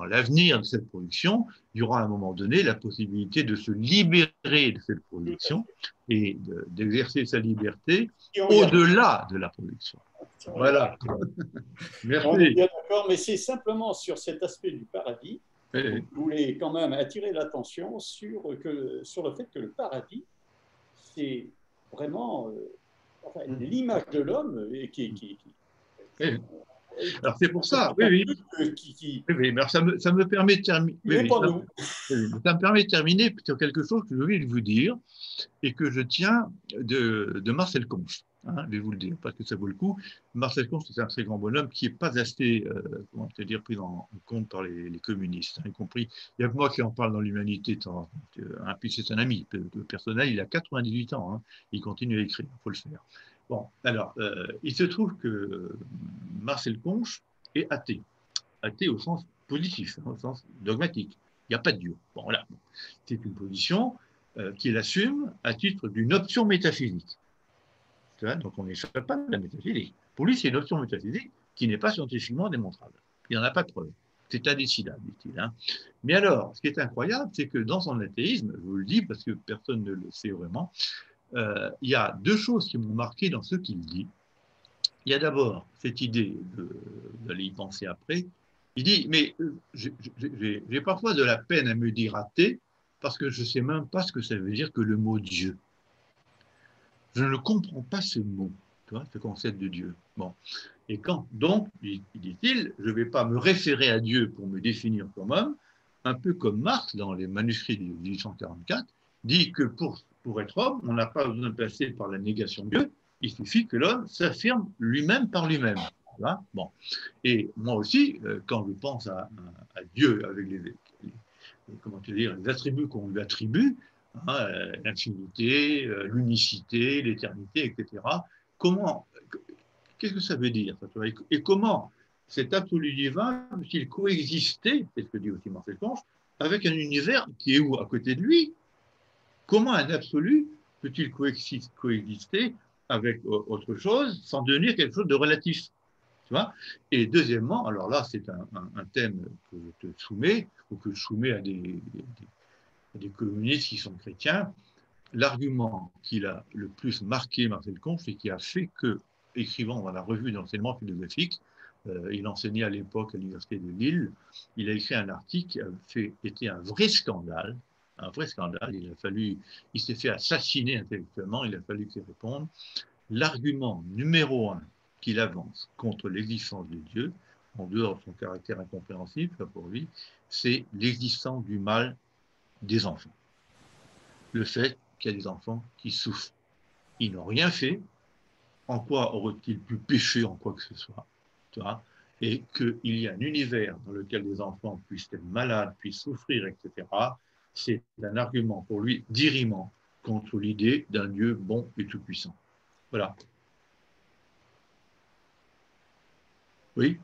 l'avenir de cette production, il y aura à un moment donné la possibilité de se libérer de cette production et d'exercer sa liberté au-delà de la production. Voilà. Merci. On est bien d'accord, mais c'est simplement sur cet aspect du paradis que je voulais quand même attirer l'attention sur le fait que le paradis, c'est vraiment l'image de l'homme qui alors c'est pour ça, oui. Mais alors ça me permet de terminer. Ça me permet de terminer sur quelque chose que je voulais vous dire et que je tiens de Marcel Conche. Je vais vous le dire parce que ça vaut le coup. Marcel Conche, c'est un très grand bonhomme qui n'est pas assez, pris en compte par les communistes, y compris. Il n'y a que moi qui en parle dans l'Humanité. Puis c'est un ami personnel. Il a 98 ans. Il continue à écrire. Il faut le faire. Bon, alors, il se trouve que Marcel Conche est athée. Athée au sens positif, au sens dogmatique. Il n'y a pas de Dieu. Bon, voilà. C'est une position qu'il assume à titre d'une option métaphysique. Donc, on n'échappe pas de la métaphysique. Pour lui, c'est une option métaphysique qui n'est pas scientifiquement démontrable. Il n'y en a pas de preuve. C'est indécidable, dit-il. Mais alors, ce qui est incroyable, c'est que dans son athéisme, je vous le dis parce que personne ne le sait vraiment, il y a deux choses qui m'ont marqué dans ce qu'il dit. Il y a d'abord cette idée d'aller y penser après. Il dit, mais j'ai parfois de la peine à me dire athée parce que je ne sais même pas ce que ça veut dire que le mot Dieu. Je ne comprends pas ce mot, tu vois, ce concept de Dieu. Bon. Et donc, dit-il, je ne vais pas me référer à Dieu pour me définir comme homme, un peu comme Marx, dans les manuscrits de 1844, dit que pour être homme, on n'a pas besoin de passer par la négation de Dieu, il suffit que l'homme s'affirme lui-même par lui-même. Bon. Et moi aussi, quand je pense à Dieu avec les attributs qu'on lui attribue, l'infinité, l'unicité, l'éternité, etc., qu'est-ce que ça veut dire? Et comment cet absolu divin peut-il coexister, c'est ce que dit aussi Marcel Conche, avec un univers qui est où? À côté de lui? Comment un absolu peut-il coexister avec autre chose sans devenir quelque chose de relatif? Tu vois? Et deuxièmement, alors là, c'est un thème que je te soumets, ou que je soumets à des communistes qui sont chrétiens. l'argument qui a le plus marqué Marcel Conche et qui a fait que, écrivant dans la revue d'enseignement philosophique, il enseignait à l'époque à l'université de Lille, il a écrit un article qui a été un vrai scandale. Un vrai scandale. Il s'est fait assassiner intellectuellement, il a fallu qu'il réponde. L'argument numéro 1 qu'il avance contre l'existence de Dieu, en dehors de son caractère incompréhensible pour lui, c'est l'existence du mal des enfants. Le fait qu'il y a des enfants qui souffrent. Ils n'ont rien fait. En quoi auraient-ils pu pécher en quoi que ce soit, tu vois, et qu'il y a un univers dans lequel des enfants puissent être malades, puissent souffrir, etc., c'est un argument pour lui dirimant contre l'idée d'un Dieu bon et tout-puissant. Voilà. Oui.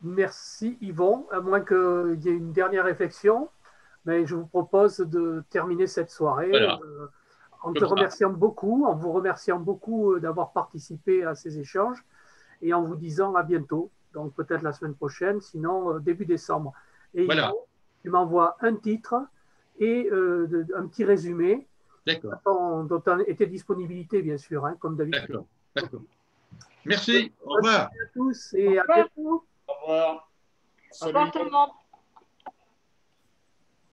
Merci Yvon, à moins qu'il y ait une dernière réflexion, mais je vous propose de terminer cette soirée Voilà. en te remerciant beaucoup, en vous remerciant beaucoup d'avoir participé à ces échanges et en vous disant à bientôt, donc peut-être la semaine prochaine, sinon début décembre. Et voilà. Yvon, tu m'envoies un titre et un petit résumé dont tes disponibilités, bien sûr, hein, comme d'habitude. D'accord. Merci, au revoir. Merci à tous et à bientôt. Au revoir. Au revoir tout le monde.